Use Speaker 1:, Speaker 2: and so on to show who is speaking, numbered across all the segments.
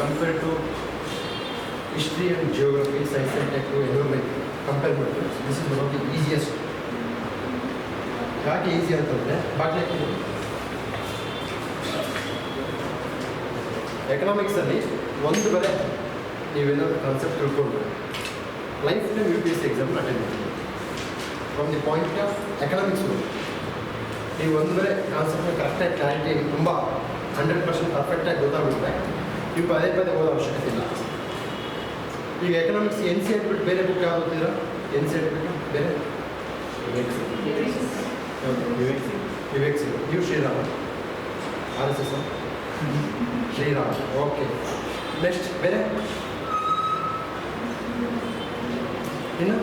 Speaker 1: Compare to history and geography, science and tech, environment compare ಮಾಡ್ತೀವಿ. This is one of the easiest. ಯಾಕೆ easy ಅಂತಂದರೆ ಬಾಟ್ಲಿಕ್ಕೆ ಎಕನಾಮಿಕ್ಸಲ್ಲಿ ಒಂದು ಬೇರೆ ನೀವೇನಾದರೂ ಕಾನ್ಸೆಪ್ಟ್ ತಿಳ್ಕೊಂಡು ಲೈಫ್ ಟೈಮ್ UPSC ಎಕ್ಸಾಮ್ನ ಅಟೆಂಡ್ ಮಾಡ್ತೀವಿ. From the point of economics ನೀವು ಒಂದು ಬೇರೆ ಕಾನ್ಸೆಪ್ಟ್ನ ಕರೆಕ್ಟಾಗಿ ಕ್ಲಾರಿಟಿ ತುಂಬ 100% ಪರ್ಫೆಕ್ಟಾಗಿ ಗೊತ್ತಾಗ್ಬಿಟ್ರೆ ನೀವು ಪದೇ ಪದೇ ಓದೋ ಅವಶ್ಯಕತೆ ಇಲ್ಲ. ಈಗ ಎಕನಾಮಿಕ್ಸ್ NCERT ಬಿಟ್ಟು ಬೇರೆ ಬುಕ್ ಯಾವ್ದು ಓದ್ತೀರಾ? NCERT ಬಿಟ್ಟು ಬೇರೆ ವಿವೇಕ್ ಸಿಂಗ್. ನೀವು Sriram RSS Sriram. Okay, next ಬೇರೆ ಇನ್ನು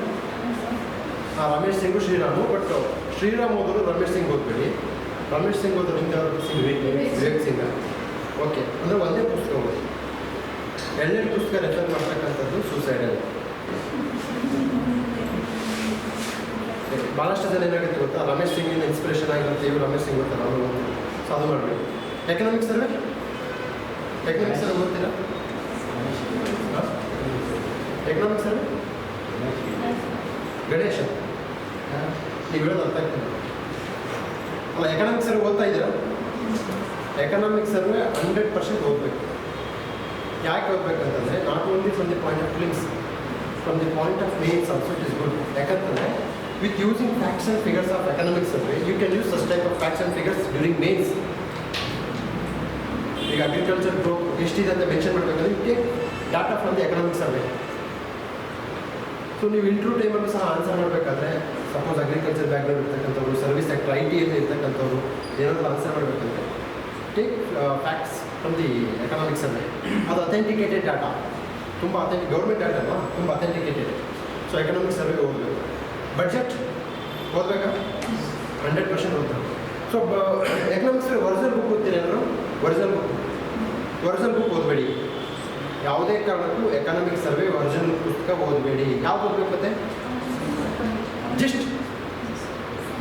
Speaker 1: ರಮೇಶ್ ಸಿಂಗು ಶ್ರೀರಾಮು. ಬಟ್ ಶ್ರೀರಾಮ್ ಓದೋರು ರಮೇಶ್ ಸಿಂಗ್ ಓದ್ಬೇಡಿ. ರಮೇಶ್ ಸಿಂಗ್ ಓದೋರು ವಿವೇಕ್ ಸಿಂಗ್. ಓಕೆ, ಅಂದರೆ ಒಂದೇ ಪುಸ್ತಕ ಓದಿ. ಎರಡನೇ ಪುಸ್ತಕ ರೆಫರ್ ಮಾಡ್ತಕ್ಕಂಥದ್ದು ಸೂಸೈಡಲ್. ಭಾಳಷ್ಟು ಜನ ಏನಾಗುತ್ತೆ ಗೊತ್ತಾ, ರಮೇಶ್ ಸಿಂಗಿನ ಇನ್ಸ್ಪಿರೇಷನ್ ಆಗಿರುತ್ತೆ, ಇವರು ರಮೇಶ್ ಸಿಂಗ್ ಓದ್ತಾರೆ, ಅವರು ಸೊ ಅದು ಮಾಡಬೇಡಿ. ಎಕನಾಮಿಕ್ಸ್ ಸರ್ವೆ ಓದ್ತೀರಾ? ಎಕನಾಮಿಕ್ಸ್ ಸರ್ವೆ ಗಣೇಶ ನೀವು ಹೇಳೋದು ಅರ್ಥ ಆಗ್ತದೆ ಅಲ್ಲ. ಎಕನಾಮಿಕ್ಸ್ ಸರ್ವೆ ಓದ್ತಾ ಇದ್ದೀರಾ? ಎಕನಾಮಿಕ್ಸ್ ಸರ್ವೆ 100% ಓದಬೇಕು. ಯಾಕೆ ಓದಬೇಕಂತಂದರೆ not only from the point of prelims, from the point of mains also it is good. ಯಾಕಂತಂದರೆ with using facts and figures of economics survey you can use such type of facts and figures during mains. ಈಗ agriculture growth ಎಷ್ಟಿದೆ ಅಂತ mention ಮಾಡಬೇಕಂದ್ರೆ you take data from the economic survey. So ನೀವು interview ಟೈಮಲ್ಲೂ ಸಹ answer ಮಾಡಬೇಕಾದ್ರೆ suppose agriculture background ಇರ್ತಕ್ಕಂಥವ್ರು, service sector, IT ಇರ್ತಕ್ಕಂಥವ್ರು ಏನಾದರೂ ಆನ್ಸರ್ ಮಾಡಬೇಕಂದ್ರೆ take facts from the economic survey. ಅದು ಅಥೆಂಟಿಕೇಟೆಡ್ ಡಾಟಾ, ತುಂಬ ಗೌರ್ಮೆಂಟ್ ಡಾಟಾ ಅಲ್ವಾ, ತುಂಬ ಅಥೆಂಟಿಕೇಟೆಡ್. ಸೊ ಎಕನಾಮಿಕ್ ಸರ್ವೆ ಓದಬೇಕು. ಬಡ್ಜೆಟ್ ಓದಬೇಕಾ? 100% ಓದ್ಬೇಕು. ಸೊ ಎಕನಾಮಿಕ್ಸ್ ಒರಿಜಿನಲ್ ಬುಕ್ ಓದ್ತೀರಿ ಎಲ್ಲರೂ? ಒರಿಜಿನಲ್ ಬುಕ್ ಓದಬೇಡಿ. ಯಾವುದೇ ಕಾರಣಕ್ಕೂ ಎಕನಾಮಿಕ್ ಸರ್ವೆ ಒರಿಜಿನಲ್ ಪುಸ್ತಕ ಓದಬೇಡಿ. ಯಾವ್ದು ಓದಬೇಕು? ಮತ್ತೆ ಜಸ್ಟ್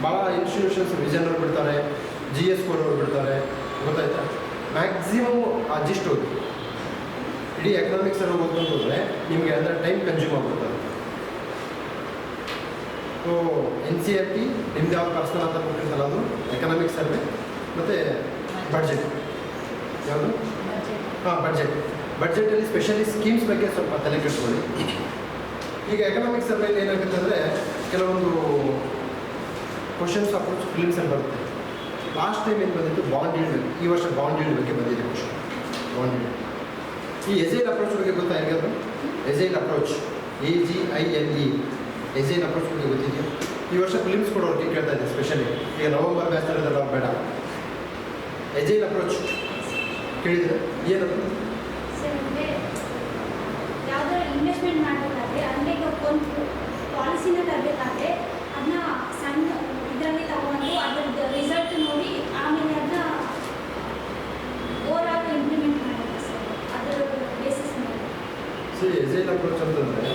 Speaker 1: ಭಾಳ ಇನ್ಸ್ಟಿಟ್ಯೂಷನ್ಸ್ ವಿಷನ್ ಅವ್ರು ಬಿಡ್ತಾರೆ, GS ಕೋಡ್ ಅವ್ರು ಬಿಡ್ತಾರೆ, ಗೊತ್ತಾಯ್ತಾ? ಮ್ಯಾಕ್ಸಿಮಮ್ ಆ ಜಿಸ್ಟ್ ಓದಿ. ಇಡೀ ಎಕನಾಮಿಕ್ ಸರ್ವೆ ಓದ್ಕೊಂಡು ಹೋದರೆ ನಿಮಗೆ ಅಂದರೆ ಟೈಮ್ ಕನ್ಸ್ಯೂಮ್ ಆಗ್ಬಿಡ್ತದೆ. ಸೊ NCERT ನಿಮ್ದು ಯಾವ್ದು ಪರ್ಸನಲ್ ಅಂತ ಕೊಟ್ಟಿರ್ತಲ್ಲ ಅದು ಎಕನಾಮಿಕ್ ಸರ್ವೆ ಮತ್ತು ಬಡ್ಜೆಟ್. ಯಾವುದು? ಬಡ್ಜೆಟಲ್ಲಿ ಸ್ಪೆಷಲಿ ಸ್ಕೀಮ್ಸ್ ಬಗ್ಗೆ ಸ್ವಲ್ಪ ತಲೆ ಕೆಡಿಸ್ಕೊಳ್ಳಿ. ಈಗ ಎಕನಾಮಿಕ್ ಸರ್ವೆಯಲ್ಲಿ ಏನಾಗುತ್ತೆ ಅಂದರೆ ಕೆಲವೊಂದು ಕ್ವಶನ್ಸ್ ಅಪ್ರೋಚ್ ಫಿಲಿಮ್ಸಲ್ಲಿ ಬರುತ್ತೆ. ಲಾಸ್ಟ್ ಟೈಮ್ ಏನು ಬಂದಿತ್ತು? Bond yield. ಈ ವರ್ಷ ಬಾಂಡ್ ಈಲ್ಡ್ ಬಗ್ಗೆ ಬಂದಿದೆ ಕ್ವಶನ್. ಬಾಂಡ್ ಈಲ್ಡ್ ಈ ಎಜೈಲ್ ಅಪ್ರೋಚ್ ಬಗ್ಗೆ ಗೊತ್ತಾ? ಹೇಗಾದ್ರು ಎಜೈಲ್ ಅಪ್ರೋಚ್ AGILE ಎಜೈಲ್ ಅಪ್ರೋಚ್ ಬಗ್ಗೆ ಗೊತ್ತಿದೆಯಾ? ಈ ವರ್ಷ ಫಿಲಿಮ್ಸ್ ಕೊಡೋರಿಗೆ ಕೇಳ್ತಾ ಇದೆ ಸ್ಪೆಷಲಿ. ಈಗ ನವಂಬರ್ ಬ್ಯಾಚ್ನಲ್ಲಿದ್ದಲ್ಲ ಬೇಡ. ಎಜೈಲ್ ಅಪ್ರೋಚ್ ಕೇಳಿದರೆ ಏನದು?
Speaker 2: ಯಾವುದಾದ್ರು ಇನ್ವೆಸ್ಟ್ಮೆಂಟ್ ಮಾಡಬೇಕಾದ್ರೆ ಅಂದರೆ ಈಗ ಒಂದು ಪಾಲಿಸಿನ ತರಬೇಕಾದ್ರೆ ಅದನ್ನ ಸಣ್ಣ ಇದರಲ್ಲಿ ತಗೊಂಡು ಅದರದ್ದು ರಿಸಲ್ಟ್ ನೋಡಿ ಆಮೇಲೆ ಅದನ್ನ ಓವರ್ ಆಲ್ ಇಂಪ್ಲಿಮೆಂಟ್ ಮಾಡಬೇಕು ಸರ್, ಅದರ ಬೇಸಿಸ್ ಮೇಲೆ.
Speaker 1: ಸರಿ, ಎಜೈಲ್ ಅಪ್ರೋಚ್ ಅಂತಂದರೆ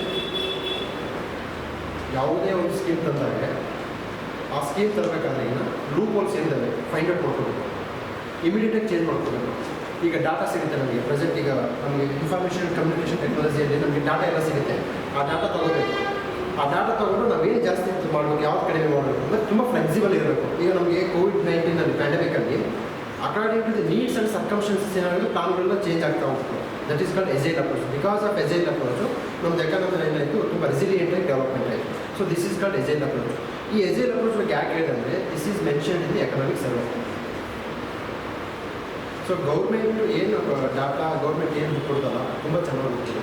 Speaker 1: ಯಾವುದೇ ಒಂದು ಸ್ಕೀಮ್ ತಂದಾಗ ಆ ಸ್ಕೀಮ್ ತರಬೇಕಾದ್ರೆ ಈಗ ಲೂಪ್ ಹೋಲ್ಸ್ ಏನಿದ್ದಾವೆ ಫೈಂಡ್ ಔಟ್ ಮಾಡ್ಕೋಬೇಕು, ಇಮಿಡಿಯೇಟಾಗಿ ಚೇಂಜ್ ಮಾಡ್ಕೋಬೇಕು. ಈಗ ಡಾಟಾ ಸಿಗುತ್ತೆ ನಮಗೆ ಪ್ರೆಸೆಂಟ್. ಈಗ ನಮಗೆ ಇನ್ಫಾರ್ಮೇಷನ್ ಕಮ್ಯುನಿಕೇಷನ್ ಟೆಕ್ನಾಲಜಿಯಲ್ಲಿ ನಮಗೆ ಡಾಟಾ ಎಲ್ಲ ಸಿಗುತ್ತೆ. ಆ ಡಾಟಾ ತೊಗೋಬೇಕು. ಆ ಡಾಟಾ ತೊಗೊಂಡು ನಾವೇನು ಜಾಸ್ತಿ ಮಾಡಬೇಕು, ಯಾವ್ದು ಕಡಿಮೆ ಮಾಡಬೇಕು ಅಂದರೆ ತುಂಬ ಫ್ಲೆಕ್ಸಿಬಲ್ ಇರಬೇಕು. ಈಗ ನಮಗೆ COVID-19 ಪ್ಯಾಂಡಮಿಕಲ್ಲಿ according to the needs and circumstances ಏನಾಗುತ್ತೆ ಪ್ಲಾನ್ಗಳೆಲ್ಲ ಚೇಂಜ್ ಆಗ್ತಾ ಹೋಗ್ತದೆ. That is called agile approach. Because of agile approach ನಮ್ಮದು ಎಕಾನಮಿ ಏನಾಯಿತು, ತುಂಬ ರೆಸಿಲಿಯೆಂಟಾಗಿ ಡೆವಲಪ್ಮೆಂಟ್ ಆಯಿತು. So this is called agile approach. ಈ ಎಜೈಲ್ ಅಪ್ರೋಚ್ ಬಗ್ಗೆ ಯಾಕೆ ಹೇಳಿದೆ ಅಂದರೆ this is mentioned in the economic survey. So government ಏನು ಡಾಟಾ ಗೌರ್ಮೆಂಟ್ ಏನು ಕೊಡ್ತಲ್ಲ ತುಂಬ ಚೆನ್ನಾಗಿ ಗೊತ್ತಿದೆ.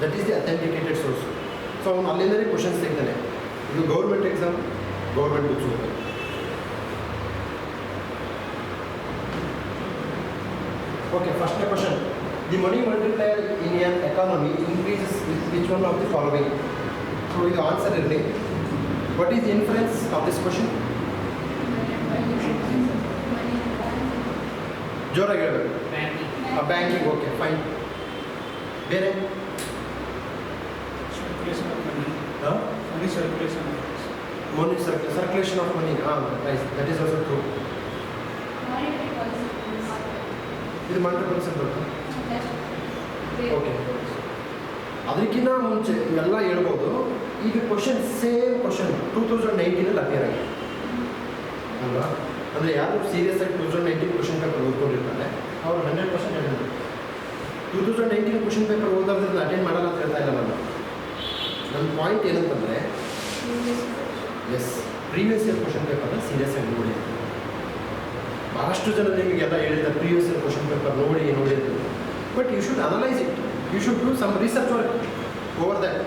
Speaker 1: That is the authenticated source. So ಅವನು ಅಲ್ಲಿಂದಲೇ ಕ್ವಶನ್ಸ್ ತೆಗ್ತಾನೆ. ಇದು ಗೌರ್ಮೆಂಟ್ ಎಕ್ಸಾಮ್, ಗೌರ್ಮೆಂಟ್ ಬುಕ್ಸ್ ಓದ್ತಾರೆ. Okay, first question. The money multiplier in an economy increases with which one of the following? So ಇದು ಆನ್ಸರ್ ಇರಲಿ. What is the inference of this question? ಜೋರಾಗಿ ಹೇಳಬೇಕು. Banking. Okay, fine. ಬೇರೆ? Money circulation of money. That is also true. ಇದು monetary policy ಬರುತ್ತೆ. Okay, ಅದಕ್ಕಿಂತ ಮುಂಚೆ ಇವೆಲ್ಲ ಹೇಳ್ಬೋದು. ಈಗ ಕ್ವಶನ್ ಸೇಮ್ ಕ್ವಶನ್ 2019 ಅಪಿಯರ್ ಆಗಿದೆ ಅಲ್ವಾ? ಅಂದರೆ ಯಾರು ಸೀರಿಯಸ್ ಆಗಿ 2019 ಕ್ವಶನ್ ಪೇಪರ್ ಓದ್ಕೊಂಡಿರ್ತಾರೆ ಅವರು 100% ಹೇಳಿದ್ರು. 2019 ಕ್ವಶನ್ ಪೇಪರ್ ಓದೋದ್ರಿಂದ ಅಟೆಂಡ್ ಮಾಡಲ್ಲ ಅಂತ ಹೇಳ್ತಾ ಇಲ್ಲ ನಾನು. ನನ್ನ ಪಾಯಿಂಟ್ ಏನಂತಂದರೆ, ಎಸ್, ಪ್ರೀವಿಯಸ್ ಇಯರ್ ಕ್ವಶನ್ ಪೇಪರ್ನ ಸೀರಿಯಸ್ ಆಗಿ ನೋಡಿ. ಭಾಳಷ್ಟು ಜನ ನಿಮಗೆಲ್ಲ ಹೇಳಿದ್ದಾರೆ ಪ್ರೀವಿಯಸ್ ಇಯರ್ ಕ್ವಶನ್ ಪೇಪರ್ ನೋಡಿ ಅಂತ. But you should analyse it, you should do some research work over that.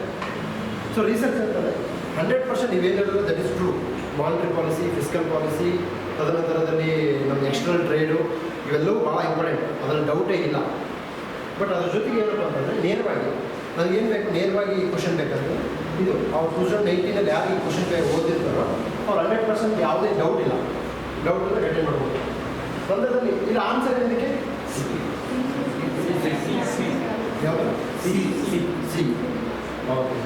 Speaker 1: So research ಅಂತಂದರೆ 100% ನೀವೇನು ಹೇಳಿದ್ರೆ that is true. Monetary policy, fiscal policy, ತದನಂತರದಲ್ಲಿ ನಮ್ಮ ಎಕ್ಸ್ಟರ್ನಲ್ ಟ್ರೇಡು, ಇವೆಲ್ಲವೂ ಭಾಳ ಇಂಪಾರ್ಟೆಂಟ್, ಅದರಲ್ಲಿ ಡೌಟೇ ಇಲ್ಲ. ಬಟ್ ಅದ್ರ ಜೊತೆಗೆ ಏನಪ್ಪ ಅಂತಂದರೆ ನೇರವಾಗಿ ನನಗೇನು ಬೇಕು, ನೇರವಾಗಿ ಈ ಕ್ವಶನ್ ಬೇಕಂದ್ರೆ ಇದು ಅವ್ರು 2019 ಯಾರು ಈ ಕ್ವಶನ್ ಓದಿರ್ತಾರೋ ಅವ್ರು 100% ಯಾವುದೇ ಡೌಟ್ ಇಲ್ಲ, ಡೌಟ್ ಅಂದರೆ ಅಟೆಂಡ್ ಮಾಡ್ಬೋದು. ಸಂದರ್ಭದಲ್ಲಿ ಇಲ್ಲ ಆನ್ಸರ್ ಏನಕ್ಕೆ ಯಾವುದು C. Okay,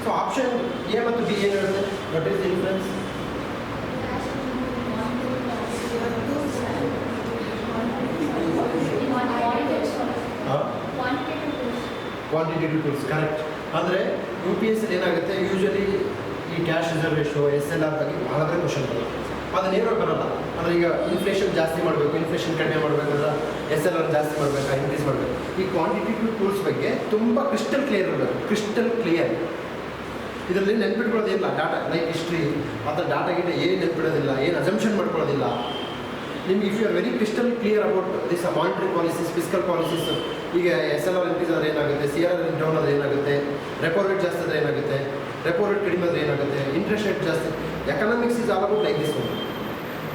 Speaker 1: so option A ಮತ್ತು ಬಿ ಏನು ಹೇಳುತ್ತೆ? What is the difference? Quantitative tools, correct. ಅಂದರೆ ಯು ಪಿ ಎಸ್ ಏನಾಗುತ್ತೆ, ಯೂಶಲಿ ಈ ಕ್ಯಾಶ್ ರಿಸರ್ವ್ ರೇಷೋ, SLR ಬಗ್ಗೆ ಭಾಳದೇ ಕ್ವಶನ್ ಬರುತ್ತೆ. ಅದು ನೇರವಾಗಿ ಬರೋಲ್ಲ. ಅಂದರೆ ಈಗ ಇನ್ಫ್ಲೇಷನ್ ಜಾಸ್ತಿ ಮಾಡಬೇಕು, ಇನ್ಫ್ಲೇಷನ್ ಕಡಿಮೆ ಮಾಡಬೇಕಂದ್ರೆ SLR ಜಾಸ್ತಿ ಮಾಡಬೇಕಾ, ಇನ್ಕ್ರೀಸ್ ಮಾಡಬೇಕು. ಈ ಕ್ವಾಂಟಿಟೇಟಿವ್ ಟೂಲ್ಸ್ ಬಗ್ಗೆ ತುಂಬ ಕ್ರಿಸ್ಟಲ್ ಕ್ಲಿಯರ್ ಇರಬೇಕು, ಕ್ರಿಸ್ಟಲ್ ಕ್ಲಿಯರ್. ಇದರಲ್ಲಿ ನೆನ್ಪಿಟ್ಕೊಳ್ಳೋದಿಲ್ಲ ಡಾಟಾ, ಲೈಕ್ ಹಿಸ್ಟ್ರಿ ಆ ಥರ ಡಾಟಾ ಗಿಟ ಏನು ನೆನ್ಪಿಡೋದಿಲ್ಲ, ಏನು ಅಸಂಪ್ಷನ್ ಮಾಡ್ಕೊಳ್ಳೋದಿಲ್ಲ. ನಿಮ್ಗೆ if you are very crystal clear about this monetary policies, fiscal policies, ಈಗ SLR ಇನ್ಕ್ರೀಸ್ ಆದರೆ ಏನಾಗುತ್ತೆ, CRR ಡೌನ್ ಆದರೆ ಏನಾಗುತ್ತೆ, ರೆಪೋ ರೇಟ್ ಜಾಸ್ತಿ ಆದರೆ ಏನಾಗುತ್ತೆ, ರೆಪೋ ರೇಟ್ ಕಡಿಮೆ ಆದರೆ ಏನಾಗುತ್ತೆ, ಇಂಟ್ರೆಸ್ಟ್ ರೇಟ್ ಜಾಸ್ತಿ. Economics is all about like this one.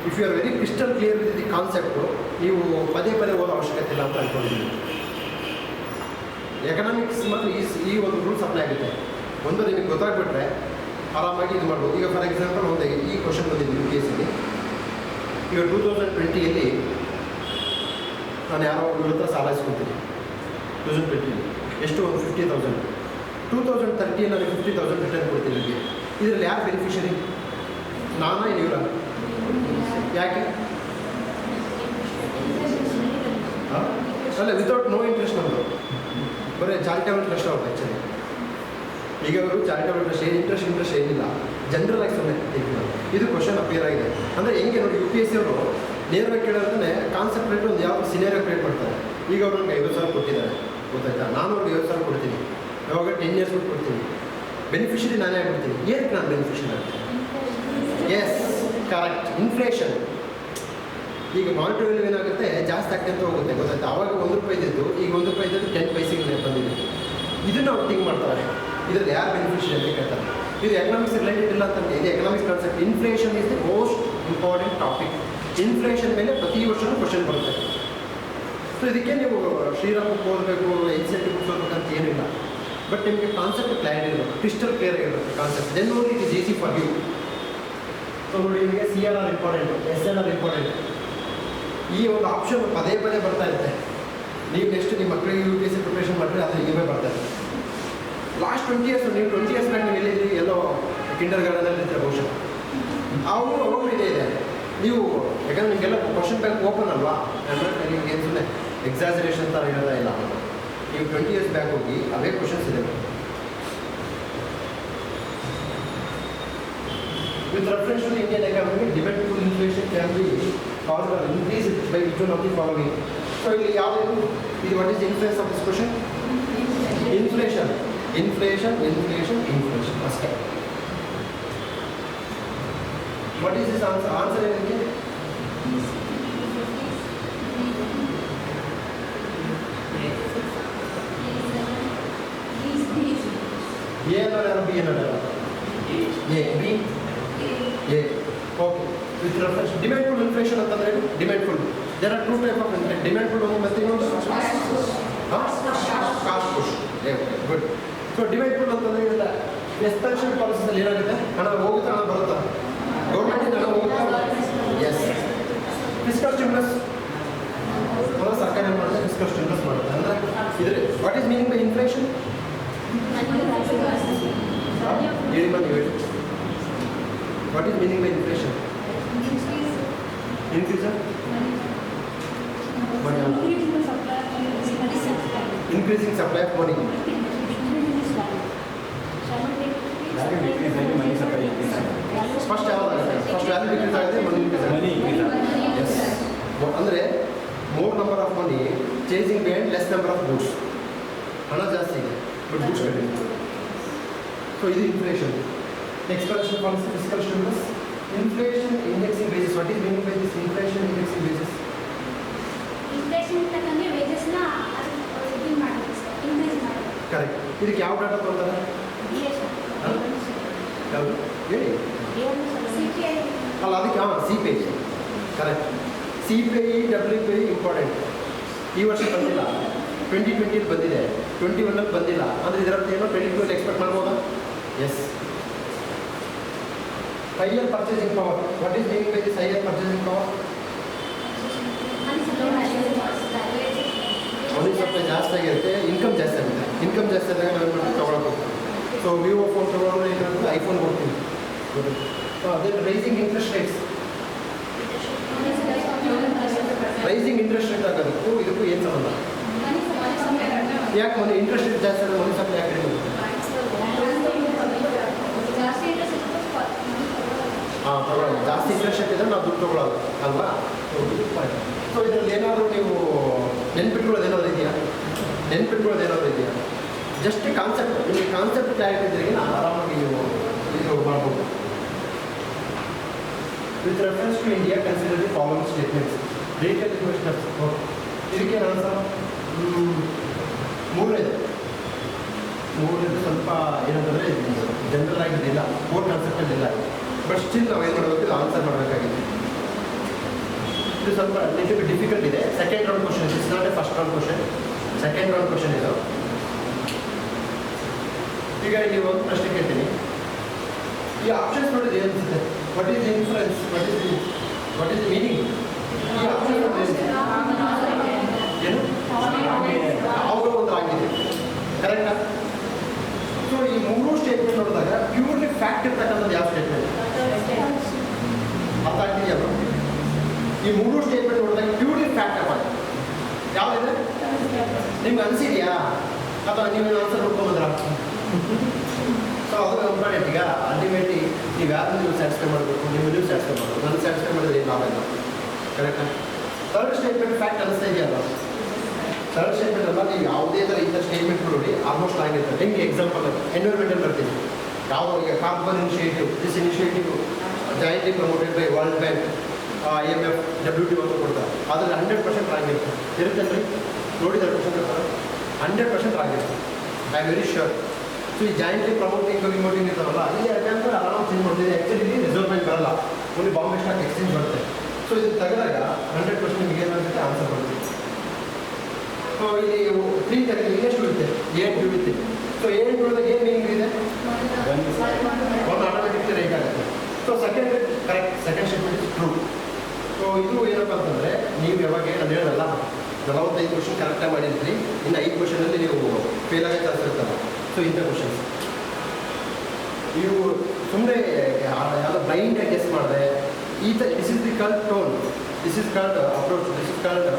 Speaker 1: If you are very crystal clear with the concept, ನೀವು ಪದೇ ಪದೇ ಓದೋ ಅವಶ್ಯಕತೆ ಇಲ್ಲ ಅಂತ ಅಂದ್ಕೊಂಡಿದ್ದೀನಿ. ಎಕನಾಮಿಕ್ಸ್ ಮಾತ್ರ ಈ ಒಂದು ರೂಲ್ಸ್ ಅಪ್ಲೈ ಆಗುತ್ತೆ. ಒಂದು ನಿಮಗೆ ಗೊತ್ತಾಗ್ಬಿಟ್ರೆ ಆರಾಮಾಗಿ ಇದು ಮಾಡ್ಬೋದು. ಈಗ ಫಾರ್ ಎಕ್ಸಾಂಪಲ್ ಒಂದು ಈ ಕ್ವಶನ್ ಬಂದಿದ್ದು UPSCಲಿ. ಈಗ 2020 ನಾನು ಯಾರೋ ಇವ್ರ ಹತ್ರ ಸಾಲ ಇಸ್ಕೊತೀನಿ 2020 ಎಷ್ಟು, ಒಂದು 50,000. 2030 ನನಗೆ 50,000 ರಿಟರ್ನ್ ಕೊಡ್ತೀನಿ. ಇದರಲ್ಲಿ ಯಾರು ಬೆನಿಫಿಷರಿ, ನಾನಾ ಇವರ? ಯಾಕೆ? ಅಲ್ಲ, ವಿತೌಟ್ ನೋ ಇಂಟ್ರೆಸ್ಟ್ ನಮ್ಮದು, ಬರೀ ಚಾರಿಟಬಲ್ ಟ್ರಸ್ಟ್ ಅವ್ರು ಆ್ಯಕ್ಚುಲಿ. ಈಗ ಅವರು ಚಾರಿಟಬಲ್ ಟ್ರಸ್ಟ್ ಏನು ಇಂಟ್ರೆಸ್ಟ್ ಏನಿಲ್ಲ, ಜನರಲ್ ಆಗಿ ಸುಮ್ಮನೆ ಇದು ಕ್ವಶನ್ ಅಪಿಯರ್ ಆಗಿದೆ. ಅಂದರೆ ಹೆಂಗೆ ನೋಡಿ, UPSC ಅವರು ನೇರವಾಗಿ ಕೇಳೋದ್ರೆ ಕಾನ್ಸೆಪ್ಟ್ ರೇಟ್ ಒಂದು ಯಾವ ಸಿನೇರಿಯೋ ಕ್ರಿಯೇಟ್ ಮಾಡ್ತಾರೆ. ಈಗ ಅವ್ರು ನನಗೆ 50,000 ಕೊಟ್ಟಿದ್ದಾರೆ, ಗೊತ್ತಾಯ್ತಾ? ನಾನು ಅವ್ರಿಗೆ 50,000 ಕೊಡ್ತೀನಿ, ಯಾವಾಗ 10 years ಬಿಟ್ಟು ಕೊಡ್ತೀನಿ. ಬೆನಿಫಿಷರಿ ನಾನೇ ಆಗ್ಬಿಡ್ತೀನಿ. ಏನಕ್ಕೆ ನಾನು ಬೆನಿಫಿಷರಿ ಆಗ್ತೀನಿ? Yes, correct, inflation. ಈಗ ಮಾನಿಟರಿ ವ್ಯಾಲ್ಯೂ ಏನಾಗುತ್ತೆ, ಜಾಸ್ತಿ ಆಗ್ತಂತ ಹೋಗುತ್ತೆ, ಗೊತ್ತಾಯ್ತಾ? ಆವಾಗ ₹1 ಇದ್ದು ಈಗ ₹1 ಇದ್ದು 10 ಪೈಸೆಗೆ ಬಂದಿದೆ. ಇದನ್ನು ಅವ್ರು ಥಿಂಕ್ ಮಾಡ್ತಾರೆ. ಇದರಲ್ಲಿ ಯಾರು ಬೆನಿಫಿಷರಿ ಅಂತ ಕೇಳ್ತಾರೆ. ಇದು ಎಕನಾಮಿಕ್ಸ್ ರಿಲೇಟೆಡ್ ಇಲ್ಲ ಅಂತಂದರೆ ಇದು economics concept. Inflation is the most important topic. ಇನ್ಫ್ಲೇಷನ್ ಮೇಲೆ ಪ್ರತಿ ವರ್ಷವೂ ಕ್ವಶನ್ ಬರುತ್ತೆ. ಸೊ ಇದಕ್ಕೆ ನೀವು ಶ್ರೀರಾಮ್ ಬುಕ್ ಓದಬೇಕು, NCERT ಬುಕ್ಸ್ ಓದಬೇಕಂತ ಏನಿಲ್ಲ. ಬಟ್ ನಿಮಗೆ ಕಾನ್ಸೆಪ್ಟ್ ಕ್ಲಾರಿಟಿ ಇರಬೇಕು, ಕ್ರಿಸ್ಟಲ್ ಕ್ಲಿಯರ್ ಆಗಿರುತ್ತೆ concept. Then only it is easy for you. So ನೋಡಿ, ನಿಮಗೆ CRR ಇಂಪಾರ್ಟೆಂಟು, SLR ಇಂಪಾರ್ಟೆಂಟ್. ಈ ಒಂದು ಆಪ್ಷನ್ ಪದೇ ಪದೇ ಬರ್ತಾ ಇರುತ್ತೆ. ನೀವು ನೆಕ್ಸ್ಟ್ ನಿಮ್ಮ ಮಕ್ಕಳಿಗೆ UPSC ಪ್ರಿಪ್ರೇಷನ್ ಮಾಡಿದ್ರೆ ಅದು ಇವೇ ಬರ್ತಾ ಇದೆ. ಲಾಸ್ಟ್ 20 years, ನೀವು 20 years ಬ್ಯಾಕ್ ನೀವು ಎಲ್ಲಿದ್ರಿ, ಎಲ್ಲೋ ಕಿಂಡರ್ ಗಾರ್ಡನಲ್ಲಿ ಇರ್ತೀರ ಬಹುಶಃ. ಅವು ಇದೆ. ನೀವು ಯಾಕಂದ್ರೆ ನಿಮಗೆಲ್ಲ ಕ್ವಶನ್ ಬ್ಯಾಂಕ್ ಓಪನ್ ಅಲ್ವಾ, ನಿಮ್ಗೆ ಏನು ಸುಮ್ಮನೆ ಎಕ್ಸಾಜರೇಷನ್ ಥರ ಇರೋದೇ ಇಲ್ಲ. ನೀವು 20 years ಬ್ಯಾಕ್ ಹೋಗಿ ಅವೇ ಕ್ವಶನ್ಸ್ ಇದೆ. With reference to the Indian economy, dependent inflation can be caused or increased by which one of the following. So, what is the influence of this question? Inflation. First. What is this answer? Answer is again? A or B or A, B. Okay. With reference to demandful inflation ಅಂತಂದ್ರೆ demandful. There are two type of inflation. Demandful ಒಂದು ಮತ್ತೆ ಇನ್ನೊಂದು cost push. Good. So demandful ಅಂತಂದ್ರೆ ಇಲ್ಲ expansion policies ಅಲ್ಲಿ ಏನಾಗುತ್ತೆ, ಹಣ ಹೋಗುತ್ತೆ, ಹಣ ಬರುತ್ತಾ, ಗೌರ್ಮೆಂಟ್ ಹಣ ಹೋಗುತ್ತಾ. ಎಸ್. ಫಿಸ್ಕಲ್ ಸ್ಟಿಮ್ಯುಲಸ್ ಸರ್ಕಾರ ಏನು ಮಾಡುತ್ತೆ, ಫಿಸ್ಕಲ್ ಸ್ಟಿಮ್ಯುಲಸ್ ಮಾಡುತ್ತೆ. ಅಂದರೆ ಇದ್ರೆ what is meaning by inflation? ಹೇಳಿ ಬನ್ನಿ ಹೇಳಿ. What is meaning by inflation? Increase of money. increasing supply of money. First ಯಾವ್ದಾಗುತ್ತೆ? ಫಸ್ಟ್ ವ್ಯಾಲ್ಯೂ ಡಿಕ್ರೀಸ್ ಆಗುತ್ತೆ, ಮನಿ ಇನ್ಕ್ರೀಸ್ ಆಗುತ್ತೆ. ಎಸ್, ಅಂದರೆ more number of money chasing behind less number of goods. ಹಣ ಜಾಸ್ತಿ ಇದೆ ಬಟ್ ಗೂಡ್ಸ್ ಕಡಿಮೆ. So ಇದು inflation. Expression policy fiscal stimulus. Inflation indexing basis. What is meaning by this inflation indexing basis?
Speaker 2: Inflation ತಕ್ಕಂಗೆ ವೇಜಸ್ನ ಇದು ಮಾಡ್ತೀವಿ ಸರ್, ಇನ್ಕ್ರೀಸ್ ಮಾಡ್ತೀವಿ.
Speaker 1: ಕರೆಕ್ಟ್. ಇದಕ್ಕೆ ಯಾವ ಡಾಟಾ ಕೊಡ್ತಾರೆ? ಯಾವುದು ಹೇಳಿ?
Speaker 2: CPI.
Speaker 1: ಅಲ್ಲ, ಅದಕ್ಕೆ C P I. Correct. C P I W P I important. ಈ ವರ್ಷ ಬಂದಿಲ್ಲ, 2020 ಬಂದಿದೆ, 21 ಬಂದಿಲ್ಲ ಅಂದರೆ ಇದರರ್ಥ ಏನೋ 22 ಎಕ್ಸ್ಪೆಕ್ಟ್ ಮಾಡ್ಬೋದಾ? Yes. Higher purchasing power. What is meaning by this higher purchasing power? Money supply ಜಾಸ್ತಿ ಆಗಿರುತ್ತೆ, ಇನ್ಕಮ್ ಜಾಸ್ತಿ ಆಗುತ್ತೆ. ಇನ್ಕಮ್ ಜಾಸ್ತಿ ಆದಾಗ ನಾವು ಏನು ಮಾಡ್ತೀವಿ? ತೊಗೊಳಬೇಕು. ಸೊ ವಿವೋ ಫೋನ್ ತೊಗೊಳೋದ್ರೆ ಏನಾಗುತ್ತೆ? ಐಫೋನ್ ಕೊಡ್ತೀವಿ. ಅದೇ rising interest rates. Rising interest rate ಆಗೋದಕ್ಕೂ ಇದಕ್ಕೂ ಏನು ಸಂಬಂಧ? ಯಾಕೆ ಮನಿ ಇಂಟ್ರೆಸ್ಟ್ ರೇಟ್ ಜಾಸ್ತಿ ಆದರೆ ಮನಿ ಸಪ್ಲೈ ಯಾಕೆ ಕಡಿಮೆ? ಹಾಂ, ತೊಗೊಳ್ಳೋದು. ಜಾಸ್ತಿ ಇಂಟ್ರೆಸ್ಟ್ ರೇಟ್ ಇದ್ದರೆ ನಾವು ದುಡ್ಡು ತೊಗೊಳ್ಳೋದು ಅಲ್ವಾ? ಸೊ ಇದರಲ್ಲಿ ಏನಾದರೂ ನೀವು ನೆನ್ಪಿಟ್ಕೊಳ್ಳೋದು ಏನಾದರೂ ಇದೆಯಾ? ಜಸ್ಟ್ ಕಾನ್ಸೆಪ್ಟ್, ನಿಮಗೆ ಕಾನ್ಸೆಪ್ಟ್ ಕ್ಲಾರಿಟಿ ಇದ್ದರೆ ಆರಾಮಾಗಿ ನೀವು ಇದು ಮಾಡ್ಬೋದು. With reference to India consider the following statements. Rate questions. ಇದಕ್ಕೆ ಆನ್ಸರ್ ಮೂರನೇದು ಸ್ವಲ್ಪ ಏನಂತಂದರೆ ಜನರಲ್ ಆಗಿದ್ದಿಲ್ಲ, ಕೋರ್ ಕಾನ್ಸೆಪ್ಟಲ್ಲಿ ಇಲ್ಲ. ಬಟ್ ಸ್ಟಿಲ್ ನಾವು ಏನು ಮಾಡಬೇಕು? ಇದು ಆನ್ಸರ್ ಮಾಡಬೇಕಾಗಿದೆ. ಇದು ಸ್ವಲ್ಪ ಲಿಟಲ್ ಡಿಫಿಕಲ್ಟ್ ಇದೆ. Second round question. It's not a first round question, second round question ಇದು. ಈಗ ಇಲ್ಲಿ ಒಂದು ಪ್ರಶ್ನೆ ಕೇಳ್ತೀನಿ. ಈ ಆಪ್ಷನ್ಸ್ ನೋಡಿದ್ರೆ ಏನಿಸುತ್ತೆ? What is influence? What is meaning? ಈ ಆಪ್ಷನ್ ಏನು? ಯಾವುದೋ ಒಂದು ಆಗಿದೆ. ಕರೆಕ್ಟಾ? ಸೊ ಈ ಮೂರು ಸ್ಟೇಟ್ಮೆಂಟ್ ನೋಡಿದಾಗ ಪ್ಯೂರ್ಲಿ ಫ್ಯಾಕ್ಟ್ ಇರ್ತಕ್ಕಂಥದ್ದು ಯಾವ ಸ್ಟೇಟ್ಮೆಂಟ್? ಅರ್ಥ ಆಗ್ತಿದೆಯಲ್ಲ? ಈ ಮೂರು ಸ್ಟೇಟ್ಮೆಂಟ್ ನೋಡಿದಾಗ ಪ್ಯೂರ್ಲಿ ಫ್ಯಾಕ್ಟ್ ಅಪ್ಪ ಯಾವುದಿದೆ? ನಿಮ್ಗೆ ಅನಿಸಿದೆಯಾ ಅಥವಾ ನೀವು ಆನ್ಸರ್ ನೋಡ್ಕೊಂಬಂದ್ರ? ಸೊ ಅದು ಇಂಪಾರ್ಟೆಂಟ್. ಈಗ ಅಲ್ಟಿಮೇಟ್ಲಿ ನೀವು ಯಾರು ನೀವು ಸ್ಯಾಟಿಸ್ಫೈ ಮಾಡಬೇಕು, ನೀವು ಸ್ಯಾಟಿಸ್ಫೈ ಮಾಡಬೇಕು. ನನ್ನ ಸ್ಯಾಟಿಸ್ಫೈ ಮಾಡಿದ್ರೆ ಏನು ಲಾಭ ಇಲ್ಲ. ಕರೆಕ್ಟಾ? ಥರ್ಡ್ ಸ್ಟೇಟ್ಮೆಂಟ್ ಫ್ಯಾಕ್ಟ್ ಅನಿಸ್ತಾ ಇದೆಯಲ್ಲ? ಥರ್ಡ್ ಸ್ಟೇಟ್ಮೆಂಟ್ ಅಲ್ಲ, ನೀವು ಯಾವುದೇ ಥರ ಇಂಥ ಸ್ಟೇಟ್ಮೆಂಟ್ ನೋಡಿ ಆಲ್ಮೋಸ್ಟ್ ಆಗಿರ್ತಾರೆ. ನಿಮಗೆ ಎಕ್ಸಾಂಪಲ್ ಎನ್ವಿರಾನ್ಮೆಂಟಲ್ ಬರ್ತೀನಿ. ಯಾವುದೋ ಈಗ carbon initiative, this initiative jointly promoted by world bank, IMF, WTO ಅಂತ ಕೊಡ್ತಾರೆ. ಅದರಲ್ಲಿ 100% ಆಗಿರುತ್ತೆ. ಇರುತ್ತಲ್ರಿ? ನೋಡಿದ್ರೆ ಕ್ವಶನ್ ಪೇಪರ್ 100% ಆಗಿರುತ್ತೆ. I am very sure. So ಈ ಜಾಯಿಂಟ್ಲಿ ಪ್ರಮೋಟಿಂಗ್ ರಿಮೋಟಿಂಗ್ ಇರ್ತಾರಲ್ಲ, ಅಲ್ಲಿ ಯಾಕಂದ್ರೆ ಆರಾಮ್ ಚೇಂಜ್ ಮಾಡ್ತಿದೆ. ಆ್ಯಕ್ಚುಲಿ ಇಲ್ಲಿ ರಿಸರ್ವ್ ಬ್ಯಾಂಕ್ ಬರಲ್ಲ, ಓನ್ಲಿ ಬಾಂಬೆ ಸ್ಟಾಕ್ ಎಕ್ಸ್ಚೇಂಜ್ ಬರುತ್ತೆ. ಸೊ ಇದು ತೆಗೆದಾಗ 100% ನಿಮಗೆ ಏನಾಗುತ್ತೆ? ಆನ್ಸರ್ ಬರುತ್ತೆ. ಸೊ ಇಲ್ಲಿ 3 ತೆಗೆದು ಎಷ್ಟು ಉಳಿತೆ? 8 ಉಳಿತೆ. ಸೊ 8 ಉಳಿದಾಗ ಏನು ಮೀನಿಂಗ್ ಇದೆ? ಒಂದು ಆಟೋಮೆಟಿಕ್ಲಿ ರೈಟ್ ಆಗುತ್ತೆ. So second correct, second statement is true. So ಇದು ಏನಪ್ಪ ಅಂತಂದರೆ, ನೀವು ಯಾವಾಗ ನಾನು ಹೇಳೋದಲ್ಲ, 45 ಕ್ವಶನ್ ಕರೆಕ್ಟಾಗಿ ಮಾಡಿದ್ರಿ, ಇನ್ನು 5 ಕ್ವಶನಲ್ಲಿ ನೀವು ಫೇಲ್ ಆಗೋ ಚಾನ್ಸ್ ಇರ್ತಲ್ಲ. ಸೊ ಇಂಥ ಕ್ವಶನ್ಸ್ ನೀವು ಸುಮ್ಮನೆ ಯಾವುದೋ ಬ್ಲೈಂಡ್ ಗೆಸ್ ಮಾಡಿದೆ ಈ ಥರ. This is the called tone, this is called approach, this is called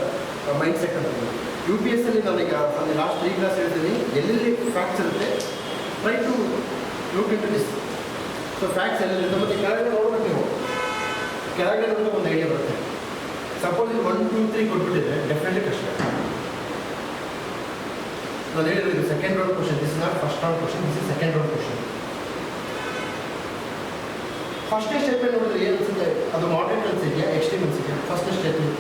Speaker 1: mind set ಅಂತ. UPSC ನಾನೀಗ ಒಂದು ಲಾಸ್ಟ್ 3 ಕ್ಲಾಸ್ ಹೇಳ್ತೀನಿ, ಎಲ್ಲೆಲ್ಲಿ ಫ್ಯಾಕ್ಟ್ಸ್ ಇರುತ್ತೆ try to look into this. So facts ಎಲ್ಲೆಲ್ಲಿರುತ್ತೆ ಮತ್ತು ಕೆಳಗಡೆ ನೋಡ್ಬೇಕು. ನೀವು ಕೆಳಗಡೆ ನೋಡಿದ್ರೆ ಒಂದು ಐಡಿಯಾ ಬರುತ್ತೆ. ಸಪೋಸ್ ಇದು 1, 2, 3 ಕೊಟ್ಬಿಟ್ಟಿದ್ರೆ ಡೆಫಿನೆಟ್ಲಿ ಕಷ್ಟ. ನಾನು ಹೇಳಿದ್ರೆ ಇದು second round question, this is not first round question, this is second round question. ಫಸ್ಟೇ ಸ್ಟೇಟ್ಮೆಂಟ್ ನೋಡಿದ್ರೆ ಏನು ಅನ್ಸುತ್ತೆ? ಅದು ಮಾಡರೇಟ್ ಅನ್ಸಿದೆಯಾ, ಎಕ್ಸ್ಟ್ರೀಮ್ ಅನ್ಸಿದೆಯಾ? ಫಸ್ಟ್ ಸ್ಟೇಟ್ಮೆಂಟ್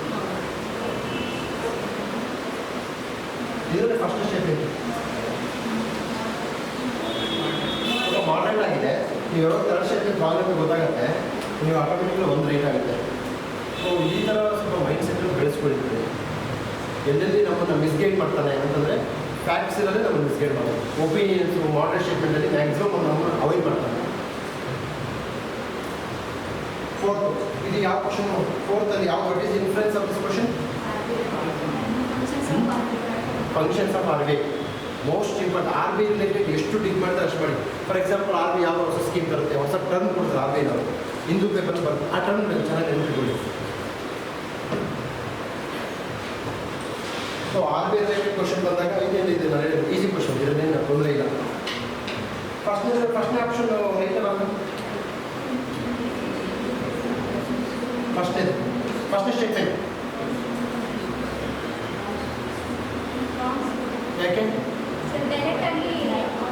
Speaker 1: ಇದರಲ್ಲಿ ಫಸ್ಟ್ ಸ್ಟೇಟ್ಮೆಂಟ್ ಮಾಡರೇಟ್ ಆಗಿದೆ. ನೀವು ಯಾವಾಗ ಥರ್ಡ್ ಸ್ಟೇಟ್ಮೆಂಟ್ ಪ್ರಾಬ್ಲಮ್ ಗೊತ್ತಾಗುತ್ತೆ, ನೀವು ಆಟೋಮೆಟಿಕ್ಲಿ ಒಂದು ರೈಟ್ ಆಗುತ್ತೆ. ಸೊ ಈ ಥರ ಸ್ವಲ್ಪ ಮೈಂಡ್ ಸೆಟ್ ಬೆಳೆಸ್ಕೊಳ್ತೀವಿ. ಎಲ್ಲೆಲ್ಲಿ ನಮ್ಮನ್ನು ಮಿಸ್ಗೈಡ್ ಮಾಡ್ತಾನೆ ಅಂತಂದರೆ ಫ್ಯಾಕ್ಟ್ಸ್ ಇರೋದೇ ನಮ್ಮನ್ನು ಮಿಸ್ಗೈಡ್ ಮಾಡೋದು. ಒಪಿನಿಯನ್ಸು ಮಾಡರೇಟ್ ಸ್ಟೇಟ್ಮೆಂಟಲ್ಲಿ ಮ್ಯಾಕ್ಸಿಮಮ್ ನಮ್ಮನ್ನು ಅವಾಯ್ಡ್ ಮಾಡ್ತಾನೆ. ಫೋರ್ತ್, ಇದು ಯಾವ ಕ್ವಶನ್? ಫೋರ್ತಲ್ಲಿ ಯಾವ? What is influence of this question? Functions of RBI. Most important. RBI related ಎಷ್ಟು ಡಿಗ್ ಮಾಡ್ತಾರೆ ಅಷ್ಟು ಮಾಡಿ. ಫಾರ್ ಎಕ್ಸಾಂಪಲ್ RBI ಯಾವುದೋ ಹೊಸ ಸ್ಕೀಮ್ ಬರುತ್ತೆ, ಹೊಸ ಟರ್ಮ್ ಕೊಡ್ತಾರೆ RBI ನಾವು ಹಿಂದೂ ಪೇಪರ್ ಬರುತ್ತೆ. ಆ ಟರ್ಮ್ ಚೆನ್ನಾಗಿ ನೆನಪಿಟ್ಕೊಳ್ಳಿ. So R B I related question ಬಂದಾಗ ಇದೇನಿದೆ ನಾನು ಹೇಳಿದೆ ಈಸಿ ಕ್ವಶನ್ ಇದನ್ನೇನು ತೊಂದರೆ ಇಲ್ಲ. ಫಸ್ಟ್ನೇ ಆಪ್ಷನ್ ರೈಟ್ ನಾನು ಫಸ್ಟ್ನೇ ಸ್ಟೇಟ್ಮೆಂಟ್ ಯಾಕೆ
Speaker 2: ಸರ್ ಡೈರೆಕ್ಟ್ ಆಗಿ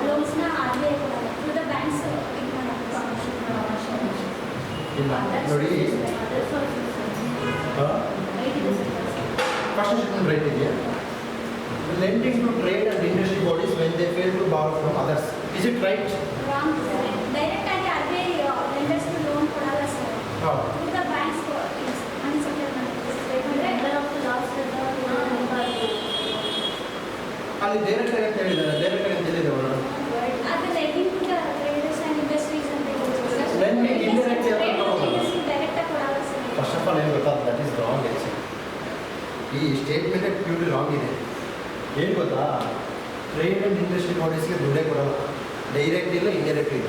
Speaker 2: ಲೋನ್ಸ್ನ ಆರ್ಬಿಐ ಕೊಡಲ್ಲ ಟು ದ ಬ್ಯಾಂಕ್ಸ್
Speaker 1: ಇಲ್ಲ ನೋಡಿ ಫಸ್ಟ್ ಸ್ಟೇಟ್ಮೆಂಟ್ ರೈಟ್ ಇದೆಯಾ lending to trade and industry bodies when they fail to borrow from others. Is it right?
Speaker 2: Wrong sir direct ಆಗಿ RBI lenders loan ಕೊಡಲ್ಲ sir to the banks unsecured
Speaker 1: ಅಲ್ಲಿ direct ಆಗಿ ಅಂತ ಹೇಳಿದ್ದಾರೆ direct ಆಗಿ ಅಂತ ಹೇಳಿದವರು
Speaker 2: ಅದು lending to the traders and industries ಅಂತ ಹೇಳಿದ್ರು
Speaker 1: Lending indirectly
Speaker 2: ಡೈರೆಕ್ಟ್ ಆಗಿ ಕೊಡಲ್ಲ ಸರ್.
Speaker 1: ಫಸ್ಟ್ ಆಫ್ ಆಲ್ ಏನು ಗೊತ್ತಾ ದಟ್ ಈಸ್ ರಾಂಗ್ ಆ್ಯಕ್ಚುಲಿ ಈ ಸ್ಟೇಟ್ಮೆಂಟ್ ಪ್ಯೂರ್ಲಿ ರಾಂಗ್ ಇದೆ. ಏನು ಗೊತ್ತಾ ಟ್ರೇಡ್ ಆ್ಯಂಡ್ ಇಂಡಸ್ಟ್ರಿ ಬಾಡೀಸ್ಗೆ ದುಡ್ಡೇ ಕೊಡಲ್ಲ ಡೈರೆಕ್ಟ್ ಇಲ್ಲ ಇಂಡೈರೆಕ್ಟ್ ಇಲ್ಲ.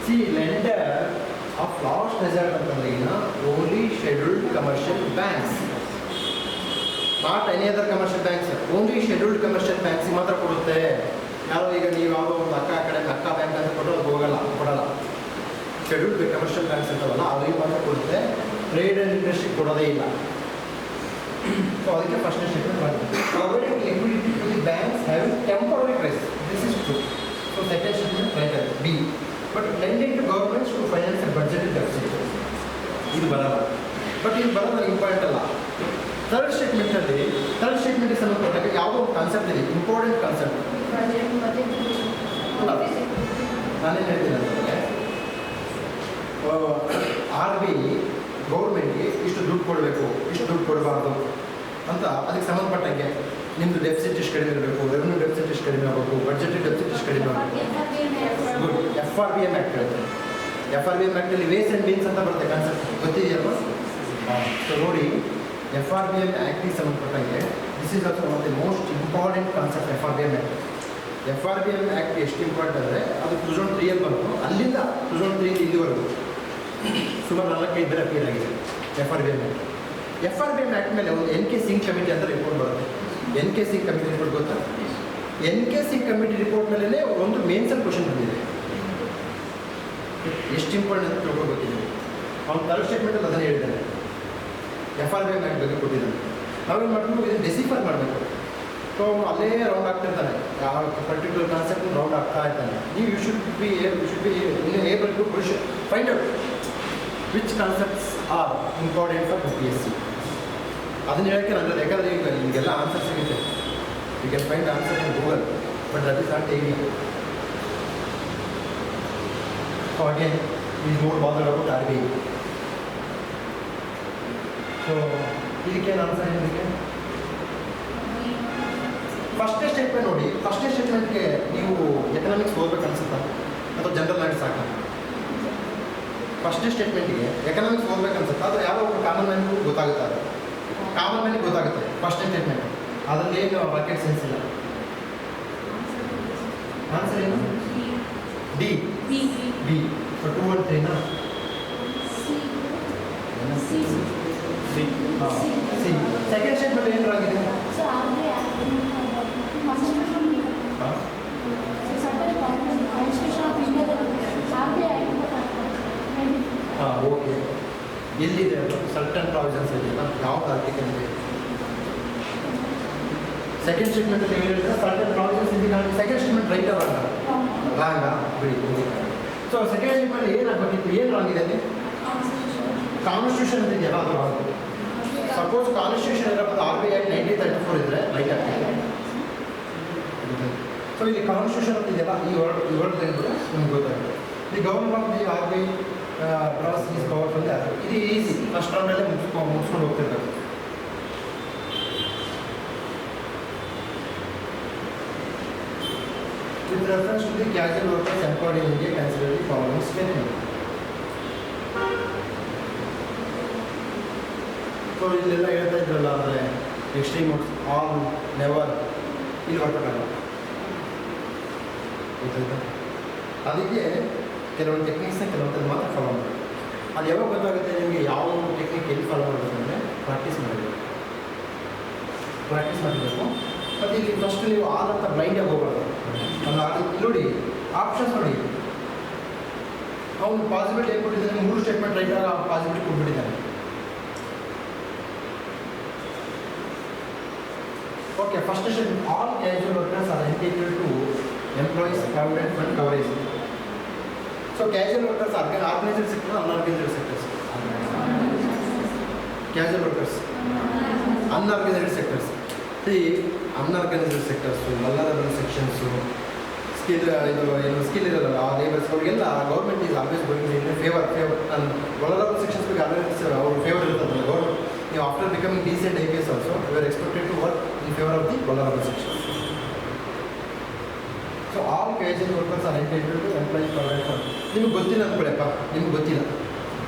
Speaker 1: C lender of last resort ಅಂತಂದ್ರೆ ಈಗ only scheduled commercial banks not any other commercial banks only scheduled commercial ಬ್ಯಾಂಕ್ಸಿಗೆ ಮಾತ್ರ ಕೊಡುತ್ತೆ. ಯಾರೋ ಈಗ ನೀವು ಯಾವುದೋ ಒಂದು ಅಕ್ಕ ಕಡೆ ಅಕ್ಕ ಬ್ಯಾಂಕ್ ಅಂತ ಕೊಟ್ಟರೆ ಅದು ಕೊಡಲ್ಲ. ಶೆಡ್ಯೂಲ್ಡ್ ಕಮರ್ಷಿಯಲ್ ಬ್ಯಾಂಕ್ಸ್ ಅಂತವಲ್ಲ ಅವ್ರಿಗೆ ಮಾತ್ರ ಕೊಡುತ್ತೆ. ಟ್ರೇಡ್ ಆ್ಯಂಡ್ ಇಂಡಸ್ಟ್ರಿ ಕೊಡೋದೇ ಇಲ್ಲ. ಸೊ ಅದಕ್ಕೆ ಫಸ್ಟ್ ಸ್ಟೇಟ್ಮೆಂಟ್ ಮಾಡಿದೆ providing liquidity to the banks having temporary crisis this is true. So second statement right ಆಗಿದೆ B. But lending to governments to finance budget deficit ಇದು ಬರಲ್ಲ. ಬಟ್ ಇದು ಬರೋದು important ಅಲ್ಲ. ಥರ್ಡ್ ಸ್ಟೇಟ್ಮೆಂಟ್ಗೆ ಸಂಬಂಧಪಟ್ಟಾಗ ಯಾವುದೋ ಒಂದು ಕಾನ್ಸೆಪ್ಟ್ ಇದೆ ಇಂಪಾರ್ಟೆಂಟ್ ಕಾನ್ಸೆಪ್ಟ್. ನಾನೇನು ಹೇಳ್ತೀನಿ ಅಂತಂದರೆ ಆರ್ ಬಿ ಗೌರ್ಮೆಂಟ್ಗೆ ಇಷ್ಟು ದುಡ್ಡು ಕೊಡಬೇಕು ಇಷ್ಟು ದುಡ್ಡು ಕೊಡಬಾರ್ದು ಅಂತ ಅದಕ್ಕೆ ಸಂಬಂಧಪಟ್ಟಂಗೆ ನಿಮ್ಮದು ಡೆಫಿಸಿಟ್ ಎಷ್ಟು ಕಡಿಮೆ ಇರಬೇಕು ರೆವೆನ್ಯೂ ಡೆಫಿಸಿಟ್ ಎಷ್ಟು ಕಡಿಮೆ ಆಗಬೇಕು ಬಡ್ಜೆಟ್ ಡೆಫಿಸಿಟ್ ಎಷ್ಟು ಕಡಿಮೆ ಆಗಬೇಕು. ಗುಡ್ FRBM ಆ್ಯಕ್ಟ್ ಇರುತ್ತೆ. FRBM ಆ್ಯಕ್ಟಲ್ಲಿ ವೇಸ್ ಆ್ಯಂಡ್ ಮೀನ್ಸ್ ಅಂತ ಬರುತ್ತೆ ಕಾನ್ಸೆಪ್ಟ್ ಗೊತ್ತಿದೆಯಲ್ವ. ಸೊ ನೋಡಿ FRBM ಆ್ಯಕ್ಟಿಗೆ ಸಂಬಂಧಪಟ್ಟಂಗೆ this is also one of the most important concept FRBM act. FRBM act ಎಷ್ಟು ಇಂಪಾರ್ಟೆಂಟ್ ಅಂದರೆ ಅದು 2003 ಬಂತು. ಅಲ್ಲಿಂದ 2003 ಇಲ್ಲಿವರೆಗೂ ಸುಮಾರು 4-5 ಅಪೀಲ್ ಆಗಿದೆ FRBM ಆ್ಯಕ್ಟ್. FRBM ಆ್ಯಕ್ಟ್ ಮೇಲೆ ಒಂದು NK ಸಿಂಗ್ ಕಮಿಟಿ ಅಂತ ರಿಪೋರ್ಟ್ ಬರುತ್ತೆ. NK ಸಿಂಗ್ ಕಮಿಟಿ ರಿಪೋರ್ಟ್ ಗೊತ್ತಾ? NK ಸಿಂಗ್ ಕಮಿಟಿ ರಿಪೋರ್ಟ್ ಮೇಲೆ ಒಂದು ಮೇನ್ಸಲ್ಲಿ ಕ್ವಶನ್ ಬಂದಿದೆ. ಎಷ್ಟು ಇಂಪಾರ್ಟೆಂಟ್ ಅಂತ ತಿಳ್ಕೊಂಡು ಗೊತ್ತಿದೆ. ಅವ್ನು ಥರ್ಡ್ ಸ್ಟೇಟ್ಮೆಂಟಲ್ಲಿ ಅದನ್ನು ಹೇಳಿದ್ದಾನೆ FRBM ಆ್ಯಕ್ಟ್ ಬಗ್ಗೆ ಕೊಟ್ಟಿದ್ದಾನೆ. ನಾವೇನು ಮಾಡಬೇಕು ಇದನ್ನು ಡೆಸಿಫರ್ ಮಾಡಬೇಕು. ಸೊ ಅಲ್ಲೇ ರೌಂಡ್ ಆಗ್ತಿರ್ತಾನೆ ಯಾವ ಪರ್ಟಿಕ್ಯುಲರ್ ಕಾನ್ಸೆಪ್ಟ್ ರೌಂಡ್ ಆಗ್ತಾ ಇರ್ತಾನೆ. You should be able to find out which concepts are important for UPSC. ಅದನ್ನ ಹೇಳೋಕ್ಕೆ ನನಗೆ ಯಾಕಂದರೆ ಈಗ ನಿಮಗೆಲ್ಲ ಆನ್ಸರ್ ಸಿಗುತ್ತೆ. You can find answer in Google but that is not easy. So again is more bothered about RBI. So ಇದಕ್ಕೇನು answer ಏನು ಇದಕ್ಕೆ ಫಸ್ಟ್ನೇ ಸ್ಟೇಟ್ಮೆಂಟ್ ನೋಡಿ. ಫಸ್ಟ್ನೇ ಸ್ಟೇಟ್ಮೆಂಟ್ಗೆ ನೀವು ಎಕನಾಮಿಕ್ಸ್ ಓದಬೇಕು ಅನ್ಸುತ್ತಾ ಅಥವಾ ಜನರಲ್ ನಾಲೆಡ್ಜ್ ಸಾಕ? ಫಸ್ಟ್ನೇ ಸ್ಟೇಟ್ಮೆಂಟ್ಗೆ ಎಕನಾಮಿಕ್ಸ್ ಓದಬೇಕು ಅನ್ಸುತ್ತಾ ಅಥವಾ ಯಾವ ಕಾಮನ್ ಮ್ಯಾನ್ಗೂ ಗೊತ್ತಾಗುತ್ತೆ. ಅದು ಕಾಮನ್ ಮ್ಯಾನಿಗೆ ಗೊತ್ತಾಗುತ್ತೆ ಫಸ್ಟ್ನೇ ಸ್ಟೇಟ್ಮೆಂಟ್. ಅದರಲ್ಲಿ ಏನು ರಾಕೆಟ್ ಸೈನ್ಸ್ ಇಲ್ಲ. ಆನ್ಸರ್ ಏನು? D B. ಸೊ 2 and 3 ನಾ ಸಿ. ಸೆಕೆಂಡ್ ಸ್ಟೇಟ್ಮೆಂಟ್ ಏನು ಆಗಿದೆ? ಓಕೆ ಎಲ್ಲಿದೆ ಅದು ಸರ್ಟನ್ ಪ್ರಾವಿಷನ್ಸ್ ಇದೆಯಲ್ಲ ಯಾವ್ದು ಆರ್ಟಿಕಲ್ ಇದೆ? ಸೆಕೆಂಡ್ ಸ್ಟೇಟ್ಮೆಂಟಲ್ಲಿ ಏನು ಹೇಳಿದ್ರೆ ಸರ್ಟನ್ ಪ್ರಾವಿಷನ್ಸ್ ಇದೆ. ಸೆಕೆಂಡ್ ಸ್ಟೇಟ್ಮೆಂಟ್ ರೈಟ್ ರಾಂಗ ಬಿಡಿ. ಸೊ ಸೆಕೆಂಡ್ ಸ್ಟೇಟ್ಮೆಂಟ್ ಏನಾಗಬೇಕಿತ್ತು ಏನು ರಾಂಗ್ ಇದೆ ಅಲ್ಲಿ? ಕಾನ್ಸ್ಟಿಟ್ಯೂಷನ್ ಇದೆಯಲ್ಲ ಅದು ರಾಂಗ್. ಸಪೋಸ್ ಕಾನ್ಸ್ಟಿಟ್ಯೂಷನ್ ಇರೋದು RBI ಆ್ಯಕ್ಟ್ 1934 ಇದ್ದರೆ ರೈಟ್ ಆಗ್ತದೆ. ಸೊ ಇಲ್ಲಿ ಕಾನ್ಸ್ಟಿಟ್ಯೂಷನ್ ಅಂತ ಇದೆಯಲ್ಲ ಈ ವರ್ಡ್ ಕೂಡ ನಿಮ್ಗೆ ಗೊತ್ತಾಗುತ್ತೆ. The government of the RBI draws is power from the RBI. ಇದು ಈಸಿ ಫಸ್ಟ್ ರೌಂಡಲ್ಲೇ ಮುಗಿಸ್ಕೊಂಡು ಹೋಗ್ತಿರ್ಬೇಕು. With reference to the casual workers employed in India consider the following statement. So ಇಲ್ಲೆಲ್ಲ ಹೇಳ್ತಾ ಇದ್ರಲ್ಲ ಅಂದರೆ ಎಕ್ಸ್ಟ್ರೀಮ್ ಆಲ್ ನೆವರ್ ಇಲ್ಲಿ ಹೊರಟಾಗಲ್ಲ ಗೊತ್ತಾಯ್ತಾ? ಅದಕ್ಕೆ ಕೆಲವೊಂದು ಟೆಕ್ನಿಕ್ಸ್ನ ಕೆಲವೊಂದು ಮಾತ್ರ ಫಾಲೋ ಮಾಡಿ. ಅದು ಯಾವಾಗ ಗೊತ್ತಾಗುತ್ತೆ ನಿಮಗೆ ಯಾವ ಟೆಕ್ನಿಕ್ ಎಲ್ಲಿ ಫಾಲೋ ಮಾಡಬೇಕು ಅಂದರೆ ಪ್ರಾಕ್ಟೀಸ್ ಮಾಡಬೇಕು. ಪ್ರಾಕ್ಟೀಸ್ ಮಾಡಬೇಕು. ಮತ್ತು ಇಲ್ಲಿ ಫಸ್ಟ್ ನೀವು ಆಲ್ ಅಂತ ಬ್ಲೈಂಡಾಗಿ ಹೋಗ್ಬಾರ್ದು. ಅಲ್ಲಿ ನೋಡಿ ಆಪ್ಷನ್ಸ್ ನೋಡಿ, ಅವನು ಪಾಸಿಬಿಲಿಟಿ ಏನು ಕೊಟ್ಟಿದ್ದಾನೆ, 3 ಸ್ಟೇಟ್ಮೆಂಟ್ ರೈಟ್ ಆಗ ಪಾಸಿಬಿಲಿಟಿ ಕೊಟ್ಬಿಟ್ಟಿದ್ದಾನೆ. Okay, first statement all casual workers are entitled to employees provident fund coverage. So casual workers organised sector, unorganised sectors. Casual workers unorganised sectors. ಈ unorganised sectors, vulnerable sections, skill skill ಇರೋಲ್ಲ ಆ labours, ಅವ್ರಿಗೆಲ್ಲ government is always going in favour. Vulnerable sections ಬಗ್ಗೆ always ಅವ್ರ favour ಇರ್ತದಲ್ಲ government. ನೀವು after becoming decent IPS also you are expected to work in favour of the vulnerable sections. So all casual workers are entitled to employees provident fund. ನಿಮ್ಗೆ ಗೊತ್ತಿಲ್ಲ ಅಂದ್ಕೊಳ್ಳಪ್ಪ, ನಿಮ್ಗೆ ಗೊತ್ತಿಲ್ಲ,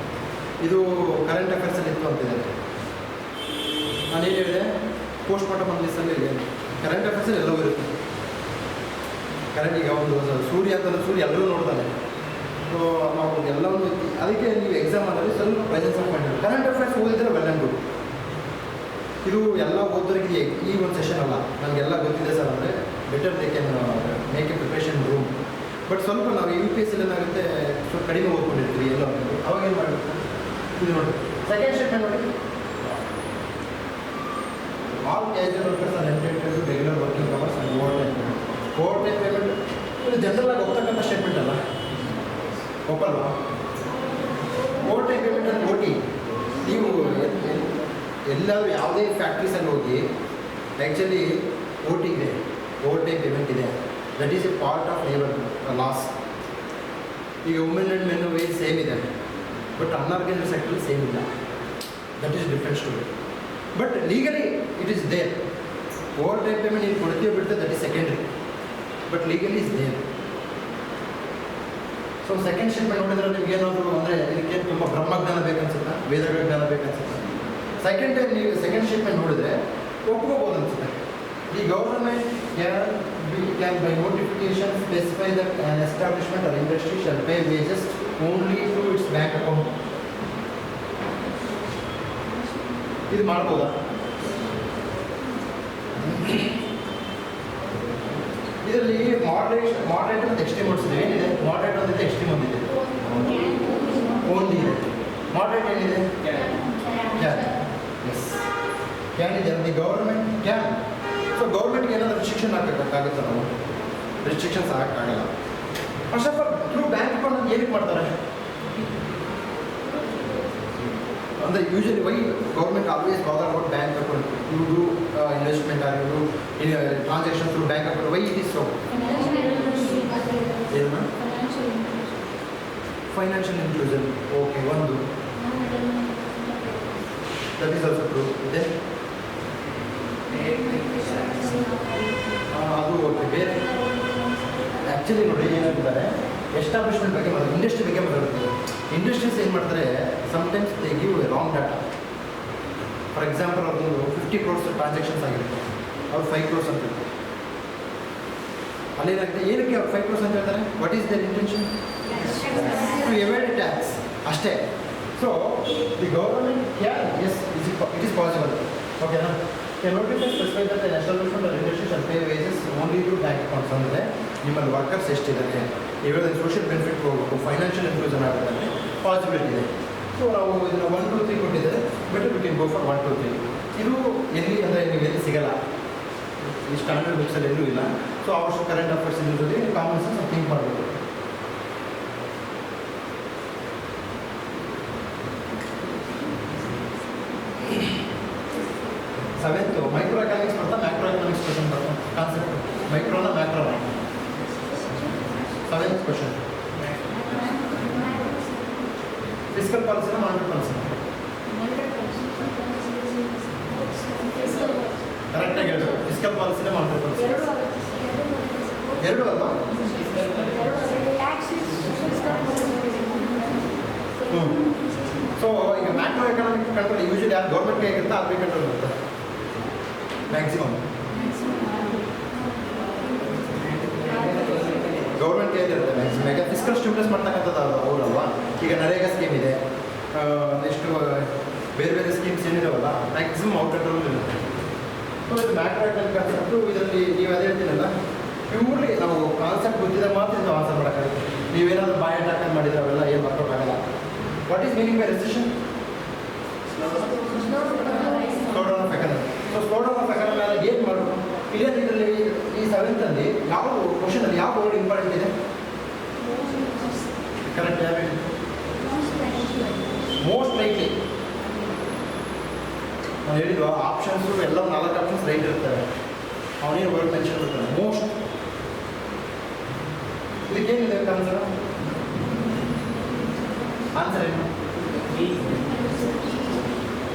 Speaker 1: ಇದು current ಅಫೇರ್ಸಲ್ಲಿ ಇತ್ತು ಅಂತಿದ್ದಾರೆ. ನಾನೇನು ಹೇಳಿದೆ, ಪೋಸ್ಟ್ ಮಾರ್ಟಮ್ ಅನಾಲಿಸಲ್ಲಿ ಇದೆ, ಕರೆಂಟ್ ಅಫೇರ್ಸಲ್ಲಿ ಎಲ್ಲವೂ ಇರುತ್ತೆ. ಕರೆಂಟ್ ಈಗ ಒಂದು ಸೂರ್ಯ ಅಂತಂದ್ರೆ ಸೂರ್ಯ ಎಲ್ಲರೂ ನೋಡ್ತಾನೆ. ಸೊ ನಾವು ಎಲ್ಲವೂ ಅದಕ್ಕೆ ನೀವು ಎಕ್ಸಾಮ್ ಆದಲ್ಲಿ ಸ್ವಲ್ಪ presence of mind. Current affairs ಓದಿದ್ರೆ ವೆಲ್ ಆ್ಯಂಡ್ ಗುಡ್. ಇದು ಎಲ್ಲ ಓದೋರಿಗೆ ಈ ಒಂದು ಸೆಷನ್ ಅಲ್ಲ, ನನಗೆಲ್ಲ ಗೊತ್ತಿದೆ ಸರ್ ಅಂದರೆ better they can make A preparation room. But ಸ್ವಲ್ಪ ನಾವು UPSC ಏನಾಗುತ್ತೆ, ಸ್ವಲ್ಪ ಕಡಿಮೆ ಓದ್ಕೊಂಡಿರ್ತೀವಿ ಎಲ್ಲ. ಅವಾಗ ಏನು ಮಾಡಬೇಕು, ಇದು ನೋಡಿ ಸೆಕೆಂಡ್ ಸ್ಟೇಟ್ಮೆಂಟ್ ನೋಡಿ, all casual workers are entitled to regular working hours and over time payment. Over time payment ಇದು ಜನರಲ್ ಆಗಿ ಹೋಗ್ತಕ್ಕಂಥ ಸ್ಟೇಟ್ಮೆಂಟ್ ಅಲ್ಲ, ಒಪ್ಪಲ್ವಾ? ಓವರ್ ಟೈಮ್ ಪೇಮೆಂಟ್ ಅಂತ OT. ನೀವು ಎಲ್ಲರೂ ಯಾವುದೇ ಫ್ಯಾಕ್ಟ್ರೀಸಲ್ಲಿ ಹೋಗಿ ಆ್ಯಕ್ಚುಲಿ OT ಇದೆ, ಓವರ್ ಟೈಮ್ ಪೇಮೆಂಟ್ ಇದೆ. That is a part of labour laws. ಈಗ women and men wage same ಇದೆ, ಬಟ್ ಅನ್ಆರ್ಗನೈಸ್ಡ್ ಸೆಕ್ಟರ್ ಸೇಮ್ ಇಲ್ಲ. That is different story. But legally it is there. Over time payment ನೀವು ಕೊಡ್ತೀವಿ ಬಿಡ್ತದೆ, that is secondary, but legally is there. So second statement ನೋಡಿದ್ರೆ ನಿಮ್ಗೆ ಏನಾದರೂ ಅಂದರೆ ಇದಕ್ಕೆ ತುಂಬ ಬ್ರಹ್ಮಜ್ಞಾನ ಬೇಕನ್ಸುತ್ತಾ, ವೇದಗಳ ಜ್ಞಾನ ಬೇಕನ್ಸುತ್ತಾ? ಸೆಕೆಂಡ್ ಟೈಮ್ ನೀವು ಸೆಕೆಂಡ್ ಸ್ಟೇಟ್ಮೆಂಟ್ ನೋಡಿದ್ರೆ ಒಪ್ಕೋಬೋದು ಅನ್ಸುತ್ತೆ. The government can by notification specify that an establishment or industry shall pay wages only to its bank account. ಇದು ಮಾಡ್ಬೋದಾ? ಇದರಲ್ಲಿ ಮಾಡ್ರೇಟ್ ಅಂತ ಎಕ್ಸ್ಟ್ರೀಮ್ ಓಡಿಸಿದೆ. ಏನಿದೆ ಮಾಡ್ರೇಟ್ ಒಂದಿದೆ, ಎಕ್ಸ್ಟ್ರೀಮ್ ಒಂದಿದೆ, ಓನ್ಲಿ ಇದೆ. ಮಾಡ್ರೇಟ್ ಏನಿದೆ? ಕ್ಯಾನ್. ಎಸ್, ಕ್ಯಾನ್ ಇದೆ. The government can. ಸೊ ಗೌರ್ಮೆಂಟ್ಗೆ ಏನಾದರೂ ರಿಸ್ಟ್ರಿಕ್ಷನ್ ಹಾಕಬೇಕಾಗುತ್ತೆ, ನಾವು ರಿಸ್ಟ್ರಿಕ್ಷನ್ಸ್ ಹಾಕೋಕ್ಕಾಗಲ್ಲ. First of all through bank account ಏನಕ್ಕೆ ಮಾಡ್ತಾರೆ ಅಂದರೆ usually why government always bother about bank account. You do investment or you do transaction through bank account. Why it is so? ಏನು financial inclusion. Okay, ಒಂದು that is also true. ಇದೆ ಅದು okay. ಬೇರೆ actually ನೋಡಿ ಏನಾಗ್ತಾರೆ, establishment ಬಗ್ಗೆ ಮಾತಾಡ್ತಾರೆ, industry ಬಗ್ಗೆ ಮಾತಾಡ್ತಾರೆ. ಇಂಡಸ್ಟ್ರೀಸ್ ಏನು ಮಾಡ್ತಾರೆ, sometimes they give wrong data. For example ಅವ್ರದ್ದು 50 crores ಟ್ರಾನ್ಸಾಕ್ಷನ್ಸ್ ಆಗಿರುತ್ತೆ, ಅವ್ರು 5 crores ಅಂತ ಹೇಳ್ತಾರೆ. ಅಲ್ಲೇನಾಗುತ್ತೆ, ಏನಕ್ಕೆ ಅವ್ರು 5 crores ಅಂತ ಹೇಳ್ತಾರೆ? What is their intention? To avoid tax ಅಷ್ಟೇ. So the government can, yes it is possible. ಓಕೆನಾ? Notify specify that establishment or industry shall pay wages only to bank accounts. ಅಂದರೆ ನಿಮ್ಮಲ್ಲಿ ವರ್ಕರ್ಸ್ ಎಷ್ಟಿದ್ದಾರೆ, ಇವಾಗ ಸೋಷಿಯಲ್ ಬೆನಿಫಿಟ್ ಹೋಗಬೇಕು, financial inclusion ಆಗಬೇಕಂದ್ರೆ possibility ಇದೆ. So ನಾವು ಇದನ್ನು 1 2 3 ಕೊಟ್ಟಿದ್ದಾರೆ, better we can go for 1 2 3. ಇದು ಎಲ್ಲಿ ಅಂದರೆ ನೀವು ಎಲ್ಲಿ ಸಿಗಲ್ಲ, ಈ ಸ್ಟ್ಯಾಂಡರ್ಡ್ ಬುಕ್ಸಲ್ಲಿ ಎಲ್ಲೂ ಇಲ್ಲ. ಸೊ ಅವಶ್ಯ ಕರೆಂಟ್ ಅಫೇರ್ಸ್ ಇದ್ದರೆ ಕಾಮನ್ ಸೆನ್ಸ್ ಥಿಂಕ್ ಮಾಡಬೇಕು. ಸೆವೆಂತು ಮೈಕ್ರೋ ಎಕನಾಮಿಕ್ಸ್ ಬರ್ತಾ, ಮ್ಯಾಕ್ರೋ ಎಕನಾಮಿಕ್ಸ್ ಕ್ವಶನ್ ಬರ್ತಾ. ಕಾನ್ಸೆಪ್ಟ್ ಮೈಕ್ರೋನ ಮ್ಯಾಕ್ರೋನ. ಸೆವೆಂತ್ ಕ್ವಶನ್, ಫಿಸ್ಕಲ್ ಪಾಲಿಸಿನ ಮಾನಿಟರಿ ಪಾಲಿಸಿನ? ಕರೆಕ್ಟಾಗಿ ಹೇಳಬೇಕು. ಫಿಸ್ಕಲ್ ಪಾಲಿಸಿನ ಮಾನಿಟರಿ ಪಾಲಿಸಿ ಎರಡು ಅಲ್ವಾ? ಸೊ ಈಗ ಮ್ಯಾಕ್ರೋ ಎಕನಾಮಿಕ್ ಕಂಟ್ರೋಲ್ ಯೂಶಲಿ ಯಾರು ಗೌರ್ಮೆಂಟ್ಗೆ ಆಗಿರುತ್ತೆ, ಆರ್ ಬಿ ಕಂಟ್ರೋಲ್ ಇರುತ್ತೆ ಮ್ಯಾಕ್ಸಿಮಮ್. ಗೌರ್ಮೆಂಟ್ ಏನಿರುತ್ತೆ ಮ್ಯಾಕ್ಸಿಮಮ್. ಈಗ ಫಿಸ್ಕಲ್ ಸ್ಟಿಮ್ಯುಲಸ್ ಮಾಡ್ತಕ್ಕಂಥದ್ದು ಅವರಲ್ವಾ. ಈಗ ನರೇಗಾ ಸ್ಕೀಮ್ ಇದೆ, ನೆಕ್ಸ್ಟು ಬೇರೆ ಬೇರೆ ಸ್ಕೀಮ್ಸ್ ಏನಿದಾವಲ್ಲ, ಮ್ಯಾಕ್ಸಿಮಮ್ ಔಟ್ ಕಂಟ್ರೋಲ್ ಇರುತ್ತೆ. ಸೊ ಇದು ಮ್ಯಾಕ್ರೋ ಎಕನಾಮಿಕ್ ಕಾನ್ಸೆಪ್ಟು. ಇದರಲ್ಲಿ ನೀವು ಅದೇ ಹೇಳ್ತೀನಲ್ಲ, ಪ್ಯೂರ್ಲಿ ನಾವು ಕಾನ್ಸೆಪ್ಟ್ ಗೊತ್ತಿದ್ರೆ ಮಾತ್ರ ಇದು ಆನ್ಸರ್ ಮಾಡೋಕ್ಕಾಗುತ್ತೆ. ನೀವೇನಾದರೂ ಬಾಯ್ ಅಟ್ಯಾಕ್ ಮಾಡಿದ್ರೆ ಅವೆಲ್ಲ ಏನು ವರ್ಕೌಟ್ ಆಗಲ್ಲ. What is meaning by recession? Slow down off economy. So slow down off economy ಅಂದರೆ ಏನು ಮಾಡೋದು? ಕ್ಲಿಯರ್ ಇದರಲ್ಲಿ ಈ ಸೆವೆಂತಲ್ಲಿ ಯಾವ ಕ್ವಶನಲ್ಲಿ ಯಾವ ವರ್ಡ್ ಇಂಪಾರ್ಟೆಂಟ್ ಇದೆ? ಕರೆಕ್ಟ್ ಯಾವ ಮೋಸ್ಟ್ ಲೈಕ್ಲಿ ನಾನು ಹೇಳಿದ್ವಾ ಆಪ್ಷನ್ಸು ಎಲ್ಲ 4 ಆಪ್ಷನ್ಸ್ ರೈಟ್ ಇರ್ತವೆ. ಅವನೇನು ವರ್ಡ್ ಮೆನ್ಷನ್ ಮಾಡ್ತಾನೆ ಮೋಸ್ಟ್. ಇದಕ್ಕೇನಿದೆ ಆನ್ಸರ್? ಆನ್ಸರ್ ಏನು?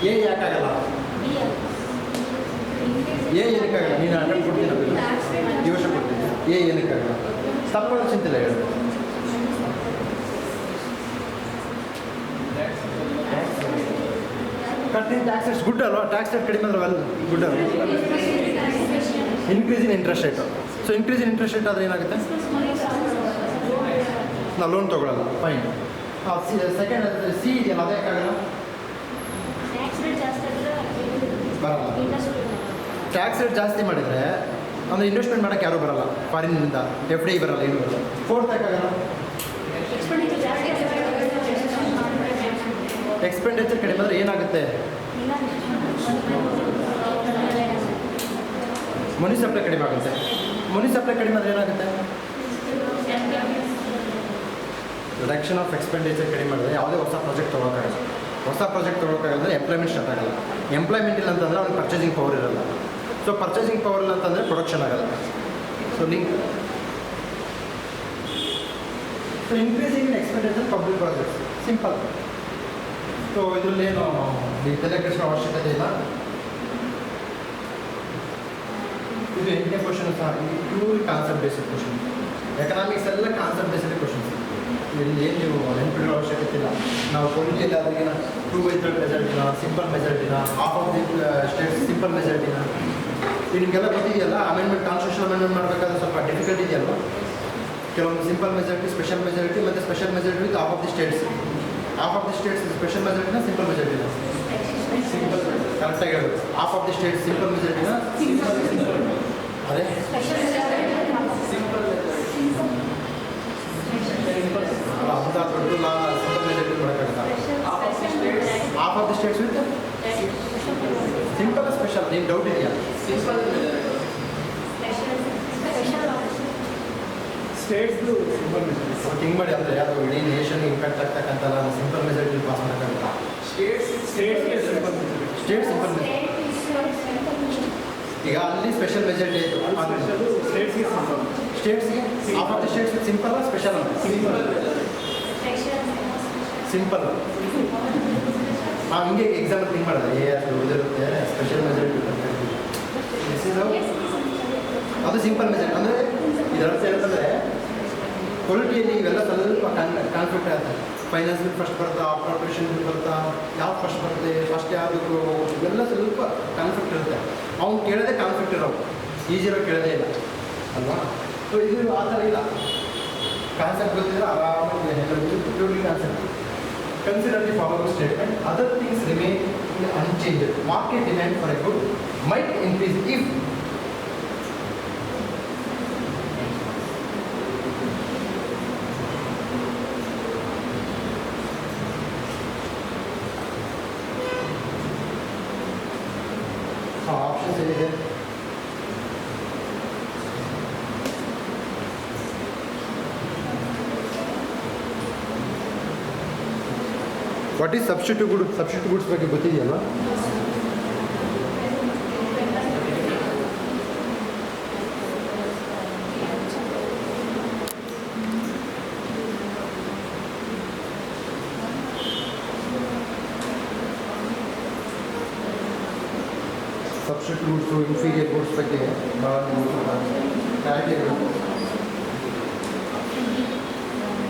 Speaker 1: ಎ ಯಾಕಾಗಲ್ಲ? ಎ ಏನಕ್ಕಾಗಲ್ಲ? ನೀನು ಅಟೆಂಡ್ ಕೊಡ್ತೀನಿ ಈ ವರ್ಷ ಕೊಡ್ತೀನಿ. ಎ ಏನಕ್ಕಾಗಲ್ಲ? ತಪ್ಪಾದ ಚಿಂತಿಲ್ಲ ಹೇಳು. ಕಟ್ಟಿಂಗ್ ಟ್ಯಾಕ್ಸ್ ರೇಟ್ಸ್ ಗುಡ್ ಅಲ್ವಾ? ಟ್ಯಾಕ್ಸ್ ರೇಟ್ ಕಡಿಮೆ ಅಂದ್ರೆ ವೆಲ್ ಗುಡ್ ಅಲ್ವಾ? Increase in interest rate. So increase in interest rate ಆದರೆ ಏನಾಗುತ್ತೆ? ನಾವು ಲೋನ್ ತೊಗೊಳ್ಳಲ್ಲ. ಫೈನ್. ಸೆಕೆಂಡ್ ಸಿ ಇದೆಯಲ್ಲ, ಅದೇ ಯಾಕಾಗಲ್ಲ? ಬರಲ್ಲ. ಟ್ಯಾಕ್ಸ್ ರೇಟ್ ಜಾಸ್ತಿ ಮಾಡಿದರೆ ಅಂದರೆ ಇನ್ವೆಸ್ಟ್ಮೆಂಟ್ ಮಾಡೋಕ್ಕೆ ಯಾರೂ ಬರಲ್ಲ. ಫಾರಿನ್ನಿಂದ ಎಫ್ ಡಿ ಬರಲ್ಲ, ಏನು ಬರಲ್ಲ. ಫೋರ್ತ್ ಯಾಕಾಗಲ್ಲ? ಎಕ್ಸ್ಪೆಂಡಿಚರ್ ಕಡಿಮೆ ಅಂದರೆ ಏನಾಗುತ್ತೆ? ಮನಿ ಸಪ್ಲೈ ಕಡಿಮೆ ಆಗುತ್ತೆ. ಮನಿ ಸಪ್ಲೈ ಕಡಿಮೆ ಅಂದರೆ ಏನಾಗುತ್ತೆ? ರಿಡಕ್ಷನ್ ಆಫ್ ಎಕ್ಸ್ಪೆಂಡಿಚರ್ ಕಡಿಮೆ ಮಾಡಿದ್ರೆ ಯಾವುದೇ ಹೊಸ ಪ್ರಾಜೆಕ್ಟ್ ತೊಗೊಳಕ್ಕಾಗಲ್ಲ. ಹೊಸ ಪ್ರಾಜೆಕ್ಟ್ ತೊಗೊಳಕ್ಕಾಗಂದರೆ ಎಂಪ್ಲಾಯ್ಮೆಂಟ್ ಸ್ಟಾರ್ಟ್ ಆಗಲ್ಲ. ಎಂಪ್ಲಾಯ್ಮೆಂಟ್ ಇಲ್ಲ ಅಂತಂದರೆ ಅವ್ನಿಗೆ ಪರ್ಚೇಸಿಂಗ್ ಪವರ್ ಇರಲ್ಲ. ಸೊ ಪರ್ಚೇಸಿಂಗ್ ಪವರ್ ಇಲ್ಲ ಅಂತಂದರೆ ಪ್ರೊಡಕ್ಷನ್ ಆಗಲ್ಲ. So link. So increasing in expenditure public projects simple. So ಇದರಲ್ಲೇನು ತಲೆ ಕೆಡಿಸೋ ಅವಶ್ಯಕತೆ ಇಲ್ಲ. ಇದು 8ನೇ ಕ್ವಶನ್ ಸಹ pure concept based question. Economics ಎಲ್ಲ ಕಾನ್ಸೆಪ್ಟ್ ಬೇಸ್ಡ್ ಕ್ವಶನ್ಸ್. ಇಲ್ಲಿ ಏನು ನೀವು ನೆನಪಿಡೋ ಅವಶ್ಯಕತೆ ಇಲ್ಲ. ನಾವು ಕ್ವಾಲಿಟಿಯಲ್ಲಿ ಆದ್ರಿಗಿನ 2/3 ಮೆಜಾರಿಟಿನ, ಸಿಂಪಲ್ ಮೆಜಾರಿಟಿನ, half of the states simple ಮೆಜಾರಿಟಿನ, ಇದು ನಿಮಗೆಲ್ಲ ಗೊತ್ತಿದೆಯಲ್ಲ. ಅಮೆಂಡ್ಮೆಂಟ್ ಕಾನ್ಸ್ಟಿಟ್ಯೂಷನ್ ಅಮೆಂಡ್ಮೆಂಟ್ ಮಾಡಬೇಕಾದ್ರೆ ಸ್ವಲ್ಪ ಡಿಫಿಕಲ್ಟ್ ಇದೆಯಲ್ವ? ಕೆಲವೊಂದು ಸಿಂಪಲ್ ಮೆಜಾರಿಟಿ, ಸ್ಪೆಷಲ್ ಮೆಜಾರಿಟಿ ಮತ್ತು special majority with half of the states. Half of the states special ಮೆಜಾರಿಟಿನ, ಸಿಂಪಲ್ ಮೆಜಾರಿಟಿನ? ಸಿಂಪಲ್. ಕರೆಕ್ಟಾಗಿ ಹೇಳಬೇಕು. Half of the states simple ಮೆಜಾರಿಟಿನ, ಅದೇ ಅಂತ ದೊಡ್ಡ ಸಿಂಪಲ್ ಮೆಜಾರಿಟಿ ಮಾಡೋಕ್ಕಾಗಲ್ಲ. Half of the states with simple special. ಏನು ಡೌಟ್ ಇದೆಯಾ? ಸ್ಟೇಟ್ಸ್ದು ಸಿಂಪಲ್ ಮೆಜಾರಿಟಿ. ಬಟ್ ಹಿಂಗೆ ಮಾಡಿ ಅಂದರೆ ಅದು ಇಡೀ ನೇಷನ್ಗೆ ಇಂಪ್ಯಾಕ್ಟ್ ಆಗ್ತಕ್ಕಂಥಲ್ಲ. ಸಿಂಪಲ್ ಮೆಜಾರಿಟಿ ಪಾಸ್ ಮಾಡೋಕ್ಕಾಗಲ್ಲ. States simple majority. ಈಗ ಅಲ್ಲಿ ಸ್ಪೆಷಲ್ ಮೆಜಾರಿಟಿ ಆಯಿತು. ಸ್ಟೇಟ್ಸ್ಗೆ half of the states simple special ಅಂತ? ಸಿಂಪಲ್. ನಾವು ಹಿಂಗೆ ಎಕ್ಸಾಂಪಲ್ ಥಿಂಕ್ ಮಾಡಿದೆ. ಅದು ಇದಿರುತ್ತೆ ಸ್ಪೆಷಲ್ ಮೆಜಾರಿಟಿ ಅದು ಸಿಂಪಲ್ ಮೆಜಾರಿಟಿ. ಅಂದರೆ ಇದರರ್ಥ ಏನಂತಂದರೆ ಕ್ವಾಲಿಟಿಯಲ್ಲಿ ಇವೆಲ್ಲ ಸ್ವಲ್ಪ ಕಾನ್ಫ್ಲಿಕ್ಟ್ ಆಗುತ್ತೆ. ಫೈನಾನ್ಸ್ ಬಿಲ್ ಫಸ್ಟ್ ಬರ್ತಾ, ಅಪ್ರಾಪ್ರಿಯೇಷನ್ ಬಿಲ್ ಬರ್ತಾ, ಯಾವ್ದು ಫಸ್ಟ್ ಬರುತ್ತೆ, ಫಸ್ಟ್ ಯಾವುದು, ಇವೆಲ್ಲ ಸ್ವಲ್ಪ ಕಾನ್ಫ್ಲಿಕ್ಟ್ ಇರುತ್ತೆ. ಅವ್ನು ಕೇಳೋದೇ ಕಾನ್ಫ್ಲಿಕ್ಟ್ ಇರೋವು, ಈಸಿರೋ ಕೇಳೋದೇ ಇಲ್ಲ ಅಲ್ವಾ? ಸೊ ಇದು ಆ ಥರ ಇಲ್ಲ. ಕಾನ್ಸೆಪ್ಟ್ ಗೊತ್ತಿದ್ರೆ ಆರಾಮಾಗಿ purely concept. Consider the following statement. Other things remain unchanged. Market demand for a good might increase if options ಏನಿದೆ? What is substitute good? Substitute goods ಬಗ್ಗೆ ಗೊತ್ತಿದೆಯಲ್ವಾ? ಸಬ್ಸ್ಟಿಟ್ಯೂಟ್ ಗುಡ್ಸು, ಇನ್ಫೀರಿಯರ್ ಗುಡ್ಸ್ ಬಗ್ಗೆ ಕ್ಲಾರಿಟಿ ಇರಬೇಕು.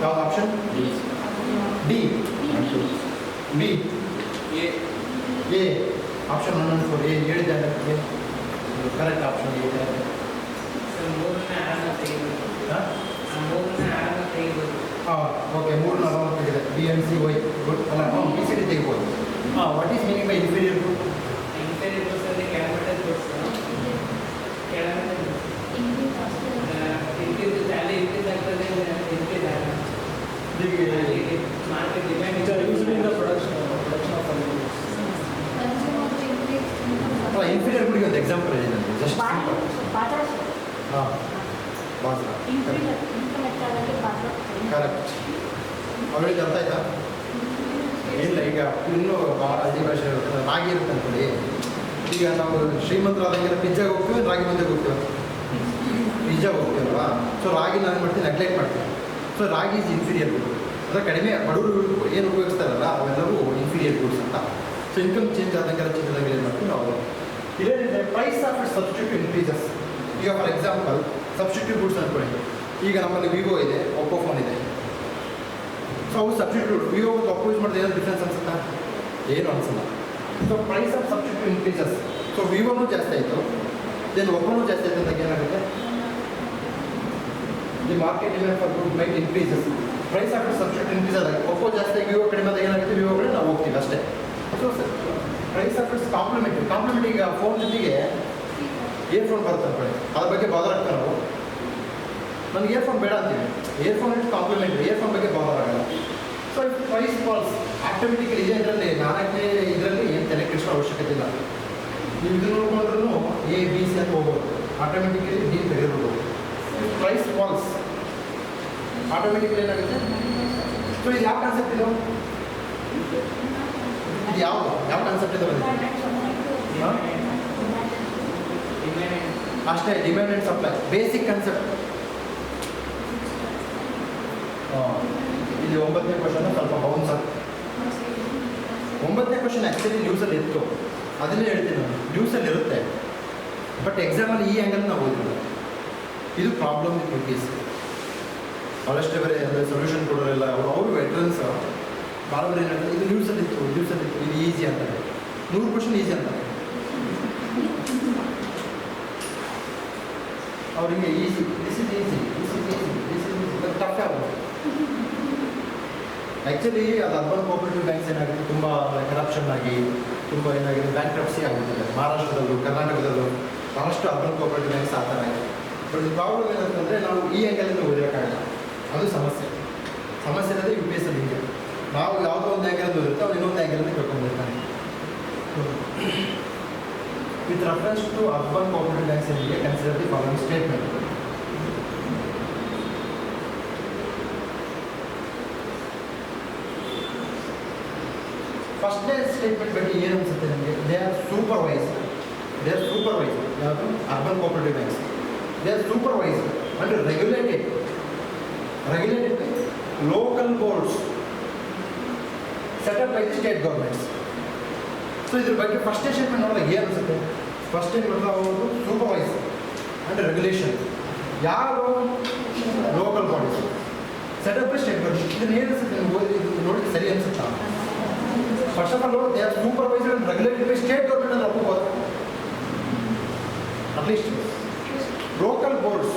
Speaker 1: ಯಾವ್ದು option? D. B. A. Option 1 and 4. A ಹೇಳಿದೆ ಅದಕ್ಕೆ correct option A. ಹಾಂ okay. 3 4 ತೆಗೆದೆ. B and C why good ಅಲ್ಲ? ಬಿ ಸಿ ಡಿ ತೆಗಿಬೋದು. What is meaning by inferior good? Inferior ಗುಡಿಗೆ ಒಂದು ಎಕ್ಸಾಂಪಲ್ ಇದೆ ನನಗೆ ಜಸ್ಟ್ ಹಾಂ ಬಾಸ್ರಾ ಕರೆಕ್ಟ್ ಅವಳಿಗೆ ಅರ್ಥ ಆಯ್ತಾ ಇಲ್ಲ ಈಗ ಇನ್ನೂ ಭಾಳ ಹಳ್ಳಿ ಭಾಷೆ ಇರುತ್ತೆ ರಾಗಿ ಇರುತ್ತೆ ಅಂದ್ಕೊಳ್ಳಿ ಈಗ ನಾವು ಶ್ರೀಮಂತರಾದಂಗೆಲ್ಲ ಪಿಜ್ಜಾಗೆ ಹೋಗ್ತೀವಿ ರಾಗಿ ಮುಂದೆಗೆ ಹೋಗ್ತೀವಿ ಪಿಜ್ಜಾಗೆ ಹೋಗ್ತೀವಲ್ವಾ ಸೊ ರಾಗಿ ನಾನು ಮಾಡ್ತೀನಿ ನೆಗ್ಲೆಕ್ಟ್ ಮಾಡ್ತೀನಿ ಸೊ ರಾಗಿ ಈಸ್ ಇನ್ಫೀರಿಯರ್ ಗುಡ್ ಅಂದರೆ ಕಡಿಮೆ ಬಡವರು ಏನು ಉಪಯೋಗಿಸ್ತಾರಲ್ಲ ಅವೆಲ್ಲವೂ ಇನ್ಫೀರಿಯರ್ ಗುಡ್ಸ್ ಅಂತ ಸೊ ಇನ್ಕಮ್ ಚೇಂಜ್ ಆದಂಗೆಲ್ಲ ಏನು ಮಾಡ್ತೀವಿ ನಾವು ಇದೇನಿದೆ ಪ್ರೈಸ್ ಆಫ್ ಸಬ್ಸ್ಟಿಟ್ಯೂಟ್ ಇನ್ಕ್ರೀಸಸ್ ಈಗ ಫಾರ್ ಎಕ್ಸಾಂಪಲ್ ಸಬ್ಸ್ಟಿಟ್ಯೂಟ್ ಗುಡ್ಸ್ ಅಂದ್ಕೊಳ್ಳಿ ಈಗ ನಮ್ಮಲ್ಲಿ ವಿವೋ ಇದೆ ಒಪ್ಪೋ ಫೋನ್ ಇದೆ ಸೊ ಅವು ಸಬ್ಸ್ಟಿಟ್ಯೂಟ್ ವಿವೋ ಮತ್ತು ಒಪ್ಪೋ ಯೂಸ್ ಮಾಡಿದ್ರೆ ಏನೋ ಡಿಫ್ರೆನ್ಸ್ ಅನ್ಸುತ್ತಾ ಏನು ಅನಿಸಲ್ಲ so price of substitute increases so ವಿವೋನೂ ಜಾಸ್ತಿ ಆಯಿತು ದೆನ್ ಒಪ್ಪೋನೂ ಜಾಸ್ತಿ ಆಯಿತು ಅಂದಾಗ ಏನಾಗುತ್ತೆ the market demand for good might increases price of substitute increase ಆದಾಗ ಒಪ್ಪೋ ಜಾಸ್ತಿ ವಿವೋ ಕಡಿಮೆ ಆದಾಗ ಏನಾಗುತ್ತೆ ವಿವೋ ಕಡೆ ನಾವು ಹೋಗ್ತೀವಿ ಅಷ್ಟೇ ಸೊ ಪ್ರೈಸ್ ಆಫ್ ಕಾಂಪ್ಲಿಮೆಂಟ್ ಈಗ ಫೋನ್ ಜೊತೆಗೆ ಇಯರ್ಫೋನ್ ಬರುತ್ತೆ ಅಂದ್ಕೊಳ್ಳಿ ಅದ್ರ ಬಗ್ಗೆ ಬಾದರ್ ಆಗ್ತಾರೆ ನಾವು ನನಗೆ ಇಯರ್ಫೋನ್ ಬೇಡ ಅಂತೀವಿ ಇಯರ್ಫೋನ್ ಇಟ್ಟು ಕಾಂಪ್ಲಿಮೆಂಟ್ರಿ ಇಯರ್ಫೋನ್ ಬಗ್ಗೆ ಬಾದರ್ ಆಗಲ್ಲ ಸೊ ಪ್ರೈಸ್ ಫಾಲ್ಸ್ ಆಟೋಮೆಟಿಕಲಿ ಇದೆ ಇದರಲ್ಲಿ ನಾಲ್ಕನೇ ಇದರಲ್ಲಿ ಏನು ತಲೆ ಕೆಡಿಸೋ ಅವಶ್ಯಕತೆ ಇಲ್ಲ ನೀವು ಇದು ನೋಡ್ಕೊಂಡ್ರೂ ಎ ಬಿ ಸಿ ಅಂತ ಹೋಗ್ಬೋದು ಆಟೋಮೆಟಿಕಲಿ ಡಿ ತೆಗೆದಿರ್ಬೋದು ಪ್ರೈಸ್ ಫಾಲ್ಸ್ ಆಟೋಮೆಟಿಕಲಿ ಏನಾಗುತ್ತೆ ಸೊ ಇದು ಯಾವ ಕಾನ್ಸೆಪ್ಟ್ ಇದು ಇದು ಯಾವ ಕಾನ್ಸೆಪ್ಟ್ ಇದೆ ಬಂದಿದೆ ಅಷ್ಟೇ demand and supply basic concept ಇಲ್ಲಿ 9ನೇ ಕ್ವಶನ್ ಸ್ವಲ್ಪ ಬೌನ್ಸ್ ಆಗುತ್ತೆ 9ನೇ ಕ್ವಶನ್ ಆ್ಯಕ್ಚುಲಿ ನ್ಯೂಸಲ್ಲಿ ಇತ್ತು ಅದನ್ನೇ ಹೇಳ್ತೀನಿ ನಾನು ನ್ಯೂಸಲ್ಲಿ ಇರುತ್ತೆ ಬಟ್ ಎಕ್ಸಾಮಲ್ಲಿ ಈ ಆ್ಯಂಗಲ್ ನಾವು ಓದಿಲ್ಲ ಇದು ಪ್ರಾಬ್ಲಮ್ ವಿತ್ ಯುಪಿಎಸ್ ಭಾಳಷ್ಟೇ ಬೇರೆ ಅಂದರೆ ಸೊಲ್ಯೂಷನ್ ಕೊಡೋರೆಲ್ಲ ಅವರು ವೆಟ್ರನ್ಸ್ ಭಾಳ ಬೇರೆ ಏನು ಹೇಳ್ತಾರೆ ಇದು ನ್ಯೂಸಲ್ಲಿತ್ತು ಇದು ಈಸಿ ಅಂತಾರೆ 100 ಕ್ವಶನ್ ಈಸಿ ಅಂತಾರೆ ಅವರಿಗೆ easy this is easy tough ಆಗೋದು ಆ್ಯಕ್ಚುಲಿ ಅದು ಅರ್ಬನ್ ಕೋಆಪರೇಟಿವ್ ಬ್ಯಾಂಕ್ಸ್ ಏನಾಗಿದೆ ತುಂಬ ಕರಪ್ಷನ್ ಆಗಿ ತುಂಬ ಏನಾಗಿದೆ ಬ್ಯಾಂಕ್ ಕ್ರಪ್ಸಿ ಆಗುತ್ತಿದೆ ಮಹಾರಾಷ್ಟ್ರದಲ್ಲೂ ಕರ್ನಾಟಕದಲ್ಲೂ ಭಾಳಷ್ಟು ಅರ್ಬನ್ ಕೋಆಪರೇಟಿವ್ ಬ್ಯಾಂಕ್ಸ್ ಆ ಥರ ಆಗಿದೆ ಬಟ್ ಇದು ಪ್ರಾಬ್ಲಮ್ ಏನಂತಂದರೆ ನಾವು ಈ ಆ್ಯಂಗಲಿಂದ ಓದಿರೋಕ್ಕಾಗಲ್ಲ ಅದು ಸಮಸ್ಯೆ ಇರೋದೇ ಯು ಪಿ ಎಸ್ ಅಲ್ಲಿ ಹಿಂಗೆ ನಾವು ಯಾವುದೋ ಒಂದು ಆ್ಯಂಗಲ್ ಓದಿರುತ್ತೆ ಅವ್ರು ಇನ್ನೊಂದು ಆ್ಯಂಗಲಲ್ಲಿ ಕರ್ಕೊಂಡಿರ್ತಾನೆ with reference to urban cooperative banks ಏನಿದೆ ಕನ್ಸಿಡರ್ ದಿ ಫಾಲೋಯಿಂಗ್ ಸ್ಟೇಟ್ಮೆಂಟ್ ಫಸ್ಟ್ನೇ ಸ್ಟೇಟ್ಮೆಂಟ್ ಬಗ್ಗೆ ಏನು ಅನಿಸುತ್ತೆ ನನಗೆ ದೇ ಆರ್ ಸೂಪರ್ವೈಸ್ ಯಾವುದು urban cooperative banks they are supervise and regulated local boards set up by the state governments so ಇದ್ರ ಬಗ್ಗೆ ಫಸ್ಟ್ನೇ ಸ್ಟೇಟ್ಮೆಂಟ್ ನೋಡಿದಾಗ ಏನು ಅನಿಸುತ್ತೆ ಫಸ್ಟ್ ಏನು ನೋಡಿದ್ರೆ ಅವರು ಸೂಪರ್ವೈಸ್ ಅಂಡ್ ರೆಗ್ಯುಲೇಷನ್ ಯಾರು local bodies set up by state government ಇದನ್ನು ಏನು ಅನಿಸುತ್ತೆ ಓದಿ ನೋಡಿದ್ರೆ ಸರಿ ಅನಿಸುತ್ತಾ first of all they are supervisor and regulated by state government ಅಂತ ಒಪ್ಪಬಹುದು ಅಟ್ಲೀಸ್ಟ್ ಲೋಕಲ್ ಬೋರ್ಡ್ಸ್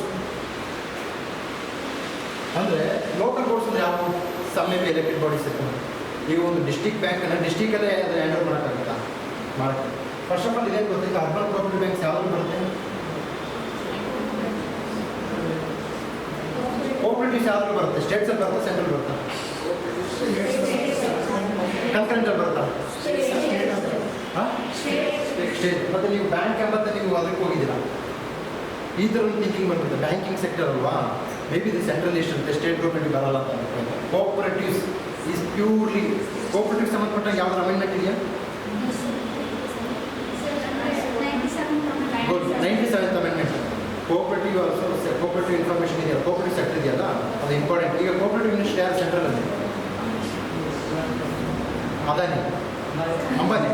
Speaker 1: ಅಂದರೆ ಲೋಕಲ್ ಬೋರ್ಡ್ಸ್ ಅಂದರೆ ಯಾವ ಸಮ್ ಬಿ ಎಲೆಕ್ಟೆಡ್ ಬಾಡೀಸ್ ಇರ್ತವೆ ಈಗ ಒಂದು ಡಿಸ್ಟಿಕ್ ಬ್ಯಾಂಕನ್ನು ಡಿಸ್ಟಿಕಲ್ಲೇ ಅದು ಹ್ಯಾಂಡ್ ಓವರ್ ಮಾಡೋಕ್ಕಾಗುತ್ತಾ ಮಾಡೋಕ್ಕೆ ಫಸ್ಟ್ ಆಫ್ ಆಲ್ ಇದೇನು ಗೊತ್ತಿಲ್ಲ ಅರ್ಬನ್ ಕೋಆಪರೇಟಿವ್ ಬ್ಯಾಂಕ್ಸ್ ಯಾವುದು ಬರುತ್ತೆ ಕೋಆಪರೇಟಿವ್ಸ್ ಯಾವ್ದು ಬರುತ್ತೆ ಸ್ಟೇಟ್ಸಲ್ಲಿ ಬರುತ್ತೆ ಸೆಂಟ್ರಲ್ ಬರುತ್ತೆ ಕನ್ಕರೆಂಟಲ್ಲಿ ಬರುತ್ತಾ ಹಾಂ ಸ್ಟೇಟ್ ಮತ್ತು ನೀವು ಬ್ಯಾಂಕ್ ಎಂಬತ್ತೆ ನೀವು ಅದಕ್ಕೆ ಹೋಗಿದ್ದೀರಾ ಈ ಥರ ಒಂದು ಥಿಂಕಿಂಗ್ ಬಂದ್ಬಿಡುತ್ತೆ ಬ್ಯಾಂಕಿಂಗ್ ಸೆಕ್ಟರ್ ಅಲ್ವಾ ಮೇ ಬಿ ಇದು ಸೆಂಟ್ರಲ್ ಇರುತ್ತೆ ಸ್ಟೇಟ್ ಗೌರ್ಮೆಂಟ್ಗೆ ಬರಲ್ಲ ಅಂತ ಕೋಆಪರೇಟಿವ್ಸ್ ಈಸ್ ಪ್ಯೂರ್ಲಿ ಕೋಆಪರೇಟಿವ್ ಸಂಬಂಧಪಟ್ಟಾಗ ಯಾವ್ದು ಅಮೆಂಡ್ಮೆಂಟ್ ಇದೆಯಾ good 97th amendment cooperative also cooperative information ಇದೆಯಲ್ಲ ಕೋಆಪರೇಟಿವ್ ಸೆಕ್ಟರ್ ಇದೆಯಲ್ಲ ಅದು ಇಂಪಾರ್ಟೆಂಟ್ ಈಗ ಕೋಆಪರೇಟಿವ್ ಮಿನಿಸ್ಟರ್ ಯಾರು ಸೆಂಟ್ರಲಲ್ಲಿ ಅದಾನಿ ಅಂಬಾನಿ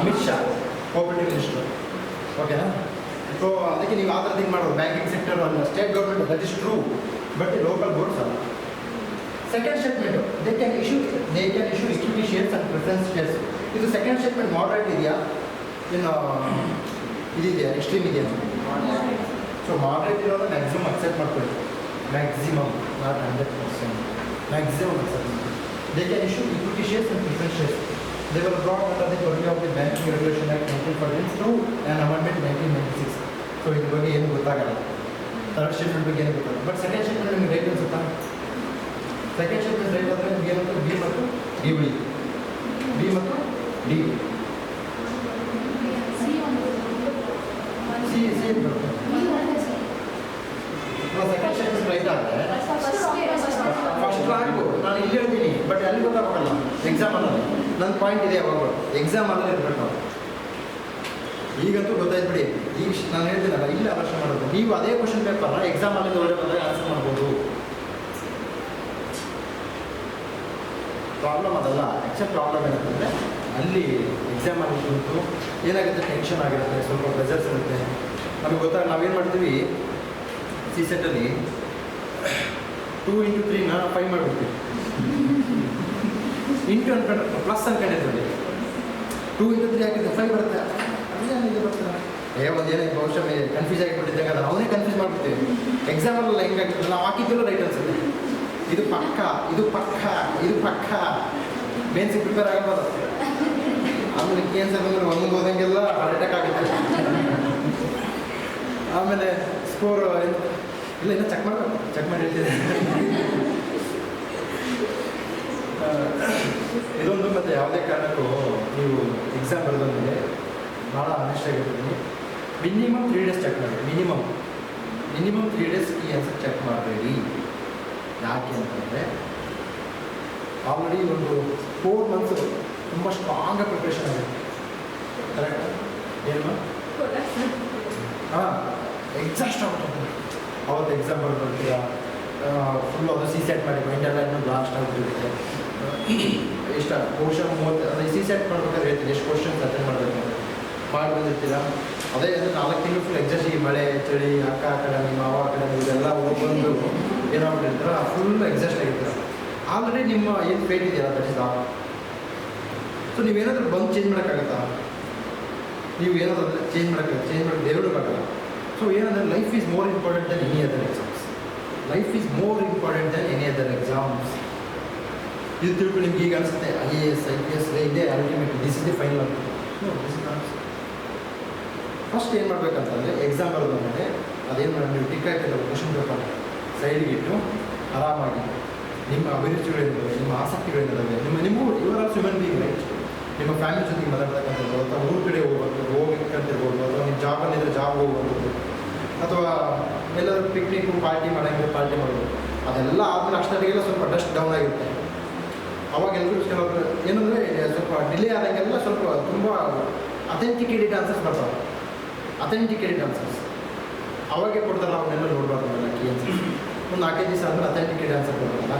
Speaker 1: ಅಮಿತ್ ಶಾ ಕೋಆಪರೇಟಿವ್ ಮಿನಿಸ್ಟರ್ ಓಕೆನಾ ಸೊ ಅದಕ್ಕೆ ನೀವು ಆ ಥರ ಥಿಂಕ್ ಮಾಡೋದು ಬ್ಯಾಂಕಿಂಗ್ ಸೆಕ್ಟರ್ ಅಲ್ಲ state government that is true but local boards ಅಲ್ಲ second statement they can issue equity shares and preference shares ಇದು ಸೆಕೆಂಡ್ ಸ್ಟೇಟ್ಮೆಂಟ್ ಮಾಡ್ರೇಟ್ ಇದೆಯಾ ಇನ್ನು ಇದೆಯಾ ಎಕ್ಸ್ಟ್ರೀಮ್ ಇದೆಯಾ ಸೊ ಮಾಡ್ರೇಟ್ ಇರೋದು ಮ್ಯಾಕ್ಸಿಮಮ್ ಅಕ್ಸೆಪ್ಟ್ ಮಾಡ್ಕೊಳ್ಳಿ ಮ್ಯಾಕ್ಸಿಮಮ್ ನಾಟ್ 100% ಮ್ಯಾಕ್ಸಿಮಮ್ ಅಕ್ಸೆಪ್ಟ್ ಮಾಡ್ಕೊಳ್ಳಿ they can issue equity shares and preference shares They were brought under the purview of the Banking Regulation Act 1942 through an amendment 1996. So ಇದ್ರ ಬಗ್ಗೆ ಏನು ಗೊತ್ತಾಗಲ್ಲ. Third statement ಬಗ್ಗೆ ಏನು ಗೊತ್ತಾಗಲ್ಲ. But second statement ನಿಮಗೆ right ಅನ್ಸುತ್ತಾ? ಸೆಕೆಂಡ್ ಸ್ಟೇಟ್ಮೆಂಟ್ ರೈಟ್ ಅಂದರೆ ನಿಮಗೆ ಏನಂತ ಬಿ ಮತ್ತು ಡಿ ಉಳಿ, ಬಿ ಮತ್ತು ಡಿ ಸಿ ಸಿ ಬರುತ್ತೆ. ಸೆಕೆಂಡ್ ಸ್ಟೇಟ್ಮೆಂಟ್ ರೈಟ್ ಆದರೆ ಫಸ್ಟ್ ರ್ಯಾಂಕು ನಾನು ಇಲ್ಲಿ ಹೇಳ್ತೀನಿ, ಬಟ್ ಅಲ್ಲಿ ಗೊತ್ತಾಗಲ್ಲ ಎಕ್ಸಾಮ್ ಅನ್ನೋದು. ನನ್ನ ಪಾಯಿಂಟ್ ಇದೆ ಯಾವಾಗ ಎಕ್ಸಾಮ್ ಅನ್ನೋದು ಇರಬೇಕು ನಾವು. ಈಗಂತೂ ಗೊತ್ತಾಯ್ತು ಬಿಡಿ, ಈಗ ನಾನು ಹೇಳ್ತೀನಲ್ಲ ಇಲ್ಲ ಅವಶ್ಯ ಮಾಡೋದು. ನೀವು ಅದೇ ಕ್ವಶನ್ ಪೇಪರ್ನ ಎಕ್ಸಾಮಲ್ಲಿ ಒಳ್ಳೆ ಬಂದಾಗ ಆನ್ಸರ್ ಮಾಡ್ಬೋದು. ಪ್ರಾಬ್ಲಮ್ ಅದಲ್ಲ. ಆ್ಯಕ್ಚುಲ್ ಪ್ರಾಬ್ಲಮ್ ಏನಂತಂದರೆ ಅಲ್ಲಿ ಎಕ್ಸಾಮಲ್ಲಿ ಕುಂತು ಏನಾಗುತ್ತೆ, ಟೆನ್ಷನ್ ಆಗಿರುತ್ತೆ, ಸ್ವಲ್ಪ ಪ್ರೆಷರ್ಸ್ ಇರುತ್ತೆ. ನಮಗೆ ನಾವೇನು ಮಾಡ್ತೀವಿ ಸಿ ಸೆಟ್ಟಲ್ಲಿ 2 × 3ನ 5 ಮಾಡಿಬಿಡ್ತೀವಿ. ಇಂಟು ಅನ್ಕೊಂಡ್ರೆ ಪ್ಲಸ್ ಅನ್ಕೊಂಡಿರ್ತೀವಿ. 2 × 3 ಹಾಕಿದ್ರೆ 5 ಬರುತ್ತೆ. ಅದೇನಿದೆ ಬರ್ತದೆ ಒಂದೇನೇ ಬಹುಶಃ ಕನ್ಫ್ಯೂಸ್ ಆಗಿಬಿಟ್ಟಿದ್ದಾಗ ಅದು ಅವನೇ ಕನ್ಫ್ಯೂಸ್ ಮಾಡಿಬಿಡ್ತೀವಿ. ಎಕ್ಸಾಮಲ್ಲ ಹೆಂಗಾಗ್ತದೆ, ನಾವು ಹಾಕಿದ್ದೆಲ್ಲ ರೈಟ್ ಅನ್ಸುತ್ತೆ. ಇದು ಪಕ್ಕ, ಇದು ಪಕ್ಕ, ಇದು ಪಕ್ಕ. ಮೇನ್ಸಿಗೆ ಪ್ರಿಪೇರ್ ಆಗಬಹುದು. ಆಮೇಲೆ ಕ್ಯಾನ್ಸರ್ ಬಂದರೆ ಒಂದು ಹೋದಂಗೆಲ್ಲ ಹಾರ್ಟ್ ಅಟ್ಯಾಕ್ ಆಗುತ್ತೆ. ಆಮೇಲೆ ಸ್ಕೋರ್ ಇಲ್ಲ ಇನ್ನೂ ಚೆಕ್ ಮಾಡಬೇಕು, ಚೆಕ್ ಮಾಡಿ ಹೇಳ್ತಿದ್ದೆ. ಇದೊಂದು ಮತ್ತು ಯಾವುದೇ ಕಾರಣಕ್ಕೂ ನೀವು ಎಕ್ಸಾಮ್ ಬರೆದೊಂದಿಗೆ ಭಾಳ ಆನೆಸ್ಟ್ ಆಗಿರ್ತೀನಿ. ಮಿನಿಮಮ್ 3 days ಚೆಕ್ ಮಾಡಿ. ಮಿನಿಮಮ್ 3 days ಈ ಆನ್ಸರ್ ಚೆಕ್ ಮಾಡಬೇಡಿ. ಯಾಕೆ ಅಂತಂದರೆ ಆಲ್ರೆಡಿ ಒಂದು 4 months ತುಂಬ ಸ್ಟ್ರಾಂಗಾಗಿ ಪ್ರಿಪ್ರೇಷನ್ ಆಗುತ್ತೆ. ಕರೆಕ್ಟ್ ಏನು? ಹಾಂ, ಎಕ್ಸಾಸ್ಟ್ ಆಗುತ್ತೆ. ಅವತ್ತು ಎಕ್ಸಾಮ್ ಬರ್ತೀರಾ, ಫುಲ್ ಅದು ಸಿ ಸೆಟ್ ಮಾಡಿ ಮೈಂಡೆಲ್ಲ ಇನ್ನೂ ಬ್ಲಾಸ್ಟ್ ಆಗಿಬಿಟ್ಟಿರುತ್ತೆ. ಇಷ್ಟ ಬಹುಶಃ 30 ಅಂದರೆ ಸಿ ಸೆಟ್ ಮಾಡ್ಬೇಕಾದ್ರೆ ಹೇಳ್ತೀನಿ ಎಷ್ಟು ಕ್ವಶನ್ಸ್ ಅಟೆಂಡ್ ಮಾಡಬೇಕು ಅಂತ ಮಾಡಿ ಬಂದಿರ್ತೀರಾ. ಅದೇ ಅಂದರೆ 4 ತಿಂಗಳು ಫುಲ್ ಎಕ್ಸಾಸ್ಟ್. ಈ ಮಳೆ ಚಳಿ ಅಕ್ಕ ಆ ಕಡೆ ನಿಮ್ಮ ಮಾವ ಆ ಕಡೆ ಇದೆಲ್ಲ ಹೋಗ್ಬಂದು ಏನಾಗ್ಬಿಟ್ಟಿರ್ತೀರ, ಫುಲ್ ಎಕ್ಸಾಸ್ಟ್ ಆಗಿರ್ತೀರ. ಆಲ್ರೆಡಿ ನಿಮ್ಮ ಏನು ಫೇಟ್ ಇದೆಯಲ್ಲ ದಟ್ ಇಸ್ ಆಲ್. ಸೊ ನೀವೇನಾದರೂ ಬಂದು ಚೇಂಜ್ ಮಾಡೋಕ್ಕಾಗತ್ತಾ? ನೀವು ಏನಾದರೂ ಚೇಂಜ್ ಮಾಡೋಕ್ಕೆ ದೇವರಿಗಾಗಲ್ಲ. ಸೊ ಏನಂದರೆ life is more important than any other exams. Life is more important than any other exams. ಇದು ತಿಳ್ಕೊಂಡು ನಿಮ್ಗೆ ಈಗ ಅನಿಸುತ್ತೆ IAS IPS ಇದೇ ultimate, this is the final ಅಂತ. This is not. ಫಸ್ಟ್ ಏನು ಮಾಡಬೇಕಂತಂದರೆ ಎಕ್ಸಾಮ್ ಬರೋದಂದರೆ ಅದೇನು ಮಾಡಿ ನೀವು ಟಿಕ್ ಹಾಕಿರೋ ಕ್ವಶನ್ ಪೇಪರ್ ಸೈಡ್ಗೆ ಇಟ್ಟು ಆರಾಮಾಗಿ ನಿಮ್ಮ ಅಭಿರುಚಿಗಳಿದ್ದಾವೆ, ನಿಮ್ಮ ಆಸಕ್ತಿಗಳಿದ್ದಾವೆ, ನಿಮಗೂ ಇವರ ಹ್ಯೂಮನ್ ಬೀಯಿಂಗ್ ರೈಟ್. ನಿಮ್ಮ ಫ್ಯಾಮಿಲಿ ಜೊತೆಗೆ ಮಾತಾಡ್ತಕ್ಕಂಥದ್ದು, ಅಥವಾ ಊರ ಕಡೆ ಹೋಗ್ಬೇಕಂತಿರ್ಬೋದು, ಅಥವಾ ನಿಮ್ಮ ಜಾಬಲ್ಲಿದ್ದರೆ ಜಾಬ್ ಹೋಗ್ಬೋದು, ಅಥವಾ ಎಲ್ಲರೂ ಪಿಕ್ನಿಕ್ ಪಾರ್ಟಿ ಮಾಡೋಂಗಿದ್ರೆ ಪಾರ್ಟಿ ಮಾಡ್ಬೋದು. ಅದೆಲ್ಲ ಆದಮೇಲೆ ಅಷ್ಟೊತ್ತಿಗೆಲ್ಲ ಸ್ವಲ್ಪ ಡಸ್ಟ್ ಡೌನ್ ಆಗಿರುತ್ತೆ. ಅವಾಗ ಎಲ್ಲರೂ ಕೆಲವರು ಏನಂದರೆ ಸ್ವಲ್ಪ ಡಿಲೇ ಆದಂಗೆಲ್ಲ ಸ್ವಲ್ಪ ತುಂಬ ಅಥೆಂಟಿಕೇಟೆಡ್ ಆನ್ಸರ್ಸ್ ಬರ್ತಾವೆ. ಅಥೆಂಟಿಕೇಟೆಡ್ ಆನ್ಸರ್ಸ್ ಅವಾಗೆ ಕೊಡ್ತಾರೆ. ಅವನ್ನೆಲ್ಲ ನೋಡಬಾರ್ದು. ಎಲ್ಲ ಕೀ ಆನ್ಸರ್ಸ್ ಒಂದು 4-5 ದಿವಸ ಆದಮೇಲೆ ಅಥೆಂಟಿಕೇಟೆಡ್ ಆನ್ಸರ್ ಕೊಡ್ತಾರಲ್ಲ.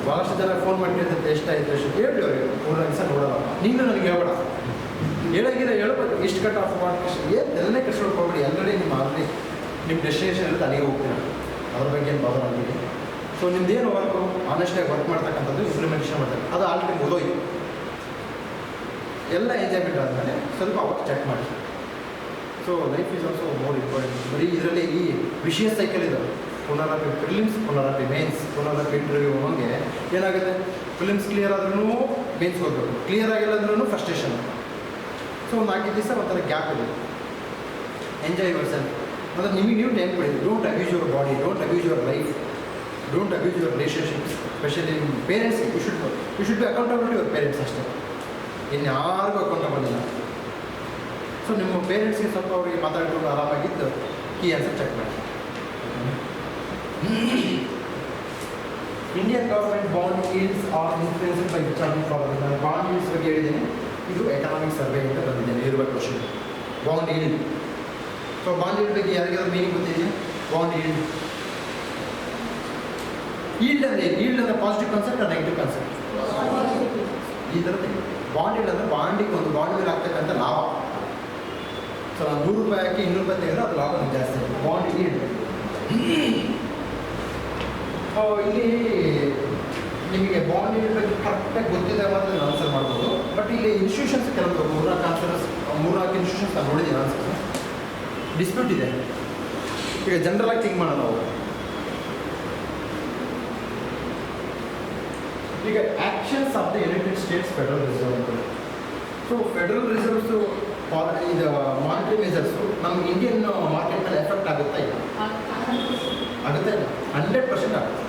Speaker 1: ಭಾಳಷ್ಟು ಜನ ಫೋನ್ ಮಾಡಿರ್ತೈತೆ ಎಷ್ಟಾಯಿತು ಹೇಳಿ ಅವ್ರಿಗೆ 3 ದಿವಸ ನೋಡೋಲ್ಲ. ನೀನು ನನಗೆ ಹೇಳ್ಬೇಡ, ಹೇಳ್ಬೇಕು ಇಷ್ಟು ಕಟ್ ಆಫ್ ಮಾಡಿ ಎಲ್ಲನೇ ಕಟ್ಸ್ಕೊಳಕ್ಕೆ ಹೋಗ್ಬೇಡಿ. ಎಲ್ಲರೇ ಆಲ್ರೆಡಿ ನಿಮ್ಮ ಡೆಸ್ಟಿನೇಷನ್ ಇರುತ್ತೆ, ಅಲ್ಲಿಗೆ ಹೋಗ್ತೀರ. ಅದ್ರ ಬಗ್ಗೆ ಏನು ಬಾದರ್ ಆಗಲಿ. ಸೊ ನಿಮ್ದೇನು ವರ್ಕು ಆನೆಸ್ಟಾಗಿ ವರ್ಕ್ ಮಾಡ್ತಕ್ಕಂಥದ್ದು ಇಂಪ್ಲಿಮೆಂಟೇಷನ್ ಮಾಡ್ತಾರೆ, ಅದು ಆಲ್ರೆಡಿ ಮುಗಿದೋಯ್ತು. ಎಲ್ಲ ಎಂಜಾಯ್ಮೆಂಟ್ ಆದಮೇಲೆ ಸ್ವಲ್ಪ ಅವಾಗ ಚೆಕ್ ಮಾಡಿ. So life is also more important. ಬರೀ ಇದರಲ್ಲಿ ಈ ವಿಷಿಯಸ್ ಸೈಕಲ್ ಇದೆ. ಪುನರಾಪಿ ಪ್ರಿಲಿಮ್ಸ್, ಪುನರಾಪಿ ಮೇನ್ಸ್, ಪುನರಾಪಿ ಇಂಟರ್ವ್ಯೂ ಹೋಗಿ ಏನಾಗುತ್ತೆ, ಫಿಲಿಮ್ಸ್ ಕ್ಲಿಯರ್ ಆದ್ರೂ ಮೇನ್ಸ್ ಹೋಗಬೇಕು, ಕ್ಲಿಯರ್ ಆಗಿಲ್ಲ ಅಂದ್ರೂ ಫ್ರಸ್ಟ್ರೇಷನ್. ಸೊ ಒಂದು 4 ದಿವಸ ಒಂಥರ ಗ್ಯಾಪ್ ಇದೆ. Enjoy yourself. ಅಂದರೆ ನಿಮಗೆ ನೀವು ಟೈಮ್ ಕೊಡಿ. Don't abuse your body, don't abuse your life, don't abuse your relationships. Specially ನಿಮ್ಮ parents you should be accountable to your parents ಅಷ್ಟೇ. ಇನ್ಯಾರಿಗೂ ಅಕೌಂಟಬಲ್ ಇಲ್ಲ. ಸೊ ನಿಮ್ಮ ಪೇರೆಂಟ್ಸ್ಗೆ ಸ್ವಲ್ಪ ಅವರಿಗೆ ಮಾತಾಡಿಕೊಂಡು ಆರಾಮಾಗಿದ್ದು ಕೀ ಆನ್ಸರ್ ಚೆಕ್ ಮಾಡಿ. Indian government bond yields are influenced by which are the following. ನಾನು ಬಾಂಡ್ ಯೀಲ್ಡ್ಸ್ ಬಗ್ಗೆ ಹೇಳಿದ್ದೀನಿ. ಇದು ಎಕನಾಮಿಕ್ ಸರ್ವೆ ಅಂತ ಬಂದಿದ್ದೇನೆ. ಇರುವ question bond yield. So bond yield ಬಗ್ಗೆ ಯಾರಿಗಾದ್ರೂ ಮೀನಿಂಗ್ ಗೊತ್ತಿದೆಯಾ? ಬಾಂಡ್ ಯೀಲ್ಡ್ ಅಂದರೆ ಯೀಲ್ಡ್ ಅಂದರೆ ಪಾಸಿಟಿವ್ ಕಾನ್ಸೆಪ್ಟ್ ಅಥವಾ ನೆಗೆಟಿವ್ ಕಾನ್ಸೆಪ್ಟ್? ಈ ಥರದ್ದು ಬಾಂಡ್ ಯೀಲ್ಡ್ ಅಂದರೆ ಬಾಂಡಿಗೆ ಒಂದು ಬಾಂಡ್ ಮೇಲೆ ಆಗ್ತಕ್ಕಂಥ ಲಾಭ. ಸೊ ನಾನು 100 ರೂಪಾಯಿ ಹಾಕಿ 200 ರೂಪಾಯಿ ತೆಗೆದ್ರೆ ಅದು ಲಾಭ ಜಾಸ್ತಿ ಆಗುತ್ತೆ. ಬಾಂಡ್ ಯೀಲ್ಡ್. ಇಲ್ಲಿ ನಿಮಗೆ ಬಾಂಡ್ ಯೀಲ್ಡ್ ಬಗ್ಗೆ ಕರೆಕ್ಟಾಗಿ ಗೊತ್ತಿದೆ ಮಾತ್ರ ನಾನು ಆನ್ಸರ್ ಮಾಡ್ಬೋದು. ಬಟ್ ಇಲ್ಲಿ ಇನ್ಸ್ಟಿಟ್ಯೂಷನ್ಸ್ ಕೆಲವೊಂದು 3-4 ಇನ್ಸ್ಟಿಟ್ಯೂಷನ್ಸ್ ನಾನು ನೋಡಿದ್ದೀನಿ ಆನ್ಸರ್. ಡಿಸ್ಪ್ಯೂಟ್ ಇದೆ. ಈಗ ಜನರಲಾಗಿ ಥಿಂಕ್ ಮಾಡೋಣ ನಾವು. ಈಗ actions of the United States federal reserve ಅಂತ ಸೊ ಫೆಡರಲ್ ರಿಸರ್ವ್ಸು ಇದು ಮಾನಿಟರಿ ಮೆಜರ್ಸು ನಮ್ಮ ಇಂಡಿಯನ್ ಮಾರ್ಕೆಟ್ ಮೇಲೆ ಎಫೆಕ್ಟ್ ಆಗುತ್ತಾ ಇಲ್ಲ? ಆಗುತ್ತೆ ಇಲ್ಲ, 100% ಆಗುತ್ತೆ.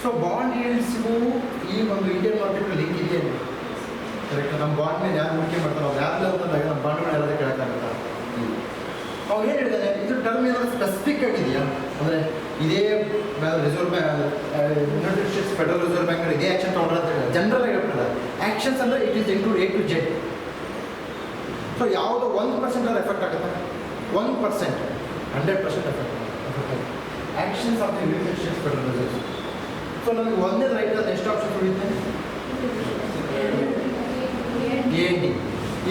Speaker 1: ಸೊ ಬಾಂಡ್ ಯೀಲ್ಡ್ಸ್ಗೂ ಈ ಒಂದು ಇಂಡಿಯನ್ ಮಾರ್ಕೆಟ್ಗೆ ಲಿಂಕ್ ಇದೆಯಾ? ಕರೆಕ್ಟ್. ನಮ್ಮ ಬಾಂಡ್ ಮೇಲೆ ಯಾರು ಹೂಡಿಕೆ ಮಾಡ್ತಾರೋ ಅವ್ರು ಯಾರು ಅಂತಂದಾಗ ನಮ್ಮ ಬಾಂಡ್ ಮೇಲೆ ಎಲ್ಲರೂ ಕೇಳೋಕ್ಕಾಗುತ್ತಾ? ಅವ್ರು ಏನು ಹೇಳಿದಾನೆ, ಇದು ಟರ್ಮ್ ಏನಾದರೂ ಸ್ಪೆಸಿಫಿಕ್ ಆಗಿದೆಯಾ? ಅಂದರೆ ಇದೇ reserve bank, United States federal reserve bank ಇದೇ ಆ್ಯಕ್ಷನ್ ತೊಗೊಂಡ್ರೆ ಅಂತ ಹೇಳಿದ್ರೆ ಜನರಲ್ ಆಗಿ ಹೇಳ್ತಾರೆ. ಆ್ಯಕ್ಷನ್ಸ್ ಅಂದರೆ it is include A to Z. So ಯಾವುದೋ 1% ಅವ್ರು ಎಫೆಕ್ಟ್ ಆಗುತ್ತೆ? 1%, 100% ಎಫೆಕ್ಟ್ ಆಗುತ್ತೆ. Actions of the United States federal reserve. So ನಮಗೆ ಒಂದೇ ರೈಟ್ ಅದು ಎಷ್ಟು ಆಪ್ಷನ್ ಉಳಿಯುತ್ತೆ? A&D.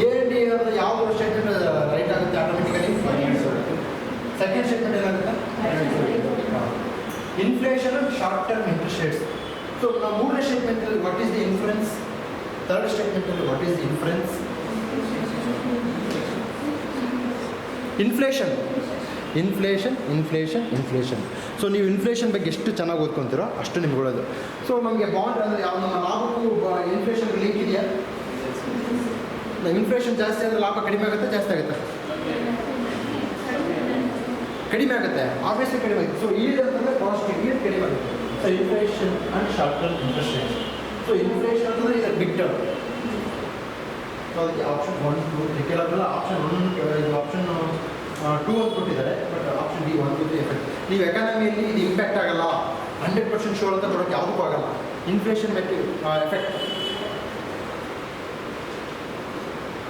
Speaker 1: A&D ಅನ್ನೋದು ಯಾವ ಸ್ಟೇಟ್ಮೆಂಟ್ ರೈಟ್ ಆಗುತ್ತೆ ಆಟೋಮೆಟಿಕಲಿ? ಸೆಕೆಂಡ್ ಸ್ಟೇಟ್ಮೆಂಟ್ ಏನಾಗುತ್ತೆ? Inflation and short term interest rates. So ನಾವು ಮೂರನೇ ಸ್ಟೇಟ್ಮೆಂಟಲ್ಲಿ what is the influence, third ಸ್ಟೇಟ್ಮೆಂಟಲ್ಲಿ what is the influence? Inflation. So ನೀವು ಇನ್ಫ್ಲೇಷನ್ ಬಗ್ಗೆ ಎಷ್ಟು ಚೆನ್ನಾಗಿ ಓದ್ಕೊತೀರೋ ಅಷ್ಟು ನಿಮ್ಗೆ ಒಳ್ಳೆಯದು. ಸೊ ನಮಗೆ ಬಾಂಡ್ ಅಂದರೆ ಯಾವ ನಮ್ಮ ಲಾಭಕ್ಕೂ ಇನ್ಫ್ಲೇಷನ್ಗೆ ಲಿಂಕ್ ಇದೆಯಾ? ಇನ್ಫ್ಲೇಷನ್ ಜಾಸ್ತಿ ಆದರೆ ಲಾಭ ಕಡಿಮೆ ಆಗುತ್ತೆ, ಜಾಸ್ತಿ ಆಗುತ್ತೆ? ಕಡಿಮೆ ಆಗುತ್ತೆ, ಆಬ್ವಿಯಸ್ಲಿ ಕಡಿಮೆ ಆಗುತ್ತೆ. ಸೊ ಈಲ್ಡ್ ಅಂತಂದರೆ ಪಾಸಿಟಿವ್, ಈಲ್ಡ್ ಕಡಿಮೆ ಆಗುತ್ತೆ. So inflation and short term interest rate. So inflation ಅಂತಂದರೆ ಇದು ಬಿಗ್ ಟರ್ಮ್. ಸೊ ಅದಕ್ಕೆ ಆಪ್ಷನ್ 1, 2, 3 ಕೆಲವೆಲ್ಲ ಆಪ್ಷನ್ 1 ಇದು ಆಪ್ಷನ್ 2 ಅಂತ ಕೊಟ್ಟಿದ್ದಾರೆ. But option D 1, 2, 3 effect. ನೀವು ಎಕಾನಮಿಯಲ್ಲಿ ಇದು ಇಂಪ್ಯಾಕ್ಟ್ ಆಗಲ್ಲ, 100% ಶೋರ್ ಅಂತ ಕೊಡೋಕ್ಕೆ ಯಾವುದಕ್ಕೂ ಆಗಲ್ಲ. ಇನ್ಫ್ಲೇಷನ್ ಬಗ್ಗೆ effect.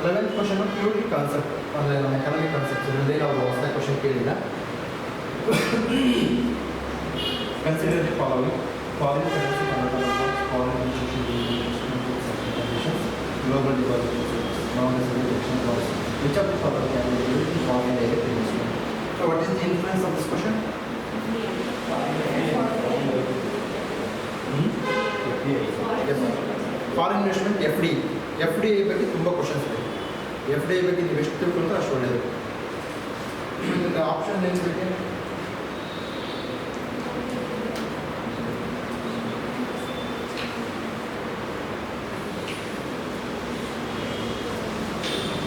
Speaker 1: 11th question purely concept, ಅಂದರೆ ನಮ್ಮ ಎಕನಾಮಿಕ್ ಕಾನ್ಸೆಪ್ಟ್ಸ್ ಇರೋದೇ ನಾವು ಹೊಸ ಕ್ವಶನ್ ಕೇಳಿಲ್ಲ. Consider the following: foreign currency converter, foreign conditions, global deposit, non residential policy. Which of the following can be used in foreign direct investment? So what is the influence of this question? Foreign investment, FDI ಬಗ್ಗೆ ತುಂಬ questions ಇದೆ. FDI ಬಗ್ಗೆ ನೀವು ಎಷ್ಟು ತಿಳ್ಕೊಂಡ್ರೆ ಅಷ್ಟು ಒಳ್ಳೆಯದು. Option ಏನು ಬೇಕು?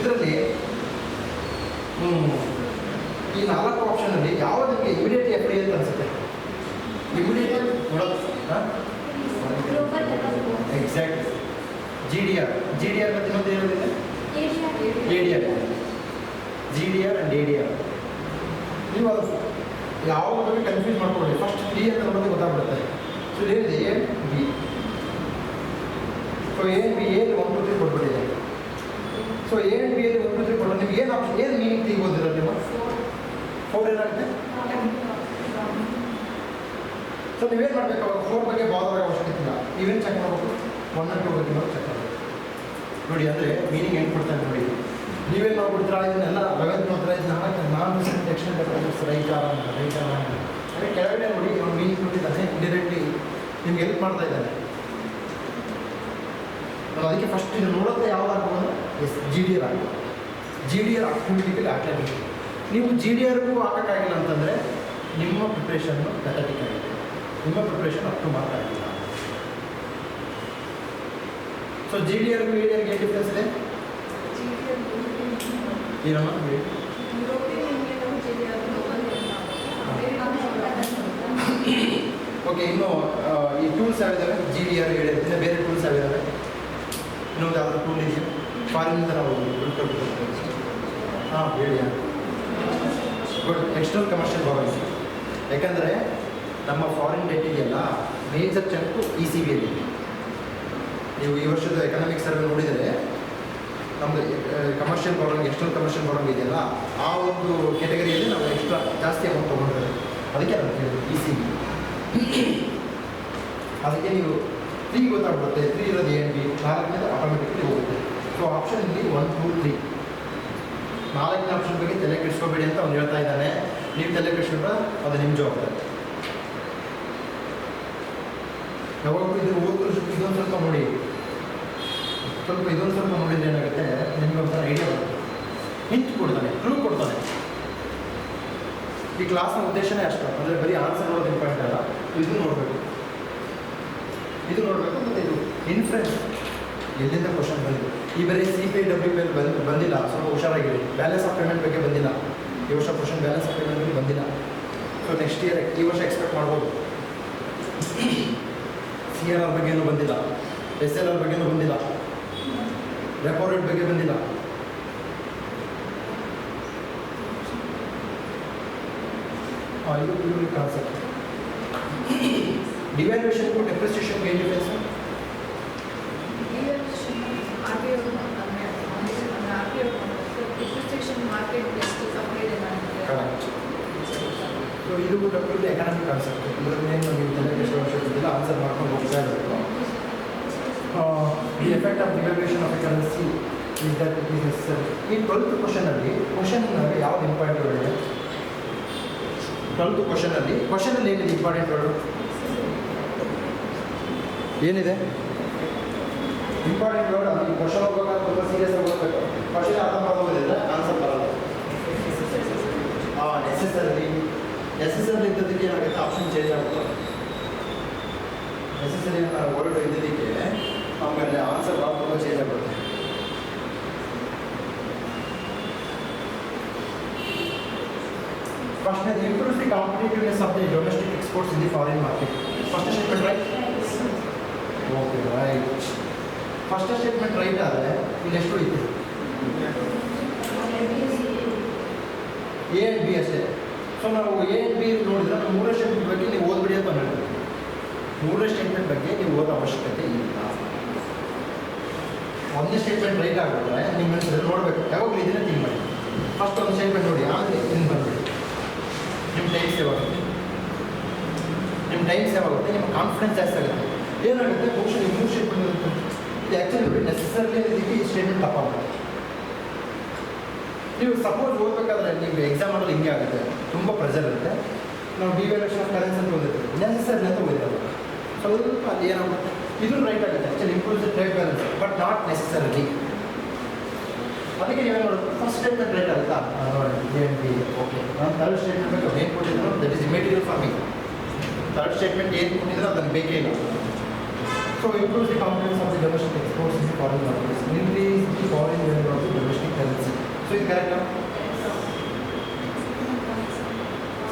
Speaker 1: ಇದರಲ್ಲಿ ಈ 4 ಆಪ್ಷನಲ್ಲಿ ಯಾವ ನಿಮಗೆ ಇಮಿಡಿಯೇಟ್ FDI ಅಂತ ಅನಿಸುತ್ತೆ? ಇಮಿಡಿಯೇಟ್ ನೋಡೋದು ಎಕ್ಸಾಕ್ಟ್ GDR ಮತ್ತು ಇನ್ನೊಂದು ಏನಿದೆ? ADR. GDR and ADR. ನೀವು ಅದು ಯಾವ ಬಗ್ಗೆ ಕನ್ಫ್ಯೂಸ್ ಮಾಡ್ಕೊಳ್ಳಿ. ಫಸ್ಟ್ 3 ಅಂತ ನಮಗೆ ಗೊತ್ತಾಗ್ಬಿಡುತ್ತೆ. ಸೊ ಏನಿದೆ A, B. So A, B, A 1, 2, 3 ಕೊಟ್ಬಿಟ್ಟಿದೆ. ಸೊ A ಆ್ಯಂಡ್ B 1, 2, 3 ಕೊಟ್ಟರೆ ನಿಮ್ಗೆ ಏನು ಆಪ್ಷನ್, ಏನು ಮೀನಿಂಗ್ ತೆಗಿಬೋದಿರ ನೀವು? 4 ಏನಾಗುತ್ತೆ? ಸೊ ನೀವೇನು ಮಾಡಬೇಕು? ಅವಾಗ 4 ಬಗ್ಗೆ ಬಾದರ ಅವಶ್ಯಕತೆ ಇಲ್ಲ. ನೀವೇನು ಚೆಕ್ ಮಾಡಬೇಕು? 1 and 2 ಬಗ್ಗೆ ಚೆಕ್ ಮಾಡಬೇಕು. ನೋಡಿ, ಅಂದರೆ ಮೀನಿಂಗ್ ಏನು ಕೊಡ್ತಾನೆ ನೋಡಿ. ನೀವೇನು ಮಾಡ್ಬಿಡ್ತೀರಾ? ಇದನ್ನೆಲ್ಲ 11th ನೋಡ್ತಾರೆ, ಇದನ್ನ ನಾನ್ ರೆಸಿಡೆಂಟ್ ಎಕ್ಸ್ಟೆಂಡ್ ರೈಟ್ ಅದೇ ಕೆಳಗಡೆ ನೋಡಿ ಅವ್ನು ಮೀನಿಂಗ್ ಕೊಟ್ಟಿದ್ದಾನೆ. ಇಂಡಿರೆಕ್ಟ್ಲಿ ನಿಮ್ಗೆ ಹೆಲ್ಪ್ ಮಾಡ್ತಾ ಇದ್ದಾನೆ. ನಾವು ಅದಕ್ಕೆ ಫಸ್ಟ್ ಇದು ನೋಡೋದೇ ಯಾವ್ದು ಆಗ್ಬೋದು? GDR ಆಗ್ಬೋದು. GDR ಆಟೋಮೆಟಿಕಲಿ ಹಾಕಲೇಬೇಕು. ನೀವು GDRಗೂ ಹಾಕೋಕ್ಕಾಗಿಲ್ಲ ಅಂತಂದರೆ ನಿಮ್ಮ ಪ್ರಿಪ್ರೇಷನ್ನು ಪೆಥೆಟಿಕ್ ಆಗಿದೆ. ನಿಮ್ಮ ಪ್ರಿಪ್ರೇಷನ್ ಅಪ್ ಟು ಮಾರ್ಕ್ ಆಗಿಲ್ಲ. ಸೊ GDRಗೂ ADRಗೆ ಏನು ಡಿಫ್ರೆನ್ಸ್ ಇದೆ? ಏನಮ್ಮ ಓಕೆ. ಇನ್ನು ಈ ಟೂಲ್ಸ್ ಯಾವಿದ್ದಾವೆ? GDR, ADR ಇನ್ನು ಬೇರೆ ಟೂಲ್ಸ್ ಯಾವಿದ್ದಾವೆ? ಇನ್ನೊಂದು ಯಾವುದೋ ಟೂಲ್ ಇದೆ ಫಾರಿನಿಂದ ನಾವು ತಿಳ್ಕೊಳ್ಬೇಕು. ಹಾಂ ಹೇಳಿ. ಗುಡ್. External commercial borrowing. ಯಾಕಂದರೆ ನಮ್ಮ ಫಾರಿನ್ ಡೆಟ್ ಇದೆಯಲ್ಲ, ಮೇಜರ್ ಚಂಕು ECB ಇದೆ. ನೀವು ಈ ವರ್ಷದ ಎಕನಾಮಿಕ್ ಸರ್ವೆ ನೋಡಿದರೆ ನಮ್ಮದು commercial borrowing, external commercial borrowing ಇದೆಯಲ್ಲ, ಆ ಒಂದು ಕೆಟಗರಿಯಲ್ಲಿ ನಾವು ಎಕ್ಸ್ಟ್ರಾ ಜಾಸ್ತಿ ಅಮೌಂಟ್ ತೊಗೊಂಡಿದ್ದೇವೆ. ಅದಕ್ಕೆ ನಾನು ಹೇಳಿದ್ದು ECB. ಅದಕ್ಕೆ ನೀವು 3 ಗೊತ್ತಾಗ್ಬಿಡುತ್ತೆ. 3 ಇರೋದು A&B, 4ನೇದು ಆಟೋಮೆಟಿಕ್ಲಿ ಹೋಗುತ್ತೆ. ಸೊ ಆಪ್ಷನ್ ಇಲ್ಲಿ 1, 2, 3. 4ನೇ ಆಪ್ಷನ್ ಬಗ್ಗೆ ತಲೆ ಕೆಡಿಸ್ಕೋಬೇಡಿ ಅಂತ ಅವ್ನು ಹೇಳ್ತಾ ಇದ್ದಾನೆ. ನೀವು ತಲೆ ಕೆಡಿಸ್ಕೊಂಡ್ರೆ ಅದು ನಿಮ್ಮ ಜವಾಬ್ದಾರಿ. ಯಾವಾಗಲೂ ಇದನ್ನು ಓದ್ಕೊಂಡು ಇದೊಂದು ಸ್ವಲ್ಪ ನೋಡಿ, ಇದೊಂದು ಸ್ವಲ್ಪ ನೋಡಿದ್ರೆ ಏನಾಗುತ್ತೆ, ನಿಮಗೆ ಒಂಥರ ಐಡಿಯಾ ಬರುತ್ತೆ. ಹಿಂಟ್ ಕೊಡ್ತಾನೆ, ಕ್ಲೂ ಕೊಡ್ತಾನೆ. ಈ ಕ್ಲಾಸ್ನ ಉದ್ದೇಶನೇ ಅಷ್ಟು. ಅಂದರೆ ಬರೀ ಆನ್ಸರ್ ನೋಡೋದು ಇಂಪಾರ್ಟೆಂಟ್ ಅಲ್ಲ, ಇದು ನೋಡಬೇಕು, ಮತ್ತು ಇದು ಇನ್ಫ್ಲುಯೆನ್ಸ್. ಎಲ್ಲಿಂದ ಕ್ವಶನ್ ಬಂದಿದೆ. ಈ ಬರೀ CPWPL ಬಂದಿಲ್ಲ, ಸ್ವಲ್ಪ ಹುಷಾರಾಗಿದೆ. ಬ್ಯಾಲೆನ್ಸ್ ಆಫ್ ಪೇಮೆಂಟ್ ಬಗ್ಗೆ ಬಂದಿಲ್ಲ ಈ ವರ್ಷ, ಕ್ವಶನ್ ಬ್ಯಾಲೆನ್ಸ್ ಆಫ್ ಪೇಮೆಂಟ್ ಬಗ್ಗೆ ಬಂದಿಲ್ಲ. ಸೊ ನೆಕ್ಸ್ಟ್ ಇಯರ್ ಈ ವರ್ಷ ಎಕ್ಸ್ಪೆಕ್ಟ್ ಮಾಡ್ಬೋದು. CRR ಬಗ್ಗೆನೂ ಬಂದಿಲ್ಲ, SLR ಬಗ್ಗೆನೂ ಬಂದಿಲ್ಲ, ರೆಪೋ ರೇಟ್ ಬಗ್ಗೆ ಬಂದಿಲ್ಲ. ಇದು ಕಾನ್ಸೆಪ್ಟ್. ಡಿವ್ಯಾಲ್ಯೂಯೇಷನ್ಗೂ ಡೆಪ್ರಿಸಿಯೇಷನ್ಗೂ ಏನು ಡಿಫ್ರೆನ್ಸ್? ಸೊ ಇದು ಡಬ್ಲ್ಯೂ ಎಕನಾಮಿಕ್ ಕಾನ್ಸೆಪ್ಟ್. ಇದರನ್ನೇನು ನೀವು ತಲೆಗೆ ಎಷ್ಟು ವರ್ಷ ಇದ್ದಿಲ್ಲ ಆನ್ಸರ್ ಮಾಡ್ಕೊಂಡು ಹೋಗ್ತಾ ಇರಬೇಕು. The effect of devaluation of A currency is that it is necessary. ಈ 12th ಕ್ವಶನಲ್ಲಿ ಯಾವ್ದು ಇಂಪಾರ್ಟೆಂಟ್ ವರ್ಡ್ ಇದೆ? 12th ಕ್ವಶನಲ್ಲಿ ಏನಿದೆ ಇಂಪಾರ್ಟೆಂಟ್ ವರ್ಡು? ಏನಿದೆ ಇಂಪಾರ್ಟೆಂಟ್ ವರ್ಡ್? ಅದು ಈ ಕ್ವಶನ್ ಹೋಗುವಾಗ ತುಂಬ ಸೀರಿಯಸ್ ಆಗಿ ಹೋಗಬೇಕು. ಕ್ವಶನ್ ಅರ್ಥ ಮಾಡೋದಿಲ್ಲ, ಆನ್ಸರ್ ಬರಲ್ಲ. ನೆಸೆಸರಿ ಇದ್ದದಕ್ಕೆ ಏನಾಗುತ್ತೆ, ಆಪ್ಷನ್ ಚೇಂಜ್ ಆಗುತ್ತೆ. ನೆಸೆಸರಿ ವರ್ಡ್ ಇದ್ದದಕ್ಕೆ ನಮಗೆ ಆನ್ಸರ್ ತುಂಬ ಚೇಂಜ್ ಆಗುತ್ತೆ. First improves the competitiveness of the domestic exports in the foreign market. First statement right? Okay right. First statement right ಆದರೆ ಇಲ್ಲಿ ಎಷ್ಟು ಉಳಿತು? A and B ಅಷ್ಟೇ. ಸೊ ನಾವು A and B ನೋಡಿದ್ರೆ ನಾವು 3 ಸ್ಟೇಟ್ಮೆಂಟ್ ಬಗ್ಗೆ ನೀವು ಓದ್ಬಿಡಿ ಅಂತ ಹೇಳ್ತೀವಿ. 3 ಸ್ಟೇಟ್ಮೆಂಟ್ ಬಗ್ಗೆ ನೀವು ಓದೋ ಅವಶ್ಯಕತೆ ಇಲ್ಲ. ಒಂದೇ ಸ್ಟೇಟ್ಮೆಂಟ್ ರೈಟ್ ಆಗಿಬಿಟ್ರೆ ನಿಮ್ಮ ಮನಸ್ಸಲ್ಲಿ ನೋಡಬೇಕು, ಯಾವಾಗಲೂ ಇದನ್ನೇ ಥಿಂಕ್ ಮಾಡಿ. ಫಸ್ಟ್ ಒಂದು ಸ್ಟೇಟ್ಮೆಂಟ್ ನೋಡಿ, ಆಮೇಲೆ ಇನ್ನು ಬಂದ್ಬಿಡಿ. ನಿಮ್ಮ ಟೈಮ್ ಸೇವ್ ಆಗುತ್ತೆ, ನಿಮ್ಮ ಕಾನ್ಫಿಡೆನ್ಸ್ ಜಾಸ್ತಿ ಆಗುತ್ತೆ. ಏನಾಗುತ್ತೆ, ಬಹುಶಃ ನೀವು 3 ಸ್ಟೇಟ್ಮೆಂಟ್ ಇದು ಆ್ಯಕ್ಚುಲಿ ನೋಡಿ ನೆಸೆಸರ್ಲಿ ಈ ಸ್ಟೇಟ್ಮೆಂಟ್ ತಪ್ಪಾಗುತ್ತೆ. ನೀವು ಸಪೋಸ್ ಓದಬೇಕಾದ್ರೆ ನೀವು ಎಕ್ಸಾಮ್ ಮಾಡೋದು ಹಿಂಗೆ ಆಗುತ್ತೆ, ತುಂಬ ಪ್ರೆಷರ್ ಇರುತ್ತೆ. ನಾವು ಡಿವ್ಯಾಲ್ಯೂಯೇಷನ್ ಆಫ್ ಕರೆನ್ಸಿ ಅಂತ ಓದಿರ್ತೀವಿ, ನೆಸೆಸರಿ ಅಂತ ಓದಿರೋದು ಸ್ವಲ್ಪ ಅದು ಏನಾಗುತ್ತೆ, ಇದು ರೈಟ್ ಆಗುತ್ತೆ. Actually improves the trade balance but not necessary. ಅದಕ್ಕೆ ನೀವೇನು ಮಾಡೋದು, ಫಸ್ಟ್ ಸ್ಟೇಟ್ಮೆಂಟ್ ರೈಟ್ ಆಗುತ್ತಾ ನೋಡಿ A&B. ಓಕೆ, ನಾನು ಥರ್ಡ್ ಸ್ಟೇಟ್ಮೆಂಟ್ ಬೇಕು ಏನು ಕೊಟ್ಟಿದ್ರು that is immediate for me. Third statement ಏನು ಕೊಟ್ಟಿದ್ರು ಅದನ್ನು ಬೇಕೇ ಇಲ್ಲ. So improves the competence of the domestic exports in the foreign markets, increase the foreign value of the domestic currency. So ಇದು ಕರೆಕ್ಟಾ?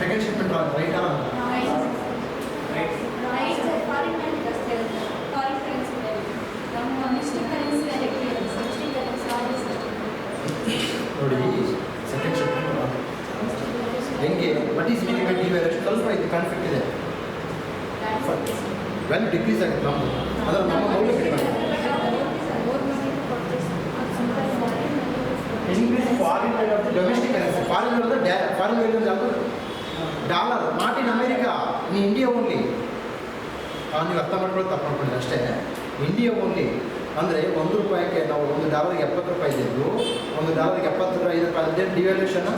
Speaker 1: ಸೆಕೆಂಡ್ ಸ್ಟೇಟ್ಮೆಂಟ್ ರೈಟಾ? ನೋಡಿ ಸೆಕೆಂಡ್ ಸ್ಟೇಟ್ಮೆಂಟ್ ಹೆಂಗೆ, what is meaning by devaluation? ಸ್ವಲ್ಪ ಇದು ಕಾನ್ಫ್ಲಿಕ್ಟ್ ಇದೆ. Value decrease ಆಗುತ್ತೆ ನಮ್ಮದು, ಅದರ ನಮ್ಮ ಮೌಲ್ಯ ಕಡಿಮೆ ಆಗುತ್ತೆ. Increase foreign value of the domestic currency. Foreign ಅಂದರೆ ಫಾರಿನ್ ವೇಲ್ಯೂ ಯಾವುದು? Dollar, not in America, in India only. ನೀವು ಅರ್ಥ ಮಾಡ್ಕೊಳ್ಳೋದು ತಪ್ಪು ಮಾಡ್ಕೊಂಡ್ರೆ ಅಷ್ಟೇ. ಇಂಡಿಯಾ ಓನ್ಲಿ ಅಂದರೆ $1 ನಾವು $1 $70 ಇದ್ದು $1 $75 ಅದೇ ಡಿವ್ಯಾಲ್ಯೂಯೇಷನ್,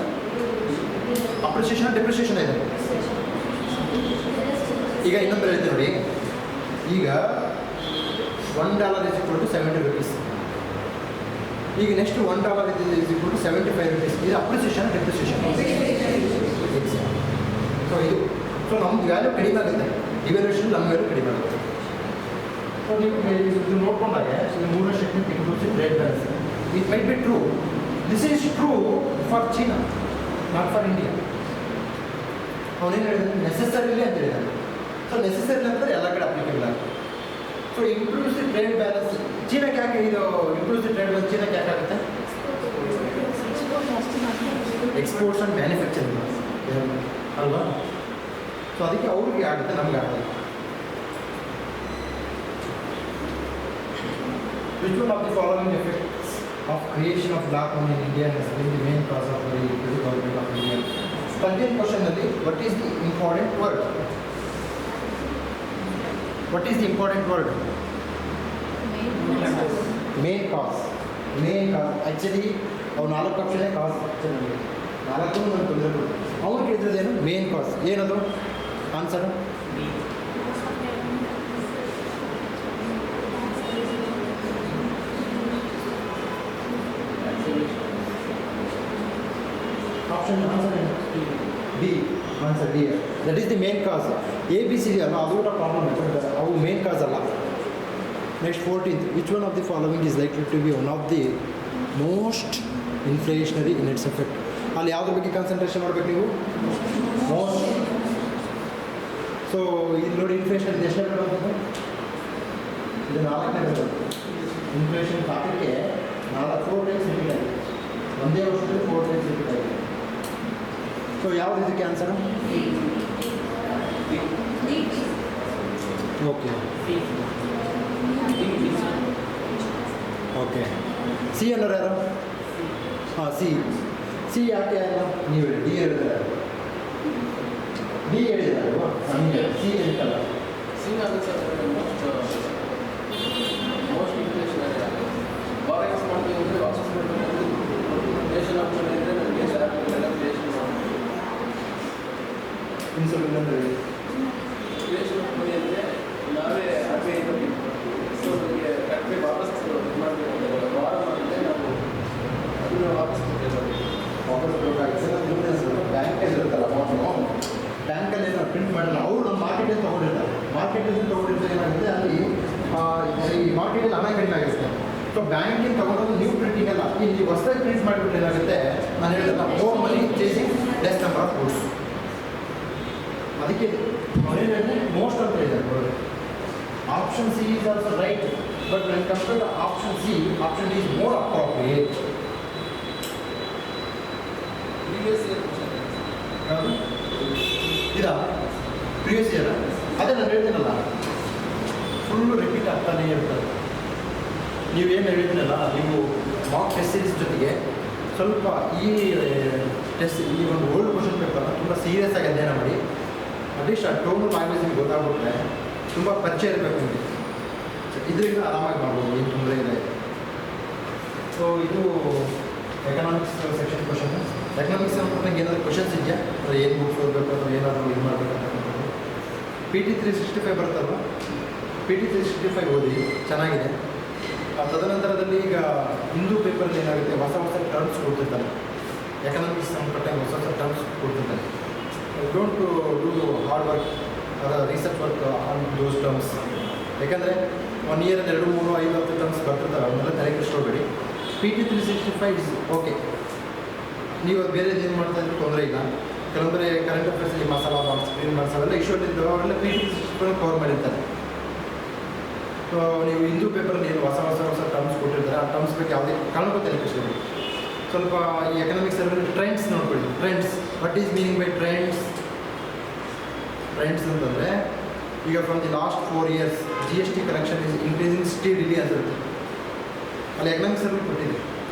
Speaker 1: ಅಪ್ರಿಸಿಯೇಷನ್, ಡೆಪ್ರಿಸಿಯೇಷನ್ ಇದೆ. ಈಗ ಇನ್ನೊಂದು ಹೇಳ್ತೀನಿ ನೋಡಿ, ಈಗ $1 = 70 rupees. ಈಗ ನೆಕ್ಸ್ಟ್ $1 = 75 rupees. ಇದು ಅಪ್ರಿಸಿಯೇಷನ್, ಡೆಪ್ರಿಸಿಯೇಷನ್. ಸೊ ಸೊ ನಮ್ದು ವ್ಯಾಲ್ಯೂ ಕಡಿಮೆ ಆಗುತ್ತೆ, ಡಿವ್ಯಾಲ್ಯೂಯೇಷನ್ ನಮ್ಮ ವ್ಯಾಲ್ಯೂ ಕಡಿಮೆ ಆಗುತ್ತೆ. ಸೊ ನೀವು ಇದು ನೋಡ್ಕೊಂಡಾಗ ಇದು 3 statement improves the trade balance. It might be true, this is true for China, not for India. ಅವನೇನು ಹೇಳಿದ್ರೆ ನೆಸೆಸರಿಲಿ ಅಂತ ಹೇಳಿದ್ದಾನೆ. ಸೊ ನೆಸೆಸರಿ ಅಂದರೆ ಎಲ್ಲ ಕಡೆ ಅಪ್ಲಿಕೇಬಲ್ ಆಗುತ್ತೆ. So improves the trade balance ಚೀನಾಕ್ಕೆ ಯಾಕೆ ಇದು ಇಂಪ್ರೂವ್ಸ್ ದಿ ಟ್ರೇಡ್ ಬ್ಯಾಲೆನ್ಸ್ ಚೀನಾಕ್ಕೆ ಯಾಕೆ ಆಗುತ್ತೆ? ಎಕ್ಸ್ಪೋರ್ಟ್ಸ್ ಆ್ಯಂಡ್ ಮ್ಯಾನುಫ್ಯಾಕ್ಚರಿಂಗ್ ಅಲ್ವಾ? ಸೊ ಅದಕ್ಕೆ ಅವ್ರಿಗೆ ಆಗುತ್ತೆ, ನಮ್ಗೆ ಆಗಲ್ಲ. Which one of the following effects of creation of black money in India has been the main cause of the government of India? 13th question ನಲ್ಲಿ what is the important word? What is the important word? Main cause. Main cause. Actually, ಅವು 4 ಆಪ್ಷನ್ನೇ ಕಾಸ್. 4 ನಾನು ತೊಂದರೆ ಕೊಡು. ಅವ್ರು ಕೇಳಿದ್ರೇನು main cause? ಏನದು answer? Option answer D. Answer D. That is the main cause. ABCD ಅಲ್ಲ, ಅದು ಕೂಡ ಪ್ರಾಬ್ಲಮ್. ಅವು ಮೇನ್ ಕಾಸ್ ಅಲ್ಲ. Next 14th, which one of the following is likely to be one of the most inflationary in its effect? ಅಲ್ಲಿ ಯಾವುದ್ರ ಬಗ್ಗೆ concentration ಮಾಡಬೇಕು ನೀವು? ಮೋಸ್ಟ್. ಸೊ ಇಲ್ಲಿ ನೋಡಿ ಇನ್ಫ್ಲೇಷನ್ ಎಷ್ಟು ಬರುತ್ತೆ? ಇದು 4ನೇ ಬರುತ್ತೆ. ಇನ್ಫ್ಲೇಷನ್ ಟಾಪಿಕ್ಗೆ 4 ಟೈಮ್ಸ್ ರಿಪೀಟ್ ಆಗಿದೆ. ಒಂದೇ ವರ್ಷದಲ್ಲಿ 4 ಟೈಮ್ಸ್ ರಿಪೀಟ್ ಆಗಿದೆ. ಸೊ ಯಾವ್ದು ಇದಕ್ಕೆ ಆನ್ಸರು? Okay okay. ಸಿ ಅನ್ನೋರು ಯಾರು? ಹಾಂ, ಸಿ ಯಾಕೆ ಅಲ್ಲ ನೀವು ಹೇಳಿ. ಡಿ ಹೇಳಿದ್ದಾರೆ, ಡಿ ಹೇಳಿದಾರಲ್ವಾ? ನಮಗೆ ಸಿ ಹೇಳ್ತಲ್ಲ.
Speaker 3: ನಾವೇ ಸೊ ಕಟ್ಟೆ ವಾಪಸ್ ವಾರ ನಾವು ಅದನ್ನು ವಾಪಸ್
Speaker 1: ಬ್ಯಾಂಕಲ್ಲಿ ಇರುತ್ತಲ್ಲ ಅಮೌಂಟು, ಬ್ಯಾಂಕಲ್ಲಿ ಏನೋ ಪ್ರಿಂಟ್ ಮಾಡಲ್ಲ, ಅವರು ನಮ್ಮ ಮಾರ್ಕೆಟಲ್ಲಿ ತೊಗೊಂಡಿರ್ತಾರೆ. ಮಾರ್ಕೆಟಲ್ಲಿ ತೊಗೊಂಡಿರ್ತಾರೆ ಏನಾಗುತ್ತೆ, ಅಲ್ಲಿ ಈ ಮಾರ್ಕೆಟಲ್ಲಿ ಹಣ ಕಡಿಮೆ ಆಗಿರುತ್ತೆ. ಸೊ ಬ್ಯಾಂಕಿಂದ ತೊಗೊಂಡೋದು ನ್ಯೂ ಪ್ರಿಂಟಿಂಗ್ ಅಲ್ಲ, ಇಲ್ಲಿ ಹೊಸದಾಗಿ ಪ್ರಿಂಟ್ ಮಾಡಿಬಿಟ್ಟು ಏನಾಗುತ್ತೆ, ನಾನು ಹೇಳಿದ್ರೆ more money chasing less number of goods. ಅದಕ್ಕೆ ಮೋಸ್ಟ್ ಅಂತ ಹೇಳಿದ್ದಾರೆ. Option C is also right, but when compare to option C, option D is more appropriate. ಇದಾ ಪ್ರಿವಿಯಸ್ ಇಯರ್? ಅದೇ ನಾನು ಹೇಳ್ತೀನಲ್ಲ, ಫುಲ್ಲು ರಿಪೀಟ್ ಆಗ್ತಾನೆ ಇರ್ತದೆ. ನೀವೇನು ಹೇಳಿದ್ದೀನಲ್ಲ, ನೀವು ಮಾಕ್ ಟೆಸ್ಟ್ ಸೀರೀಸ್ ಜೊತೆಗೆ ಸ್ವಲ್ಪ ಈ ಟೆಸ್ಟ್, ಈ ಒಂದು ಓಲ್ಡ್ ಕ್ವಶನ್ ಪೇಪರ್ನ ತುಂಬ ಸೀರಿಯಸ್ ಆಗಿ ಅಧ್ಯಯನ ಮಾಡಿ. ಅಟ್ಲೀಸ್ಟ್ ಆ ಟೋನು ಲ್ಯಾಂಗ್ವೇಜ್ ನಿಮ್ಗೆ ಗೊತ್ತಾಗ್ಬಿಟ್ರೆ ತುಂಬ ಪರಿಚಯ ಇರಬೇಕು ನಿಮಗೆ. ಇದರಿಂದ ಆರಾಮಾಗಿ ಮಾಡ್ಬೋದು, ಏನು ತೊಂದರೆ ಇದೆ. ಸೊ ಇದು ಎಕನಾಮಿಕ್ಸ್ ಸೆಕ್ಷನ್ ಕ್ವಶನ್. ಎಕನಾಮಿಕ್ಸ್ ಅಂದ್ಬಿಟ್ಟು ಏನಾದರೂ ಕ್ವಶನ್ಸ್ ಇದೆಯಾ, ಅದು ಏನು ಬುಕ್ಸ್ ಓದಬೇಕು ಅಥವಾ ಏನಾದರೂ ಇದು ಮಾಡಬೇಕಂತ. PT 365 ಬರ್ತಲ್ವ, PT 365 ಓದಿ, ಚೆನ್ನಾಗಿದೆ. ತದನಂತರದಲ್ಲಿ ಈಗ ಹಿಂದೂ ಪೇಪರಲ್ಲಿ ಏನಾಗುತ್ತೆ, ಹೊಸ ಹೊಸ ಟರ್ಮ್ಸ್ ಕೊಡ್ತಿರ್ತಾರೆ. ಎಕನಾಮಿಕ್ಸ್ ಸಂಬಂಧಪಟ್ಟಂಗೆ ಹೊಸ ಹೊಸ ಟರ್ಮ್ಸ್ ಕೊಡ್ತಿರ್ತಾರೆ. ಡೋಂಟ್ ಡೂ ಹಾರ್ಡ್ ವರ್ಕ್ ಅದರ research work on those terms. ಯಾಕಂದರೆ 1 ಇಯರಲ್ಲಿ 2, 3, 5, 10 ಟರ್ಮ್ಸ್ ಬರ್ತಿರ್ತಾರೆ, ಅವನ್ನೆಲ್ಲ ತಲೆಗೆ ಇಷ್ಟೋಬೇಡಿ. PT 365 is okay. ನೀವು ಅದು ಬೇರೆ ಏನು ಮಾಡ್ತಾ ಇದ್ರೆ ತೊಂದರೆ ಇಲ್ಲ. ಕೆಲವೊಂದರೆ ಕರೆಂಟ್ ಅಫೇರ್ಸಲ್ಲಿ ಮಸಾಲಾ ಬಾಕ್ಸ್, ಗ್ರೀನ್ ಬಾಕ್ಸ್ ಅವೆಲ್ಲ ಇಶ್ಯೂ ಇದ್ದು ಅವೆಲ್ಲ PT 365 ಕವರ್ ಮಾಡಿರ್ತಾರೆ. ಸೊ ನೀವು ಹಿಂದೂ ಪೇಪರಲ್ಲಿ ಏನು ಹೊಸ ಟರ್ಮ್ಸ್ ಕೊಟ್ಟಿರ್ತಾರೆ, ಆ ಟರ್ಮ್ಸ್ ಬಗ್ಗೆ ಯಾವುದೇ ಕಾರಣಕ್ಕೂ ತಲೆ ಕೆಡಿಸ್ಕೊಬೇಡಿ. ಸ್ವಲ್ಪ ಈ ಎಕನಾಮಿಕ್ಸಲ್ಲಿ ಟ್ರೆಂಡ್ಸ್ ನೋಡ್ಕೊಳ್ಳಿ. Trends, what is meaning by trends? Trends ಅಂತಂದರೆ ಈಗ from the last 4 years GST collection is increasing steadily ಅಂತ ಇರುತ್ತೆ. ಅಲ್ಲಿ ಎಕನಾಮಿಕ್ಸಲ್ಲಿ ಕೊಟ್ಟಿದೆ.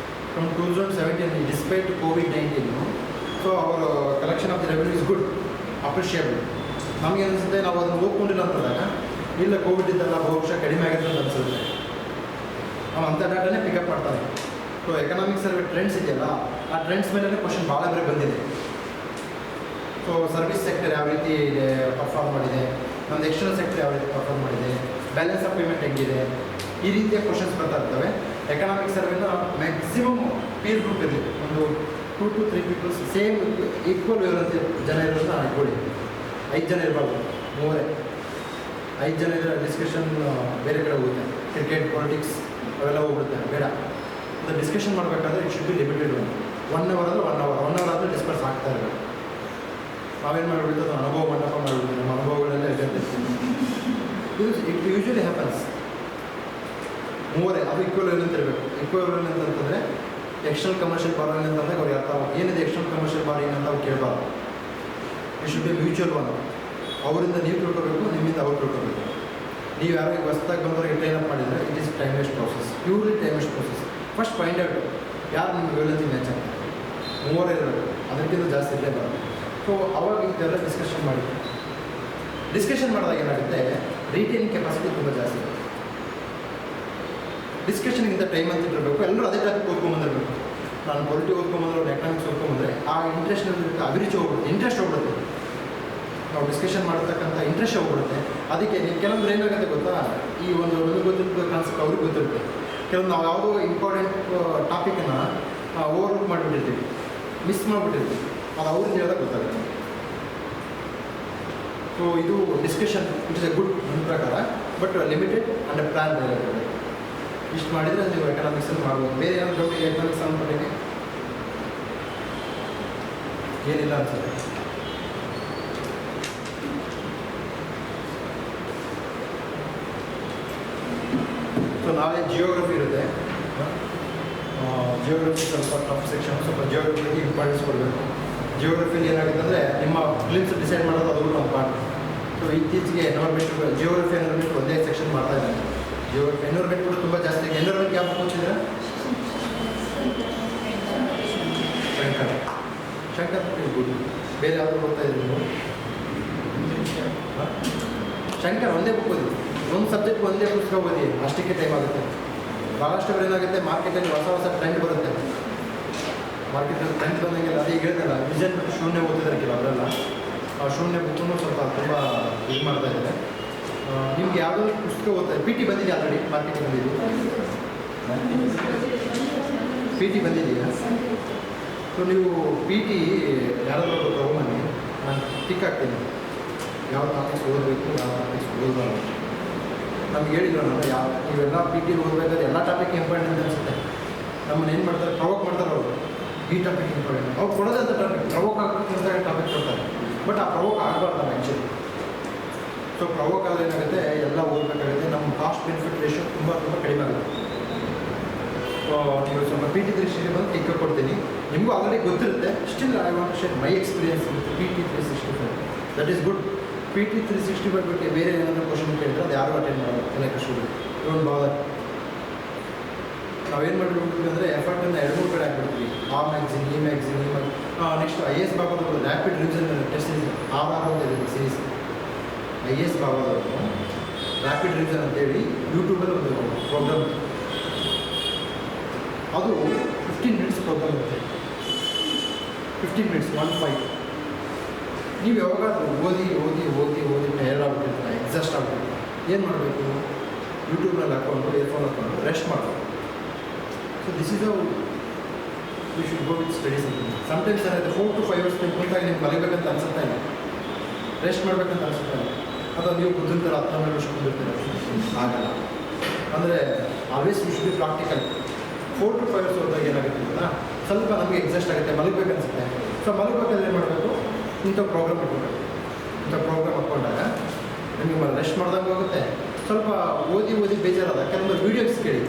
Speaker 1: ಫ್ರಮ್ 2017 ಡಿಸ್ಪೈಟ್ COVID-19, ಸೊ ಅವರ collection of the revenue is good, appreciable. ನಮಗೆ ಅನಿಸುತ್ತೆ ನಾವು ಅದನ್ನು ಓದ್ಕೊಂಡಿಲ್ಲ ಅಂತಂದಾಗ, ಇಲ್ಲ ಕೋವಿಡ್ ಇದ್ದಲ್ಲ ಬಹುಶಃ ಕಡಿಮೆ ಆಗುತ್ತೆ ಅಂತ ಅನಿಸುತ್ತೆ. ನಾವು ಅಂಥ ಡಾಟಾನೇ ಪಿಕಪ್ ಮಾಡ್ತಾನೆ. ಸೊ ಎಕನಾಮಿಕ್ಸಲ್ಲಿ ಟ್ರೆಂಡ್ಸ್ ಇದೆಯಲ್ಲ, ಆ ಟ್ರೆಂಡ್ಸ್ ಮೇಲೆ ಕ್ವಶನ್ ಭಾಳ ಬೇರೆ ಬಂದಿದೆ. ಸೊ ಸರ್ವಿಸ್ ಸೆಕ್ಟರ್ ಯಾವ ರೀತಿ ಪರ್ಫಾರ್ಮ್ ಮಾಡಿದೆ, ನಮ್ಮದು ಎಕ್ಸ್ಟರ್ನಲ್ ಸೆಕ್ಟರ್ ಯಾವ ರೀತಿ ಪರ್ಫಾರ್ಮ್ ಮಾಡಿದೆ, ಬ್ಯಾಲೆನ್ಸ್ ಆಫ್ ಪೇಮೆಂಟ್ ಹೆಂಗಿದೆ, ಈ ರೀತಿಯ ಕ್ವಶನ್ಸ್ ಬರ್ತಾ ಇರ್ತವೆ. ಎಕನಾಮಿಕ್ ಸರ್ವೆನ ಮ್ಯಾಕ್ಸಿಮಮ್ ಪೀರ್ ಗ್ರೂಪ್ ಇರಲಿ, ಒಂದು 2 to 3 ಪೀಪಲ್ಸ್ ಸೇಮ್ ಈಕ್ವಲ್ ಇರೋಂಥ ಜನ ಇರೋದನ್ನ ನಾನು ಇಟ್ಕೊಳ್ಳಿ. 5 ಜನ ಇರಬಾರ್ದು, 5 ಜನ ಇದ್ರೆ ಡಿಸ್ಕಷನ್ ಬೇರೆ ಕಡೆ ಹೋಗುತ್ತೆ. ಕ್ರಿಕೆಟ್, ಪಾಲಿಟಿಕ್ಸ್ ಅವೆಲ್ಲ ಹೋಗ್ಬಿಡುತ್ತೆ, ಬೇಡ. ಅದು ಡಿಸ್ಕಷನ್ ಮಾಡಬೇಕಾದ್ರೆ it should be limited. 1 hour ಅಂದರೆ 1 hour, 1 hour ಆದರೆ ಡಿಸ್ಕಸ್ ಆಗ್ತಾ ಇರಬೇಕು. ನಾವೇನು ಮಾಡಿಬಿಡ್ತು, ಅದು ಅನುಭವ ಮಂಟಪ ಮಾಡಿಬಿಡ್ತೀವಿ. ನಮ್ಮ ಅನುಭವಗಳೆಲ್ಲ ಇರುತ್ತೆ. It usually happens. 3 ಅದು ಈಕ್ವಲ್ ಅಂತ ಇರಬೇಕು. ಈಕ್ವಲ್ ಅಂತಂದರೆ ಎಕ್ಸ್ಟರ್ನಲ್ ಕಮರ್ಷಿಯಲ್ ಬಾರೋಯಿಂಗ್ ಅಂತಂದಾಗ ಅವ್ರಿಗೆ ಅರ್ಥ ಏನಿದೆ ಎಕ್ಸ್ಟರ್ನಲ್ ಕಮರ್ಷಿಯಲ್ ಬಾರೋಯಿಂಗ್ ಅಂತ ಅವ್ರು ಕೇಳಬಾರ್ದು. It should be mutual one. ಅವರಿಂದ ನೀವು ತಿಳ್ಕೊಬೇಕು, ನಿಮ್ಮಿಂದ ಅವ್ರು ತಿಳ್ಕೊಬೇಕು. ನೀವು ಯಾರೋ ಈಗ ಹೊಸದಾಗಿ ಬಂದವರಿಗೆ ಟ್ರೈನ್ ಅಪ್ ಮಾಡಿದರೆ it is time waste process, purely time waste process. First find out ಯಾರು ನಿಮ್ಗೆ ವೇಳಂತಿ ಮ್ಯಾಚ್ ಆಗ್ತದೆ. 3 ಇರಬೇಕು, ಅದಕ್ಕಿಂತ ಜಾಸ್ತಿ ಇರಲೇಬಾರ್ದು. ಸೊ ಅವಾಗ ಇದೆಲ್ಲ ಡಿಸ್ಕಷನ್ ಮಾಡಿ. ಡಿಸ್ಕಷನ್ ಮಾಡಿದಾಗ ಏನಾಗುತ್ತೆ, ರೀಟೇನಿಂಗ್ ಕೆಪಾಸಿಟಿ ತುಂಬ ಜಾಸ್ತಿ ಇದೆ. ಡಿಸ್ಕಷನ್ಗಿಂತ ಟೈಮ್ ಅಂತ ಇರಬೇಕು. ಎಲ್ಲರೂ ಅದೇ ಟಾಪಿಕ್ ಓದ್ಕೊಂಬಂದಿರಬೇಕು. ನಾನು ಪೊಲಿಟಿ ಓದ್ಕೊಂಬಂದ್ರೆ, ಎಕನಾಮಿಕ್ಸ್ ಓದ್ಕೊಂಬಂದರೆ ಆ ಇಂಟ್ರೆಸ್ಟ್ನಲ್ಲಿ ಅಭಿರುಚಿ ಹೋಗ್ಬಿಡುತ್ತೆ, ಇಂಟ್ರೆಸ್ಟ್ ಹೋಗ್ಬಿಡುತ್ತೆ. ನಾವು ಡಿಸ್ಕಷನ್ ಮಾಡತಕ್ಕಂಥ ಇಂಟ್ರೆಸ್ಟ್ ಹೋಗ್ಬಿಡುತ್ತೆ. ಅದಕ್ಕೆ ನೀವು ಕೆಲವೊಂದು ಏನಾಗುತ್ತೆ ಗೊತ್ತಾ, ಈ ಒಂದು ನಮಗೆ ಗೊತ್ತಿರೋ ಕಾನ್ಸೆಪ್ಟ್ ಅವ್ರಿಗೆ ಗೊತ್ತಿರುತ್ತೆ. ಕೆಲವೊಂದು ನಾವು ಯಾವುದೋ ಇಂಪಾರ್ಟೆಂಟ್ ಟಾಪಿಕನ್ನು ಓವರ್ಲುಕ್ ಮಾಡಿಬಿಟ್ಟಿರ್ತೀವಿ, ಮಿಸ್ ಮಾಡಿಬಿಟ್ಟಿರ್ತೀವಿ. ಅದು ಅವ್ರಿಗೆ ಹೇಳಿದಾಗ ಗೊತ್ತಾಗುತ್ತೆ. ಸೊ ಇದು discussion it is A good ನನ್ನ ಪ್ರಕಾರ. But limited and plan related. ಇಷ್ಟು ಮಾಡಿದರೆ ನೀವು ಎಕನಾಮಿಕ್ಸಲ್ಲಿ ಮಾಡ್ಬೋದು. ಬೇರೆ ಏನಾದರೂ ಡೌಟ್ ಇದೆ ಎಕನಾಮಿಕ್ಸ್ ಸಂಬಂಧಪಟ್ಟಿಗೆ? ಏನಿಲ್ಲ ಅನ್ಸುತ್ತೆ. ಸೊ ನಾಳೆ ಜಿಯೋಗ್ರಫಿ ಇರುತ್ತೆ. ಜಿಯೋಗ್ರಫಿ ಸ್ವಲ್ಪ ಟಫ್ ಸೆಕ್ಷನ್, ಸ್ವಲ್ಪ ಜಿಯೋಗ್ರಫಿಗೆ ಇಂಪಾರ್ಟೆನ್ಸ್ ಕೊಡಬೇಕು. ಜಿಯೋಗ್ರಫಿಲಿ ಏನಾಗುತ್ತೆ ಅಂದರೆ ನಿಮ್ಮ ಫಿಲಿಮ್ಸ್ ಡಿಸೈಡ್ ಮಾಡೋದು ಅದು ನಮ್ಮ ಪಾರ್ಟ್. ಸೊ ಇತ್ತೀಚೆಗೆ ಎನ್ವೈರ್ಮೆಂಟ್ ಜಿಯೋಗ್ರಫಿ ಎನ್ವೈರ್ಮೆಂಟ್ ಒಂದೇ ಸೆಕ್ಷನ್ ಮಾಡ್ತಾ ಇದ್ದಾರೆ. ಜಿಯೋಗ್ರಫಿ ಎನ್ವೈರ್ಮೆಂಟ್ ಕೂಡ ತುಂಬ ಜಾಸ್ತಿ. ಎನ್ವೈರ್ಮೆಂಟ್ ಯಾವ ಕೂತಿದ್ರೆ ಶಂಕರ್ ಗುಡ್. ಬೇರೆ ಯಾವುದು ಓದ್ತಾ ಇದ್ದೀವಿ ನೀವು? ಶಂಕರ್ ಒಂದೇ ಬುಕ್ ಓದಿ, ಒಂದು ಸಬ್ಜೆಕ್ಟ್ ಒಂದೇ ಪುಸ್ತಕ ಓದಿ, ಅಷ್ಟಕ್ಕೆ ಟೈಮ್ ಆಗುತ್ತೆ. ಭಾಳಷ್ಟು ಏನಾಗುತ್ತೆ, ಮಾರ್ಕೆಟಲ್ಲಿ ಹೊಸ ಹೊಸ ಟ್ರೆಂಡ್ ಬರುತ್ತೆ. ಮಾರ್ಕೆಟಲ್ಲಿ ಟ್ರೆಂಡ್ ಬಂದಂಗೆಲ್ಲ ಅದೇ ಹೇಳಿದಲ್ಲ, ವಿಷನ್ ಶೂನ್ಯ ಓದಿದ್ರೆ ಅವರೆಲ್ಲ ಆ ಶೂನ್ಯ ಬುಕ್ಕನ್ನು ಸ್ವಲ್ಪ ತುಂಬ ಇದು ಮಾಡ್ತಾ ಇದ್ದಾರೆ. ನಿಮ್ಗೆ ಯಾವುದೋ ಪುಸ್ತಕ ಓದ್ತಾರೆ. ಪಿ ಟಿ ಬಂದಿದೆ ಆಲ್ರೆಡಿ, ಮಾರ್ಕೆಟಿಗೆ ಬಂದಿದೆ. ಪಿ ಟಿ ಬಂದಿದೆಯಾ? ಸೊ ನೀವು ಪಿ ಟಿ ಯಾರಾದರೂ ತೊಗೊಂಬನ್ನಿ, ನಾನು ಟಿಕ್ ಹಾಕ್ತೀನಿ ಯಾವ ಟಾಪಿಕ್ಸ್ ಓದಬೇಕು, ಯಾವ ಟಾಪಿಕ್ಸ್ ಓದಬಾರ್ದು. ನಮ್ಗೆ ಹೇಳಿದ್ರು ನಾನು ನೀವೆಲ್ಲ ಪಿ ಟಿ ಓದಬೇಕಾದ್ರೆ ಎಲ್ಲ ಟಾಪಿಕ್ ಇಂಪಾರ್ಟೆಂಟ್ ಅನಿಸುತ್ತೆ. ನಮ್ಮನ್ನು ಏನು ಮಾಡ್ತಾರೆ, ಪ್ರವೋಕ್ ಮಾಡ್ತಾರೆ ಅವರು. ಈ ಟಾಪಿಕ್ ಇಂಪಾರ್ಟೆಂಟ್ ಅವ್ರು ಕೊಡೋದಂಥ ಟಾಪಿಕ್ ಪ್ರವೋಕ್ ಆಗಬೇಕಂತ ಟಾಪಿಕ್ ಕೊಡ್ತಾರೆ. ಬಟ್ ಆ ಪ್ರವೋಕ್ ಆಗಬಾರ್ದು ಆ್ಯಕ್ಚುಲಿ. ಸೊ ಪ್ರವೋಕ್ ಆದರೆ ಏನಾಗುತ್ತೆ, ಎಲ್ಲ ಓದಬೇಕಾಗುತ್ತೆ. ನಮ್ಮ ಕಾಸ್ಟ್ ಬೆನಿಫಿಟ್ ರೇಷಿಯೋ ತುಂಬ ಕಡಿಮೆ ಆಗುತ್ತೆ. ನೀವು ಸ್ವಲ್ಪ ಪಿ ಟಿ 365 ಬಂದು ಟಿಕ್ ಕೊಡ್ತೀನಿ. ನಿಮಗೂ ಆಲ್ರೆಡಿ ಗೊತ್ತಿರುತ್ತೆ. Still I want to share my experience with P T 365. That is good. P T 365 ಬಗ್ಗೆ ಬೇರೆ ಏನಾದರೂ ಕ್ವಶನ್ ಕೇಳಿದ್ರೆ ಅದು ಯಾರು ಅಟೆಂಡ್ ಮಾಡೋದು ಕೆಲವು ಸ್ಟೂಡೆಂಟ್ ಡೋಂಟ್ ಬಾದರ್. ನಾವೇನು ಮಾಡಿಬಿಡ್ತೀವಿ ಅಂದರೆ ಎಫರ್ಟನ್ನು 2-3 ಕಡೆ ಹಾಕ್ಬಿಡ್ತೀವಿ. ಆ ಮ್ಯಾಗ್ಝಿನ್, ಈ ಮ್ಯಾಗ್ಝಿನ್, ನೆಕ್ಸ್ಟ್ IAS ಬಾಬಾದವರು ರ್ಯಾಪಿಡ್ ರಿವಿಷನ್ ಟೆಸ್ಟ್ ಅಂತ ಇದೆ ಸೀರೀಸ್. IAS ಬಾಬಾದವರು ರ್ಯಾಪಿಡ್ ರಿವಿಷನ್ ಅಂತೇಳಿ ಯೂಟ್ಯೂಬಲ್ಲಿ ಒಂದು ಪ್ರೋಗ್ರಾಮ್, ಅದು 15 ಮಿನಿಟ್ಸ್ ಪ್ರೋಗ್ರಾಮ್ ಇರುತ್ತೆ. 15 ಮಿನಿಟ್ಸ್ 1-5. ನೀವು ಯಾವಾಗಾದ್ರೂ ಓದಿ ಟೈರ್ಡ್ ಆಗ್ಬಿಟ್ಟಿರ್ತಾರೆ, ಎಕ್ಸಾಸ್ಟ್ ಆಗ್ಬಿಟ್ಟಿರ್ತಾರೆ. ಏನು ಮಾಡಬೇಕು, ಯೂಟ್ಯೂಬ್ನಲ್ಲಿ ಹಾಕ್ಕೊಂಡು ಇಯರ್ಫೋನ್ ಹಾಕ್ಕೊಂಡು ರೆಸ್ಟ್ ಮಾಡಬೇಕು. So this is how we should go with studies. Sometimes ಏನಾಗುತ್ತೆ 4 to 5 hours ಕುಂತಾಗ ನೀವು ಕಲಿಬೇಕಂತ ಅನ್ಸುತ್ತಾ ಇಲ್ಲ, ರೆಸ್ಟ್ ಮಾಡಬೇಕಂತ ಅನ್ಸುತ್ತಾ ಇಲ್ಲ. ಅಥವಾ ನೀವು ಕುದಿರ್ತಾರೆ 10 ವರ್ಷ ಕುದಿರ್ತೀರ, ಆಗಲ್ಲ. ಅಂದರೆ always we should be practical. 4 to 5 hours ಹೋದಾಗ ಏನಾಗುತ್ತೆ ಅಂತ ಸ್ವಲ್ಪ ನಮಗೆ ಎಕ್ಸಾಸ್ಟ್ ಆಗುತ್ತೆ, ಮಲಗಬೇಕನ್ಸುತ್ತೆ. ಸೊ ಮಲಗಬೇಕಾದ್ರೆ ಏನು ಮಾಡಬೇಕು, ಇಂಥ ಪ್ರೋಗ್ರಾಮ್ ಇಟ್ಕೋಬೇಕು. ಇಂಥ ಪ್ರೋಗ್ರಾಮ್ ಹಾಕ್ಕೊಂಡಾಗ ನಿಮಗೆ ರೆಸ್ಟ್ ಮಾಡ್ದಂಗೆ ಹೋಗುತ್ತೆ. ಸ್ವಲ್ಪ ಓದಿ ಬೇಜಾರಾದ ಕೆಲವೊಂದು ವೀಡಿಯೋಸ್ ಕೇಳಿ.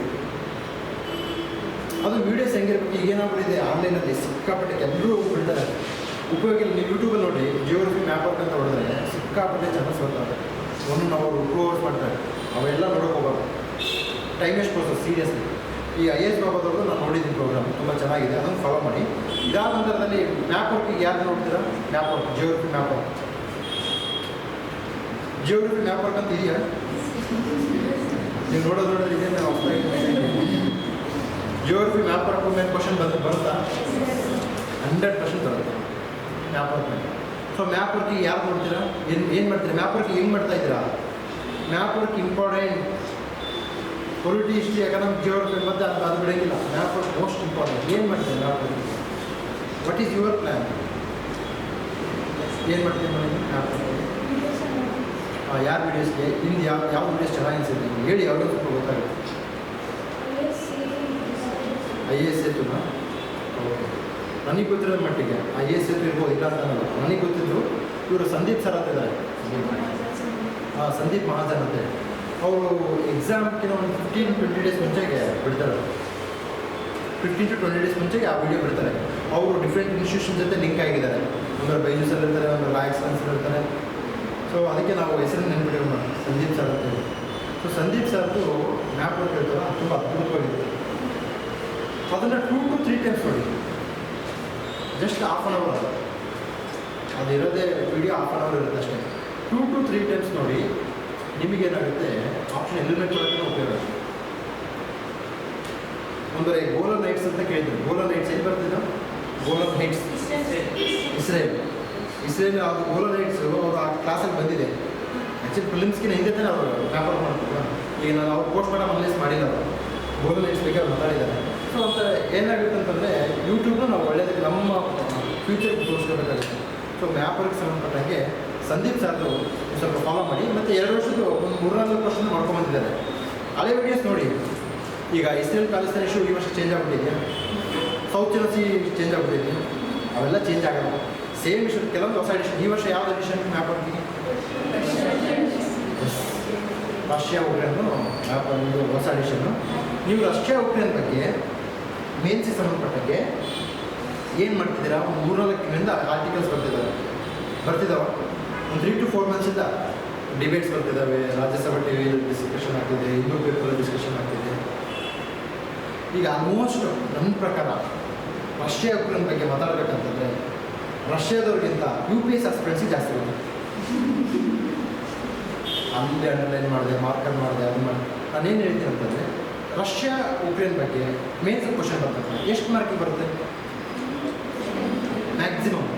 Speaker 1: ಅದು ವೀಡಿಯೋಸ್ ಹೆಂಗಿರ್ಬೇಕು, ಈಗ ಏನಾಗ್ಬಿಟ್ಟಿದೆ ಆನ್ಲೈನಲ್ಲಿ ಸಿಕ್ಕಾಪಟ್ಟೆ ಎಲ್ಲರೂ ಬಿಡ್ತಾರೆ. ಉಪಯೋಗ ಇಲ್ಲ. ನೀವು ಯೂಟ್ಯೂಬಲ್ಲಿ ನೋಡಿ ಜಿಯೋಗ್ರಫಿ ಮ್ಯಾಪ್ ವರ್ಕ್ ಅಂತ ಹೊಡೆದ್ರೆ ಸಿಕ್ಕಾಪಟ್ಟೆ ಚಾನಲ್ಸ್ ಬರ್ತಾರೆ. 1 hour 2 hours ಮಾಡ್ತಾರೆ. ಅವೆಲ್ಲ ನೋಡೋಕೆ ಹೋಗೋದು ಟೈಮ್ ವೇಸ್ಟ್ ಪ್ರೋಸೆಸ್ ಸೀರಿಯಸ್ಲಿ. ಈ IAS ಬಾಬಾದವ್ರದ್ದು ನಾನು ನೋಡಿದ್ದೀನಿ ಪ್ರೋಗ್ರಾಮ್, ತುಂಬ ಚೆನ್ನಾಗಿದೆ. ಅದನ್ನು ಫಾಲೋ ಮಾಡಿ. ಇದಾದ ನಂತರದಲ್ಲಿ ಮ್ಯಾಪ್ ವರ್ಕಿಗೆ ಯಾರು ನೋಡ್ತೀರಾ? Map work, geography map work. Geography map work ಅಂತ ಇದೆಯಾ? ನೀವು ನೋಡೋದ್ರಲ್ಲಿ ಇದೆ. ನಾವು ಜಿಯೋಗ್ರಫಿ ಮ್ಯಾಪ್ ವರ್ಕ್ ಮೇಲೆ ಕ್ವಶನ್ ಬರುತ್ತಾ? 100% ಬರುತ್ತೆ ಮ್ಯಾಪ್ ವರ್ಕ್ ಮೇಲೆ. ಸೊ ಮ್ಯಾಪ್ ವರ್ಕಿಗೆ ಯಾರು ನೋಡ್ತೀರಾ? ಏನು ಮಾಡ್ತೀರಾ? ಮ್ಯಾಪ್ ವರ್ಕಿಗೆ ಹೆಂಗೆ ಮಾಡ್ತಾ ಇದ್ದೀರಾ? Map work important. Polity, history, economic, geography ಮತ್ತು ಅದು ಬಿಡೋಂಗಿಲ್ಲ. Map work most important. ಏನು ಮಾಡ್ತೀರಾ map work? What is your plan? ಏನು ಮಾಡ್ತೀವಿ ಮಾಡಿ ಮ್ಯಾಪ್ ವರ್ಕ್? ಯಾರು ವೀಡಿಯೋಸ್ಗೆ ನಿಮ್ದು ಯಾವ ವೀಡಿಯೋಸ್ ಚೆನ್ನಾಗಿ ಅನಿಸಿದೆ ನಿಮ್ಗೆ ಹೇಳಿ, ಯಾವುದೋ ಸ್ವಲ್ಪ ಗೊತ್ತಾಗುತ್ತೆ. IAS ಸೇತುನಾ? ಓಕೆ. ನನಗೆ ಗೊತ್ತಿರೋ ಮಟ್ಟಿಗೆ IAS ಸೇತು ಇರ್ಬೋದು, ಇಲ್ಲ ಅಂತ ಅನ್ನೋದು. ನನಗೆ ಗೊತ್ತಿದ್ದು ಇವರು ಸಂದೀಪ್ ಸರ್ ಅಂತ ಇದ್ದಾರೆ. ಸಂದೀಪ್ ಮಹಾಜನ್ ಅಂತೇಳಿ. ಅವರು ಎಕ್ಸಾಮ್ಗಿನ ಒಂದು 15-20 days ಮುಂಚೆಗೆ ಬಿಡ್ತಾರೆ. 15 to 20 days ಮುಂಚೆಗೆ ಆ ವಿಡಿಯೋ ಬಿಡ್ತಾರೆ. ಅವರು ಡಿಫ್ರೆಂಟ್ ಇನ್ಸ್ಟಿಟ್ಯೂಷನ್ ಜೊತೆ ಲಿಂಕ್ ಆಗಿದ್ದಾರೆ. ಒಂದು ಬೈಜೂಸಲ್ಲಿ ಇರ್ತಾರೆ, ಒಂದು ಲಾ ಎಕ್ಸಲೆನ್ಸಲ್ಲಿ ಇರ್ತಾರೆ. ಸೊ ಅದಕ್ಕೆ ನಾವು ಹೆಸರನ್ನು ನೆನ್ಪಿಡೋಣ, ಸಂದೀಪ್ ಸರ್ ಅಂತೇಳಿ. ಸೊ ಸಂದೀಪ್ ಸರ್ದು ಮ್ಯಾಪ್ ವರ್ಕ್ ಇರ್ತಾರ, ತುಂಬ ಅದ್ಭುತವಾಗಿರುತ್ತೆ. ಅದನ್ನು 2 to 3 times ನೋಡಿ. ಜಸ್ಟ್ 1/2 hour ಅದು ಇರೋದೇ ವಿಡಿಯೋ 1/2 hour ಇರುತ್ತೆ ಅಷ್ಟೇ. 2 to 3 times ನೋಡಿ. ನಿಮಗೇನಾಗುತ್ತೆ, ಆಪ್ಷನ್ ಎಲಿಮಿನೇಟ್ ಮಾಡೋಕ್ಕೆ ಉಪಯೋಗ ಆಗುತ್ತೆ. ಒಂದು ಗೋಲನ್ ಹೈಟ್ಸ್ ಅಂತ ಕೇಳಿದ್ರು. ಗೋಲನ್ ಹೈಟ್ಸ್ ಎಲ್ಲಿ ಬರ್ತಿದ್ದ? Golan Heights Israel. ಅದು ಗೋಲನ್ ಹೈಟ್ಸು ಅವರು ಆ ಕ್ಲಾಸಲ್ಲಿ ಬಂದಿದೆ. ಆ್ಯಕ್ಚುಲಿ ಫಿಲಿಮ್ಸ್ಗಿನ ಹಿಂದೆ ತಾನೆ ಅವರು ವ್ಯಾಪಾರ ಮಾಡ್ತಾರೆ. ಈಗ ನಾನು ಅವ್ರು ಪೋಸ್ಟ್ ಮಾಡೋ ಅನಲೈಸ್ ಮಾಡಿಲ್ಲ. ಅವರು ಗೋಲನ್ ಹೈಟ್ಸ್ ಬಗ್ಗೆ ಅವ್ರು ಮಾತಾಡಿದ್ದಾರೆ. ಸೊ ಒಂಥರ ಏನಾಗುತ್ತೆ ಅಂತಂದರೆ ಯೂಟ್ಯೂಬ್ನ ನಾವು ಒಳ್ಳೆಯದಕ್ಕೆ ನಮ್ಮ ಫ್ಯೂಚರ್ಗೆ ತೋರಿಸ್ಕೋಬೇಕಾಗುತ್ತೆ. ಸೊ ಮ್ಯಾಪ್ ವರ್ಕ್ ಸಂಬಂಧಪಟ್ಟಂಗೆ ಸಂದೀಪ್ ಸರ್ದು ಸ್ವಲ್ಪ ಫಾಲೋ ಮಾಡಿ, ಮತ್ತು 2 ವರ್ಷದ್ದು ಒಂದು 3-4 ವರ್ಷದಿಂದ ಮಾಡ್ಕೊಂಬಂದಿದ್ದಾರೆ. ಹಳೆ ವಿಡಿಯೋಸ್ ನೋಡಿ. ಈಗ ಇಸ್ರೇಲ್ ಪ್ಯಾಲೆಸ್ತೈನ್ ಇಶ್ಯೂ ಈ ವರ್ಷ ಚೇಂಜ್ ಆಗಿಬಿಟ್ಟಿದೆಯಾ, ಸೌತ್ ಚೈನಾ ಸಿ ಚೇಂಜ್ ಆಗಿಬಿಟ್ಟಿದೆಯಾ, ಅವೆಲ್ಲ ಚೇಂಜ್ ಆಗಲ್ಲ. ಸೇಮ್ ಇಶ್ಯೂ, ಕೆಲವೊಂದು ಹೊಸ ಎಡಿಷನ್. ಈ ವರ್ಷ ಯಾವ್ದು ಎಡಿಷನ್ ಮ್ಯಾಪ್ ಆಗ್ತೀನಿ? ರಷ್ಯಾ ಉಕ್ರೇನು ಮ್ಯಾಪ್ ಒಂದು ಹೊಸ ಎಡಿಷನ್ನು. ನೀವು ರಷ್ಯಾ ಉಕ್ರೇನ್ ಬಗ್ಗೆ ಮೇನ್ಸಿಗೆ ಸಂಬಂಧಪಟ್ಟಂಗೆ ಏನು ಮಾಡ್ತಿದ್ದೀರಾ? ಒಂದು 3-4 ತಿಂಗಳಿಂದ ಆರ್ಟಿಕಲ್ಸ್ ಬರ್ತಿದ್ದಾವೆ. ಒಂದು 3 to 4 ಮಂತ್ಸಿಂದ ಡಿಬೇಟ್ಸ್ ಬರ್ತಿದ್ದಾವೆ. ರಾಜ್ಯಸಭಾ ಟಿ ವಿಯಲ್ಲಿ ಡಿಸ್ಕಷನ್ ಆಗ್ತಿದೆ, ಹಿಂದೂ ಪೇಪರಲ್ಲಿ ಡಿಸ್ಕಷನ್ ಆಗ್ತಿದೆ. ಈಗ ಆಲ್ಮೋಸ್ಟ್ ನನ್ನ ಪ್ರಕಾರ ರಷ್ಯಾ ಉಕ್ರೇನ್ ಬಗ್ಗೆ ಮಾತಾಡಬೇಕಂತಂದರೆ ರಷ್ಯಾದವ್ರಿಗಿಂತ UPS ಆಸ್ಪಿರೆನ್ಸಿ ಜಾಸ್ತಿ ಬರುತ್ತೆ. ಅಲ್ಲಿ ಅಂಡರ್ಲೈನ್ ಮಾಡಿದೆ, ಮಾರ್ಕರ್ ಮಾಡಿದೆ, ಅದು ಮಾಡಿ. ನಾನೇನು ಹೇಳ್ತೀನಿ ಅಂತಂದರೆ ರಷ್ಯಾ ಉಕ್ರೇನ್ ಬಗ್ಗೆ ಮೇನ್ಸ್ ಕ್ವಶನ್ ಬರ್ತದೆ. ಎಷ್ಟು ಮಾರ್ಕಿಗೆ ಬರುತ್ತೆ? Maximum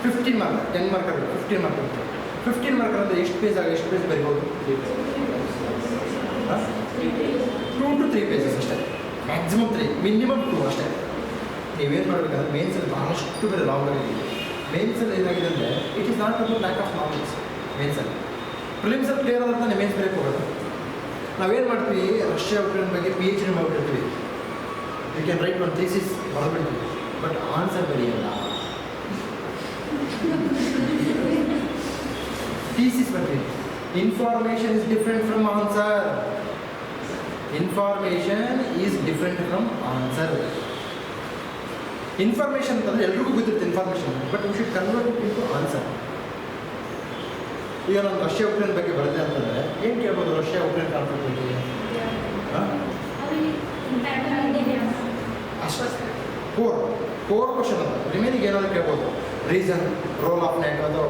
Speaker 1: 15 mark. 10 ಮಾರ್ಕ್ ಆಗುತ್ತೆ, 15 ಮಾರ್ಕ್ ಆಗುತ್ತೆ. 15 ಮಾರ್ಕ್ ಅಂದರೆ ಎಷ್ಟು ಪೇಜ್ ಬರಿಬೋದು? 2 to 3 ಪೇಜಸ್ ಅಷ್ಟೇ. ಮ್ಯಾಕ್ಸಿಮಮ್ 3, ಮಿನಿಮಮ್ 2 ಅಷ್ಟೇ. ನೀವೇನು ಮಾಡಬೇಕಂದ್ರೆ ಮೇನ್ಸಲ್ಲಿ ಭಾಳಷ್ಟು ಬೇರೆ ಲಾಂಗ್ ಆಗಿದೆ. ಮೇನ್ಸಲ್ಲಿ ಏನಾಗಿದೆ ಅಂದರೆ it is not about lack of knowledge. ಮೇನ್ಸಲ್ಲಿ ಪ್ರಿಲಿಮ್ಸಲ್ಲಿ ಕ್ಲಿಯರ್ ಆದ್ರೆ ತಾನೇ ಮೇನ್ಸ್ ಬರೆಯೋಕೆ ಹೋಗೋದು. ನಾವೇನು ಮಾಡ್ತೀವಿ, ರಷ್ಯಾ ಉಕ್ರೇನ್ ಬಗ್ಗೆ PhD ಮಾಡಿಬಿಡ್ತೀವಿ. You can write one thesis ಬರೆದ್ಬಿಡ್ತೀವಿ, ಬಟ್ ಆನ್ಸರ್ ಬರೆಯಲ್ಲ. ಥೀಸಿಸ್ ಬರ್ತೀವಿ. Information is different from answer. Information is different from answer. Information ಅಂತಂದರೆ ಎಲ್ರಿಗೂ ಗೊತ್ತಿರುತ್ತೆ information, but we should convert it into answer. ಈಗ ನಾನು ರಷ್ಯಾ ಉಕ್ರೇನ್ ಬಗ್ಗೆ ಬರುತ್ತೆ ಅಂತಂದರೆ ಏನು ಕೇಳ್ಬೋದು? ರಷ್ಯಾ ಉಕ್ರೇನ್ ಕಾನ್ಫ್ಲಿಕ್ಟ್ ಬಗ್ಗೆ ಅಷ್ಟೇ ಕೋರ್ ಕ್ವಶನ್ ಅಂತ. ರಿಮೈನಿಂಗ್ ಏನಾದರೂ ಕೇಳ್ಬೋದು. ರೀಸನ್, ರೋಲ್ ಆಫ್ ನೆಟ್, ಅಥವಾ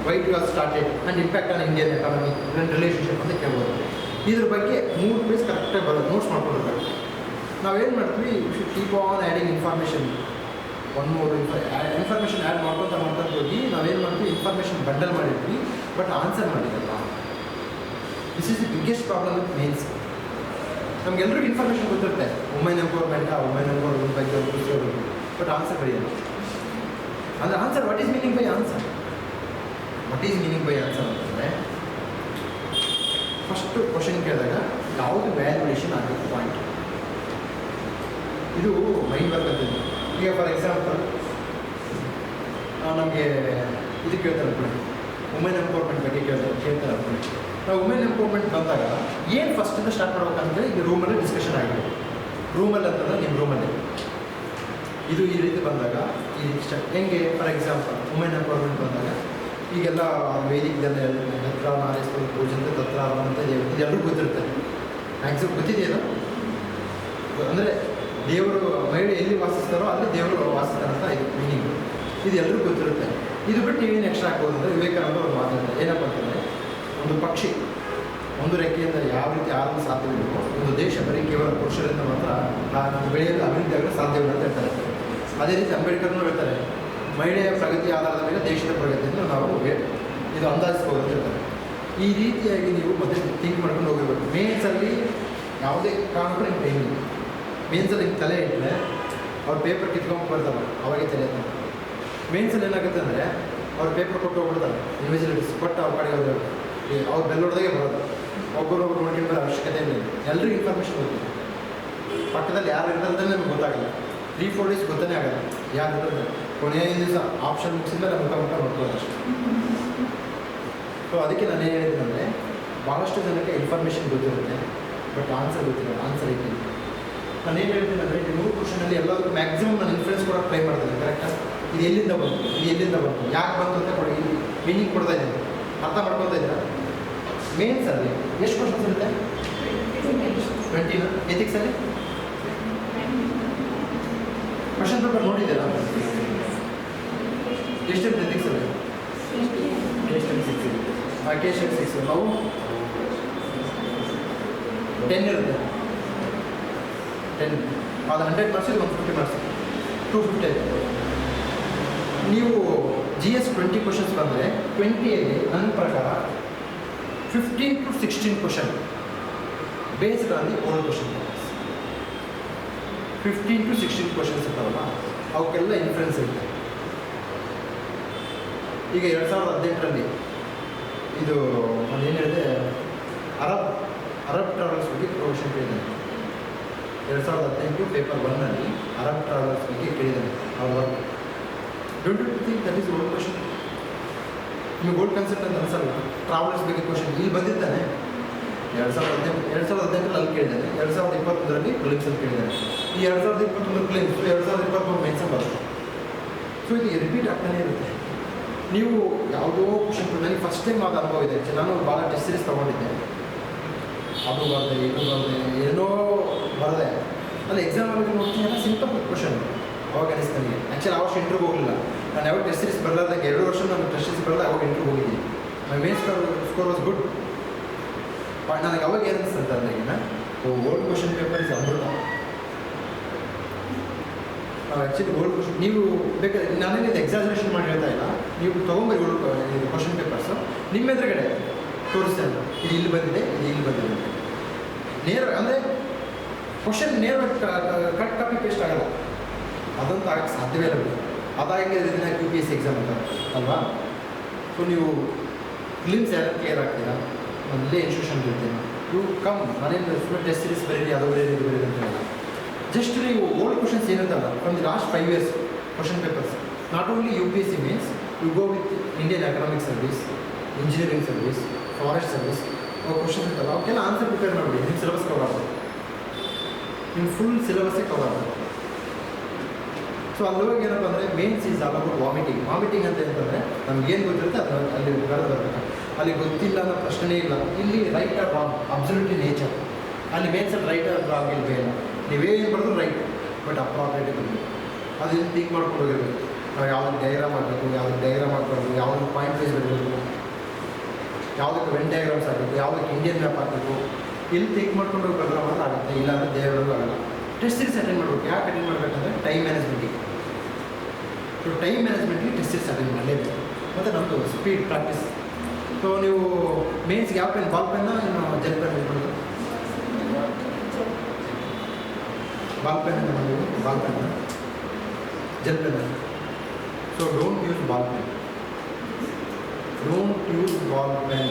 Speaker 1: why to have started and impact on Indian economy and relationship ಅಂತ ಕೇಳ್ಬೋದು. ಇದ್ರ ಬಗ್ಗೆ 3 ಪೇಜ್ ಕರೆಕ್ಟಾಗಿ ಬರೋದು, ನೋಟ್ಸ್ ಮಾಡ್ಕೊಂಡಿರ್ಬೇಕು. ನಾವೇನು ಮಾಡ್ತೀವಿ, should keep on adding information. Information add ಮಾಡ್ಕೊತ ಹೋಗಿ ನಾವೇನು ಮಾಡ್ತೀವಿ, ಇನ್ಫಾರ್ಮೇಷನ್ ಬಂಡಲ್ ಮಾಡಿರ್ತೀವಿ, ಬಟ್ ಆನ್ಸರ್ ಮಾಡಿರಲ್ಲ. This is the biggest problem with mains. ನಮಗೆಲ್ಲರಿಗೂ ಇನ್ಫಾರ್ಮೇಷನ್ ಗೊತ್ತಿರುತ್ತೆ, ವುಮೆನ್ ಎಂಪವರ್ಮೆಂಟ್ ಬಗ್ಗೆ ಪುಸ್ತಕಗಳು, ಬಟ್ ಆನ್ಸರ್ ಬರೆಯಲ್ಲ. ಅಂದರೆ answer, what is meaning by answer? ಅಂತಂದರೆ ಫಸ್ಟು ಕ್ವಶನ್ ಕೇಳಿದಾಗ ಯಾವುದು ವ್ಯಾಲ್ಯುಯೇಷನ್ ಆಗಬೇಕು ಪಾಯಿಂಟ್, ಇದು ಮೈಂಡ್ ವರ್ಕ್ ಅಂತಿದೆ. ಈಗ ಫಾರ್ ಎಕ್ಸಾಂಪಲ್ ನಮಗೆ ಇದು ಕೇಳ್ತಾರೆ ಅನ್ಕೊಳ್ಳಿ, ವುಮೆನ್ ಎಂಪವರ್ಮೆಂಟ್ ಬಗ್ಗೆ ಕೇಳ್ತಾರೆ ಅನ್ಕೊಳ್ಳಿ. ನಾವು ವುಮೆನ್ ಎಂಪವರ್ಮೆಂಟ್ ಬಂದಾಗ ಏನು ಫಸ್ಟಿಂದ ಸ್ಟಾರ್ಟ್ ಮಾಡ್ಬೇಕಂದ್ರೆ ಈಗ ರೂಮಲ್ಲಿ ಡಿಸ್ಕಷನ್ ಆಗಿದೆ. ರೂಮಲ್ಲಿ ಅಂತಂದ್ರೆ ನಿಮ್ಮ ರೂಮಲ್ಲಿ ಇದು ಈ ರೀತಿ ಬಂದಾಗ ಈ ರೀತಿ ಸ್ಟಾರ್ಟ್ ಹೆಂಗೆ? ಫಾರ್ ಎಕ್ಸಾಂಪಲ್ ವುಮೆನ್ ಎಂಪವರ್ಮೆಂಟ್ ಬಂದಾಗ ಈಗೆಲ್ಲ ವೇದಿಕದಲ್ಲೇ ತತ್ರ ನಾರೇಶ್ವರ ಪೂಜೆ ತತ್ರ ಅಂತ ಇದೆಲ್ಲರೂ ಗೊತ್ತಿರುತ್ತೆ. ಮ್ಯಾಕ್ಸಿಮಮ್ ಗೊತ್ತಿದೆಯಲ್ಲ, ಅಂದರೆ ದೇವರು ಮಹಿಳೆ ಎಲ್ಲಿ ವಾಸಿಸ್ತಾರೋ ಅಲ್ಲಿ ದೇವರು ವಾಸಿಸ್ತಾರೆ ಅಂತ ಇದು ಮೀನಿಂಗು. ಇದು ಎಲ್ಲರಿಗೂ ಗೊತ್ತಿರುತ್ತೆ. ಇದು ಬಿಟ್ಟು ನೀವೇನು ಎಕ್ಸ್ಟ್ರಾ ಹಾಕ್ಬೋದು ಅಂದರೆ ವಿವೇಕಾನಂದ ಅವ್ರು ಮಾತಾಡ್ತಾರೆ. ಏನಪ್ಪ ಅಂತಂದರೆ, ಒಂದು ಪಕ್ಷಿ ಒಂದು ರೆಕ್ಕೆಯಿಂದ ಯಾವ ರೀತಿ ಆರಲು ಸಾಧ್ಯವಿಲ್ಲ, ಒಂದು ದೇಶ ಬರೀ ಕೇವಲ ಪುರುಷರಿಂದ ಮಾತ್ರ ಬೆಳೆಯಲು ಅಭಿವೃದ್ಧಿ ಆಗಲು ಸಾಧ್ಯವಿಲ್ಲ ಅಂತ ಹೇಳ್ತಾರೆ. ಅದೇ ರೀತಿ ಅಂಬೇಡ್ಕರ್ನೂ ಹೇಳ್ತಾರೆ, ಮಹಿಳೆಯ ಪ್ರಗತಿ ಆಧಾರದ ಮೇಲೆ ದೇಶದ ಪ್ರಗತಿಯನ್ನು ನಾವು ಇದು ಅಂದಾಜಿಸ್ಬೋದು ಅಂತ ಹೇಳ್ತಾರೆ. ಈ ರೀತಿಯಾಗಿ ನೀವು ಮತ್ತೆ ಥಿಂಕ್ ಮಾಡ್ಕೊಂಡು ಹೋಗಿರ್ಬೇಕು. ಮೇನ್ಸಲ್ಲಿ ಯಾವುದೇ ಕಾರಣಕ್ಕೂ ನಿಮ್ಗೆ ಟೈಮ್ ಇಲ್ಲ. ಮೇನ್ಸಲ್ಲಿ ಹಿಂಗೆ ತಲೆ ಇಟ್ಟರೆ ಅವ್ರು ಪೇಪರ್ ಕಿತ್ಕೊಂಡು ಬರ್ತಾರೆ, ಅವಾಗೆ ತಲೆ ಇರ್ತಾರೆ. ಮೇನ್ಸಲ್ಲಿ ಏನಾಗುತ್ತೆ ಅಂದರೆ ಅವ್ರು ಪೇಪರ್ ಕೊಟ್ಟು ಹೋಗ್ಬಿಡ್ತಾರೆ, ಇನ್ವಿಜಿಲೇಟರ್ಸ್ ಕೊಟ್ಟು ಅವ್ರ ಕಡೆಗೆ ಹೋಗ್ಬೇಕು. ಅವ್ರು ಬೆಲ್ಲೊಡ್ದಾಗೆ ಬರೋದು, ಒಬ್ಬರೊಬ್ಬರು ನೋಡ್ಕೊಂಡು ಬರೋ ಅವಶ್ಯಕತೆ ಇಲ್ಲ. ಎಲ್ರಿಗೂ ಇನ್ಫಾರ್ಮೇಷನ್ ಗೊತ್ತಿದೆ. ಪಕ್ಕದಲ್ಲಿ ಯಾರು ಇರ್ತಂತ ನಮ್ಗೆ ಗೊತ್ತಾಗಲ್ಲ. 3-4 ಡೇಸ್ ಗೊತ್ತೇ ಆಗಲ್ಲ ಯಾರು ಇರ್ತದೆ. ಕೊನೆಯ ದಿವಸ ಆಪ್ಷನ್ ಮುಗಿಸಿದ ಮೇಲೆ ಮುಖ ನೋಡ್ಕೊಳ್ಳೋದು ಅಷ್ಟೇ. ಸೊ ಅದಕ್ಕೆ ನಾನು ಏನು ಹೇಳಿದ್ದೀನಿ ಅಂದರೆ, ಭಾಳಷ್ಟು ಜನಕ್ಕೆ ಇನ್ಫಾರ್ಮೇಷನ್ ಗೊತ್ತಿರುತ್ತೆ, ಬಟ್ ಆನ್ಸರ್ ಗೊತ್ತಿಲ್ಲ. ಆನ್ಸರ್ ಐತಿ. ನಾನು ಏನು ಹೇಳ್ತೀನಿ ಅಂದರೆ, ಈ 3 ಕ್ವಶನಲ್ಲಿ ಎಲ್ಲದಕ್ಕೂ ಮ್ಯಾಕ್ಸಿಮಮ್ ನಾನು ಇನ್ಫ್ಲುಯೆನ್ಸ್ ಕೊಡೋಕ್ಕೆ ಟ್ರೈ ಮಾಡ್ತೀನಿ. ಕರೆಕ್ಟಾಗಿ ಇದು ಎಲ್ಲಿಂದ ಬಂತು, ಯಾಕೆ ಬಂತು ಅಂತ ಕೊಡಿ, ಮೀನಿಂಗ್ ಕೊಡ್ತಾ ಇದ್ದೀನಿ. ಅರ್ಥ ಮಾಡ್ಕೊತಾ ಇದ್ದೀರಾ? ಮೇನ್ಸಲ್ಲಿ ಎಷ್ಟು ಕ್ವಶನ್ಸ್ ಇರುತ್ತೆ? 20ನ. ಎಥಿಕ್ಸಲ್ಲಿ ಕ್ವಶನ್ ಪೇಪರ್ ನೋಡಿದ್ದೀರಾ? ಎಷ್ಟಿರುತ್ತೆ ಎಥಿಕ್ಸಲ್ಲಿ? ಕೇಸ್ 6 ನಾವು 10 ಇರುತ್ತೆ. 10 ಅದು 100 ಮಾರ್ಕ್ಸಿಗೆ 150 ಮಾರ್ಕ್ಸ್, 250 ಆಯಿತು. ನೀವು GS 20 ಕ್ವಶನ್ಸ್ ಬಂದರೆ 20ಯಲ್ಲಿ ನನ್ನ ಪ್ರಕಾರ 15 to 16 question based on the old question. 15 to 16 questions ಇರ್ತಾವಲ್ಲ, ಅವಕ್ಕೆಲ್ಲ ಇನ್ಫ್ಲುಯೆನ್ಸ್ ಇರುತ್ತೆ. ಈಗ 2018ರಲ್ಲಿ ಇದು ಏನು ಹೇಳಿದೆ, ಅರಬ್ ಟ್ರಾವೆಲ್ಸ್ ಬಗ್ಗೆ ಕ್ವಶನ್ ಕೇಳಿದ್ದಾನೆ. 2018 ಪೇಪರ್ 1ನಲ್ಲಿ ಅರಬ್ ಟ್ರಾವೆಲ್ಸ್ ಬಗ್ಗೆ ಕೇಳಿದ್ದಾನೆ. ಅವ್ರ don't you think that is old question? ನಿಮಗೆ ಓಲ್ಡ್ ಕನ್ಸೆಪ್ಟ್ ಅಂತ ಅನ್ಸಲ್ಲ? ಟ್ರಾವೆಲರ್ಸ್ ಬಗ್ಗೆ ಕ್ವಶನ್ ಇಲ್ಲಿ ಬಂದಿದ್ದಾನೆ. 2018 ಅಲ್ಲಿ ಕೇಳಿದ್ದಾನೆ, 2021ರಲ್ಲಿ ಪ್ರಿಲಿಮ್ಸಲ್ಲಿ ಕೇಳಿದ್ದಾನೆ. ಈ 2021 ಪ್ರಿಲಿಮ್ಸ್ 2023 ಮೇನ್ಸಲ್ಲಿ ಬರುತ್ತೆ. ಸೊ ಇದು ರಿಪೀಟ್ ಆಗ್ತಾನೆ ಇರುತ್ತೆ. ನೀವು ಯಾವುದೋ ಕ್ವಶನ್ ನನಗೆ ಫಸ್ಟ್ ಟೈಮ್ ಆದ ಅನುಭವ ಇದೆ. ನಾನು ಭಾಳ ಟೆಸ್ಟ್ ಸೀರೀಸ್ ತೊಗೊಂಡಿದ್ದೆ, ಅದು ಬರದೆ ಇದು ಬರದೆ ಏನೋ ಬರದೆ ಅಲ್ಲಿ ಎಕ್ಸಾಮಲ್ಲಿ ನೋಡ್ತೀನಿ ಎಲ್ಲ ಸಿಂಪಲ್ ಕ್ವಶನ್. ಅವಾಗ ಅನಿಸ್ತು ನನಗೆ ಆ್ಯಕ್ಚುಲಿ ಅಷ್ಟು ಇಂಟ್ರ್ಯೂಗೆ ಹೋಗಲಿಲ್ಲ. ನಾನು ಯಾವಾಗ ಟೆಸ್ಟ್ ಸೀರೀಸ್ ಬರಲಾರ್ದಾಗ 2 ವರ್ಷ ನಾನು ಟೆಸ್ಟ್ ಸೀರೀಸ್ ಬರಲ್ಲ, ಅವಾಗ ಇಂಟ್ರ್ಯೂಗೆ ಹೋಗಿದ್ದೀನಿ. ಮೈ main score was good. But ನನಗೆ ಅವಾಗ ಏನು ಅನಿಸ್ತಂತ ಅಂದರೆ ಓಲ್ಡ್ ಕ್ವಶನ್ ಪೇಪರ್ ಇಸ್ ಅಮೃತ. ನಾವು ಆ್ಯಕ್ಚುಲಿ ಓಲ್ಡ್ ಕ್ವಶನ್ ನೀವು ಬೇಕಾದ್ರೆ ನಾನೇನು ಇದು ಎಕ್ಸಾಜರೇಷನ್ ಮಾಡಿ ಹೇಳ್ತಾ ಇಲ್ಲ, ನೀವು ತೊಗೊಂಬರಿ ಓಲ್ಡ್ ಕ್ವಶನ್ ಪೇಪರ್ಸು ನಿಮ್ಮ ಎದುರುಗಡೆ ತೋರಿಸ್ತೇನೆ. ಇದು ಇಲ್ಲಿ ಬಂದಿದೆ, ಇದು ಇಲ್ಲಿ ಬಂದಿದೆ ಅಂತ ನೇರ ಅಂದರೆ ಕ್ವಶನ್ ನೇರವಾಗಿ ಕಟ್ ಕಾಪಿ ಪೇಸ್ಟ್ ಆಗಲ್ಲ. ಅದಂತೂ ಆಗಕ್ಕೆ ಸಾಧ್ಯವೇ ಇಲ್ಲ. ಅದಾಗಿ ದಿನ UPSC ಎಕ್ಸಾಮ್ ಅಂತ ಅಲ್ವಾ? ಸೊ ನೀವು ಫಿಲಿಮ್ಸ್ ಯಾರು ಕೇರ್ ಆಗ್ತೀರಾ, ಮೊದಲೇ ಇನ್ಸ್ಟಿಟ್ಯೂಷನ್ ಇರ್ತೀನಿ, ಯು ಕಮ್. ನಾನೇನು ಸುಮ್ಮನೆ ಟೆಸ್ಟ್ ಸೀರೀಸ್ ಬರೀರಿ, ಅದು ಬರೀರಿ, ಇದು ಬರೀರಿ ಅಂತ ಹೇಳಲ್ಲ. ಜಸ್ಟ್ ನೀವು ಓಲ್ಡ್ ಕ್ವಶನ್ಸ್ ಏನಂತಲ್ಲ from the last 5 years question papers, not only UPSC means you go with Indian economic service, engineering service, forest service, questions ಇರ್ತಲ್ಲ ಅವಕ್ಕೆಲ್ಲ ಆನ್ಸರ್ ಪ್ರಿಪೇರ್ ಮಾಡಿಬಿಡಿ. ನಿಮ್ಮ ಸಿಲೆಬಸ್ ಕವರ್ ಆಗ್ಬೋದು, ನಿಮ್ಮ ಫುಲ್ ಸಿಲೆಬಸ್ಸೇ ಕವರ್ ಆಗ್ಬೋದು. ಸೊ ಅಲ್ಲಿವಾಗ ಏನಪ್ಪ ಅಂದರೆ mains is all about vomiting. Vomiting ಅಂತ ಅಂತಂದರೆ ನಮ್ಗೇನು ಗೊತ್ತಿರುತ್ತೆ ಅದು ಅಲ್ಲಿ ಬರೆದು ಬರಬೇಕು. ಅಲ್ಲಿ ಗೊತ್ತಿಲ್ಲ ಅನ್ನೋ ಪ್ರಶ್ನೆ ಇಲ್ಲ. ಇಲ್ಲಿ right or wrong absolutely nature. ಅಲ್ಲಿ ಮೇನ್ಸಲ್ಲಿ ರೈಟ್ ಆರ್ ರಾಂಗ್ ಇಲ್ಲ ಬೇಡ, ನೀವೇನು ಬರೆದ್ರು ರೈಟ್, ಬಟ್ ಅಪ್ರಾಪ್ರೇಟ್ ಬರಬೇಕು. ಅದನ್ನು ಥಿಂಕ್ ಮಾಡ್ಕೊಂಡು ಹೋಗಿರ್ಬೇಕು. ನಾವು ಯಾವುದಕ್ಕೆ ಡಯಾಗ್ರಾಮ್ ಮಾಡಬೇಕು, ಯಾವುದಕ್ಕೆ ಡಯಾಗ್ರಾಮ್ ಮಾಡ್ಕೊಂಡು, ಯಾವುದಕ್ಕೆ ಪಾಯಿಂಟ್ ವೈಸ್ ಬರಬೇಕು, ಯಾವುದಕ್ಕೆ ವೆನ್ ಡಯಾಗ್ರಾಮ್ಸ್ ಆಗಬೇಕು, ಯಾವುದಕ್ಕೆ ಇಂಡಿಯನ್ ಮ್ಯಾಪ್ ಹಾಕಬೇಕು, ಇಲ್ಲಿ ಥಿಂಕ್ ಮಾಡ್ಕೊಂಡು ಹೋಗಿ ಬರೆದ್ರೆ ಮಾತ್ರ ಆಗುತ್ತೆ, ಇಲ್ಲಾಂದರೆ ದೇವರಲ್ಲೂ ಆಗಲ್ಲ. ಟೆಸ್ಟ್ ಸೀರೀಸ್ ಅಟೆಂಡ್ ಮಾಡಬೇಕು. ಯಾಕೆ ಅಟೆಂಡ್ ಮಾಡಬೇಕಂದ್ರೆ ಟೈಮ್ ಮ್ಯಾನೇಜ್ಮೆಂಟಿಗೆ. ಸೊ ಟೈಮ್ ಮ್ಯಾನೇಜ್ಮೆಂಟ್ಗೆ ಟೆಸ್ಟ್ ಸೀರೀಸ್ ಅಟೆಂಡ್ ಮಾಡಲೇಬೇಕು. ಮತ್ತು ನಮ್ಮದು ಸ್ಪೀಡ್ ಪ್ರಾಕ್ಟೀಸ್. ಸೊ ನೀವು ಮೇನ್ಸ್ಗೆ ಯಾವ ಪೆನ್, ಬಾಲ್ ಪೆನ್ನ ಇನ್ನು ಜೆಲ್ ಪೆನ್ ಯೂಸ್ ಮಾಡೋದು? ಬಾಲ್ ಪೆನ್ ಮಾಡೋದು, ಬಾಲ್ ಪೆನ್ನ, ಜೆಲ್ ಪೆನ್ನ. So don't use ball pen, don't use ball pen.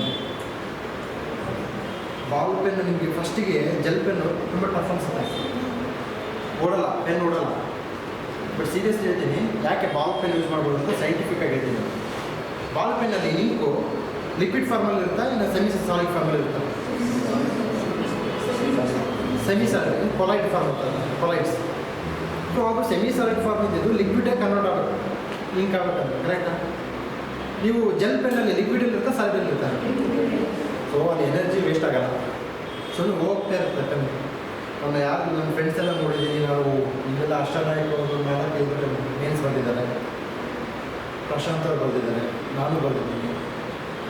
Speaker 1: Ball pen ನಿಮಗೆ ಫಸ್ಟಿಗೆ ಜೆಲ್ ಪೆನ್ನು ತುಂಬ ಟಫ್ ಅನ್ಸುತ್ತೆ, ಓಡಲ್ಲ, ಪೆನ್ ಓಡಲ್ಲ. ಬಟ್ ಸೀರಿಯಸ್ಲಿ ಹೇಳ್ತೀನಿ, ಯಾಕೆ ಬಾಲ್ ಪೆನ್ ಯೂಸ್ ಮಾಡ್ಬೋದು ಅಂತ ಸೈಂಟಿಫಿಕ್ಕಾಗಿ ಹೇಳ್ತೀನಿ. ಬಾಲ್ ಪೆನ್ನಲ್ಲಿ ಇಂಕು ಲಿಕ್ವಿಡ್ ಫಾರ್ಮಲ್ಲಿ ಇರುತ್ತಾ, ಇನ್ನು ಸೆಮಿ ಸಾಲಿಡ್ ಫಾರ್ಮಲ್ಲಿ ಇರುತ್ತಾ? ಸೆಮಿ ಸಾಲಿಡ್, ಕೊಲೈಡ್ ಫಾರ್ಮ್ ಇರ್ತದೆ, ಕೊಲೈಡ್ಸ್. ಸೊ ಅದು ಸೆಮಿ ಸಾಲಿಡ್ ಫಾರ್ಮ್ ಇದ್ದಿದ್ದು ಲಿಕ್ವಿಡೇ ಕನ್ವರ್ಟ್ ಆಗಬೇಕು, ಇಂಕ್ ಆಗಬೇಕಂತ. ಕರೆಕ್ಟಾ? ನೀವು ಜೆಲ್ ಪೆನ್ನಲ್ಲಿ ಲಿಕ್ವಿಡಲ್ಲಿ ಇರುತ್ತಾ, ಸಾಲಿಡಲ್ಲಿ ಇರ್ತಾರೆ? ಸೊ ಅಲ್ಲಿ ಎನರ್ಜಿ ವೇಸ್ಟ್ ಆಗಲ್ಲ. ಸೊ ನೀವು ಹೋಗ್ತಾ ಇರುತ್ತೆ ಪೆನ್. ನನ್ನ ಯಾರು ನನ್ನ ಫ್ರೆಂಡ್ಸ್ ಎಲ್ಲ ನೋಡಿದ್ದೀನಿ, ನಾವು ಇಲ್ಲೆಲ್ಲ ಅಷ್ಟನಾಯಕ ಅವರು 4-5 ಮೇನ್ಸ್ ಬಂದಿದ್ದಾರೆ, ಪ್ರಶಾಂತ್ ಅವರು ಬರೆದಿದ್ದಾರೆ, ನಾನು ಬರೆದಿದ್ದೀನಿ.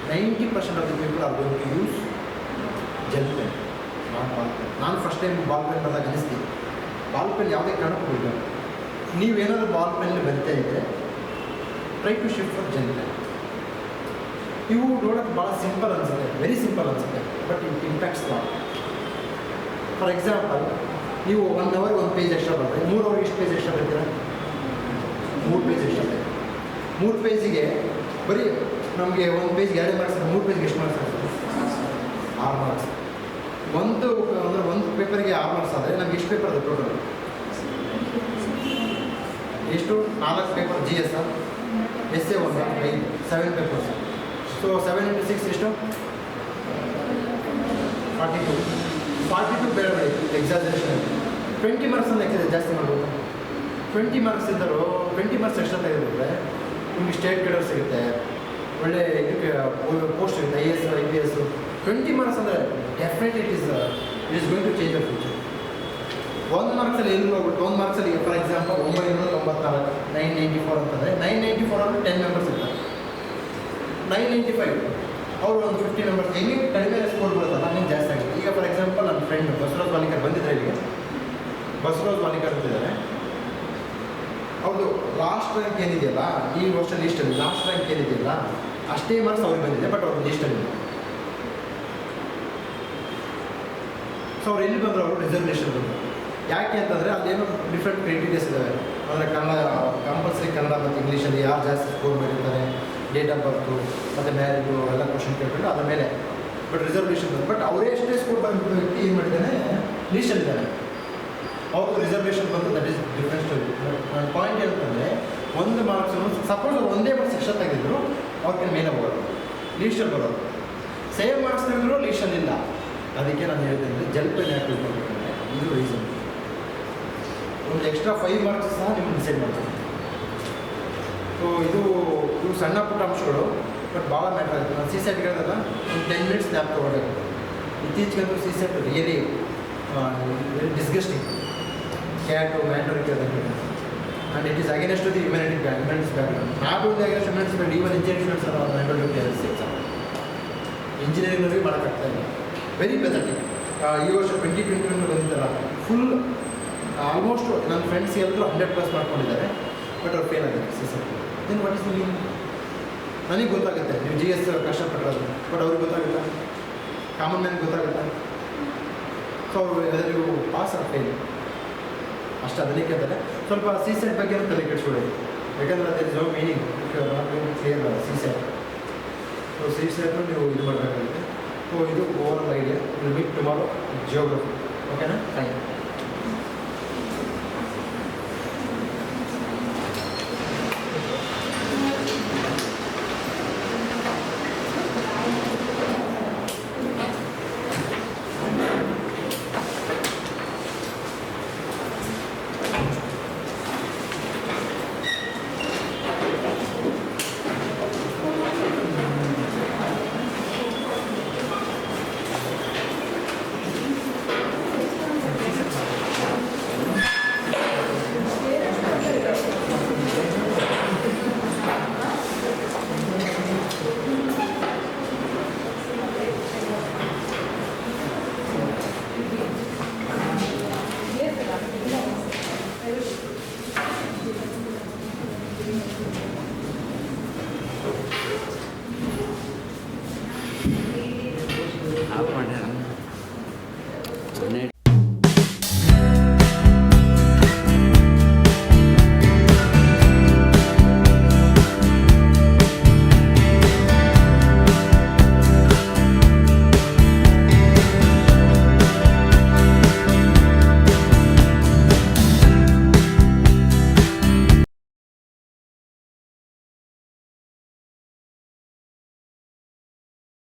Speaker 1: 90% of the people are going to use gel pen, not ball pen. ನಾನು ಫಸ್ಟ್ ಟೈಮ್ ಬಾಲ್ ಪೆನ್ ಬಂದಾಗ ಅನಿಸ್ತೀನಿ, ಬಾಲ್ ಪೆನ್ ಯಾವುದೇ ಕಾರಣಕ್ಕೂ ಇಲ್ಲ. ನೀವೇನಾದರೂ ಬಾಲ್ ಪೆನ್ ಬರಿತಾ ಇದ್ದರೆ try to shift for gel pen. ಇವು ನೋಡೋಕ್ಕೆ ಭಾಳ ಸಿಂಪಲ್ ಅನಿಸುತ್ತೆ, ವೆರಿ ಸಿಂಪಲ್ ಅನಿಸುತ್ತೆ, but it impacts lot. For example, ನೀವು 1 hour 1 ಪೇಜ್ ಎಕ್ಸ್ಟ್ರಾ ಬರ್ತದೆ, 3 hour ಎಷ್ಟು ಪೇಜ್ ಎಕ್ಸ್ಟ್ರಾ ಬರ್ತೀರಾ? 3 ಪೇಜ್ ಎಕ್ಸ್ಟ್ರಾ ಬೇಕು. 3 ಪೇಜಿಗೆ ಬರೀ ನಮಗೆ 1 ಪೇಜ್ಗೆ 2 ಮಾರ್ಕ್ಸ್, 3 ಪೇಜ್ಗೆ ಎಷ್ಟು ಮಾರ್ಕ್ಸ್ ಆಗ್ತದೆ? 6 ಮಾರ್ಕ್ಸ್. ಒಂದು ಪೇಪರ್ಗೆ 6 ಮಾರ್ಕ್ಸ್ ಆದರೆ ನಮ್ಗೆ ಎಷ್ಟು ಪೇಪರ್ ಅದು ಟೋಟಲ್? ಎಷ್ಟು? 4 paper GS, essay 1, 5, 7 papers. So 7 × 6 ಎಷ್ಟು? 42 ಬೇಡ ಬೇಡಿ, ಎಕ್ಸಾಜರೇಷನ್. 20 ಮಾರ್ಕ್ಸ್ ಅಂದರೆ ಎಕ್ಸೈಸ್ ಜಾಸ್ತಿ ಮಾಡ್ಬೋದು. 20 ಮಾರ್ಕ್ಸ್ ಇದ್ದರೂ 20 ಮಾರ್ಕ್ಸ್ ಎಕ್ಸ್ಟ್ರಾ ತೆಗೆದುಬಿಟ್ರೆ ನಿಮಗೆ ಸ್ಟೇಟ್ ಗೇಡರ್ ಸಿಗುತ್ತೆ, ಒಳ್ಳೆ ಇದಕ್ಕೆ ಪೋಸ್ಟ್ ಸಿಗುತ್ತೆ, IAS, IPS. 20 ಮಾರ್ಕ್ಸ್ ಅಂದರೆ definitely it is going to change the future. 1 ಮಾರ್ಕ್ಸಲ್ಲಿ ಎಲ್ಲಿ ಹೋಗ್ಬಿಟ್ಟು 1 ಮಾರ್ಕ್ಸಲ್ಲಿ ಫಾರ್ ಎಕ್ಸಾಂಪಲ್ 994, 994 ಅಂತಂದರೆ 994 ಅಂದರೆ 10 ಮೆಂಬರ್ಸ್ ಇರ್ತಾರೆ. 995 ಅವರು ಒಂದು 50 ಮೆಂಬರ್ಸ್. ಹೆಂಗೆ ಕಡಿಮೆ ಸ್ಕೋರ್ ಬರುತ್ತಲ್ಲ ಹಂಗೆ ಜಾಸ್ತಿ ಆಗುತ್ತೆ. ಈಗ ಫಾರ್ ಎಕ್ಸಾಂಪಲ್ ನನ್ನ ಫ್ರೆಂಡ್ ಬಸವರಾಜ್ ವಾಲಿಕರ್ ಬಂದಿದ್ದಾರೆ ಇಲ್ಲಿಗೆ. ಬಸವರಾಜ್ ವಾಲಿಕರ್ ಅಂತಿದ್ದಾರೆ, ಅವ್ರದ್ದು ಲಾಸ್ಟ್ ರ್ಯಾಂಕ್ ಏನಿದೆಯಲ್ಲ ಈ ವರ್ಷ ಲೀಸ್ಟಲ್ಲಿ, ಲಾಸ್ಟ್ ರ್ಯಾಂಕ್ ಏನಿದೆಯಲ್ಲ ಅಷ್ಟೇ ಮಾರ್ಕ್ಸ್ ಅವ್ರಿಗೆ ಬಂದಿದೆ, ಬಟ್ ಅವ್ರ ಲೀಸ್ಟಲ್ಲಿ. ಸೊ ಅವ್ರು ಎಲ್ಲಿ ಬಂದರು? ಅವರು ರಿಸರ್ವೇಷನ್ ಬಂದರು. ಯಾಕೆ ಅಂತಂದರೆ ಅಲ್ಲೇನೋ ಡಿಫ್ರೆಂಟ್ ಕ್ರೈಟೀರಿಯಾಸ್ ಇದ್ದಾವೆ. ಅಂದರೆ ಕನ್ನಡ ಕಂಪಲ್ಸರಿ, ಕನ್ನಡ ಮತ್ತು ಇಂಗ್ಲೀಷಲ್ಲಿ ಯಾರು ಜಾಸ್ತಿ ಸ್ಕೋರ್ ಮಾಡಿರ್ತಾರೆ, ಡೇಟ್ ಆಫ್ ಬರ್ತು ಮತ್ತು ಮ್ಯಾರೇಜು ಎಲ್ಲ ಕ್ವಶನ್ ಕೇಳ್ಕೊಂಡು ಅದ್ರ ಮೇಲೆ ಬಟ್ ರಿಸರ್ವೇಷನ್ ಬಟ್ ಅವರೇ ಎಷ್ಟೇ ಸ್ಕೋರ್ ಬಂದ ವ್ಯಕ್ತಿ ಏನು ಮಾಡಿದ್ದಾನೆ ಲೀಸ್ಟಲ್ಲಿದ್ದಾನೆ. ಅವ್ರಿಗೂ ರಿಸರ್ವೇಷನ್ ಬಂದು ದಟ್ ಈಸ್ ಡಿಫ್ರೆಂಟ್ ಸ್ಟೋರಿ. ನನ್ನ ಪಾಯಿಂಟ್ ಏನಂತಂದರೆ ಒಂದು ಮಾರ್ಕ್ಸನ್ನು ಸಪೋಸ್ ಅವ್ರು ಒಂದೇ ಮಾರ್ಕ್ಸ್ ಎಕ್ಸ್ಟ್ರಾ ತೆಗೆದಿದ್ರು ಅವ್ರಿಗೆ ಮೇಲೆ ಹೋಗೋದು, ಲೀಸ್ಟಲ್ಲಿ ಬರೋದು. ಸೇಮ್ ಮಾರ್ಕ್ಸ್ ತೆಗೆದ್ರು ಲೀಸ್ಟಲ್ಲಿ ಇಲ್ಲ. ಅದಕ್ಕೆ ನಾನು ಹೇಳ್ತೀನಿ ಜಲ್ಪೇನ್ ಯಾಕೆ ಯೂಸ್ ಮಾಡಬೇಕಂದ್ರೆ ಇದು ರೀಸನ್. ಒಂದು ಎಕ್ಸ್ಟ್ರಾ 5 ಮಾರ್ಕ್ಸ್ ಸಹ ನಿಮ್ಮನ್ನು ಡಿಸೈಡ್ ಮಾಡ್ತಾರೆ. ಸೊ ಇದು ಸಣ್ಣ ಪುಟ್ಟ ಅಂಶಗಳು ಬಟ್ ಭಾಳ ಮ್ಯಾಟರ್ ಆಗುತ್ತೆ. ನಾನು CSET ಹೇಳಿದಲ್ಲ ಒಂದು 10 ಮಿನಿಟ್ಸ್ ನ್ಯಾಪ್ ತೊಗೊಳ್ಬೇಕು. ಇತ್ತೀಚೆಗಂತೂ CSET ರಿಯಲಿ ಡಿಸ್ಗಸ್ಟಿಂಗ್ ಕ್ಯಾಟು ಮ್ಯಾಂಡೋರಿಟಿ ಅದಕ್ಕೆ and it is against the humanity humanities background. Not only against humanities back even engineering students are mandatory exam. ಇಂಜಿನಿಯರಿಂಗ್ನವ್ರಿಗೆ ಮಾಡೋಕ್ಕಾಗ್ತಾ ಇಲ್ಲ. Very pathetic. ಈ ವರ್ಷ 2021 ಬಂದಿದ್ದಲ್ಲ ಫುಲ್ ಆಲ್ಮೋಸ್ಟ್ ನನ್ನ ಫ್ರೆಂಡ್ಸ್ ಎಲ್ಲರೂ 100+ ಮಾಡ್ಕೊಂಡಿದ್ದಾರೆ ಬಟ್ ಅವ್ರು ಫೇಲ್ ಆಗಿದ್ದಾರೆ CSET. Then what is the mean? ನನಗೆ ಗೊತ್ತಾಗುತ್ತೆ ನೀವು GS ಕಷ್ಟಪಟ್ಟಿರೋದು ಬಟ್ ಅವ್ರಿಗೆ ಗೊತ್ತಾಗಿಲ್ಲ, ಕಾಮನ್ ಮ್ಯಾನ್ಗೆ ಗೊತ್ತಾಗುತ್ತೆ. ಸೊ ಅವರು ಎಲ್ಲರಿಗೂ ಪಾಸ್ ಆರ್ ಫೇಲ್ ಅಷ್ಟು. ಅದಕ್ಕೆ ಅಂತಾರೆ ಸ್ವಲ್ಪ CSET ಬಗ್ಗೆ ತಲೆ ಕೆಡಿಸ್ಕೊಳ್ಳಿ. ಯಾಕಂದರೆ ಅದೇ no meaning clear CSET. So CSET ನೀವು ಇದು ಮಾಡಬೇಕಾಗುತ್ತೆ. ಸೊ ಇದು overall idea. Will meet tomorrow geography. ಓಕೆನಾ? Thank you.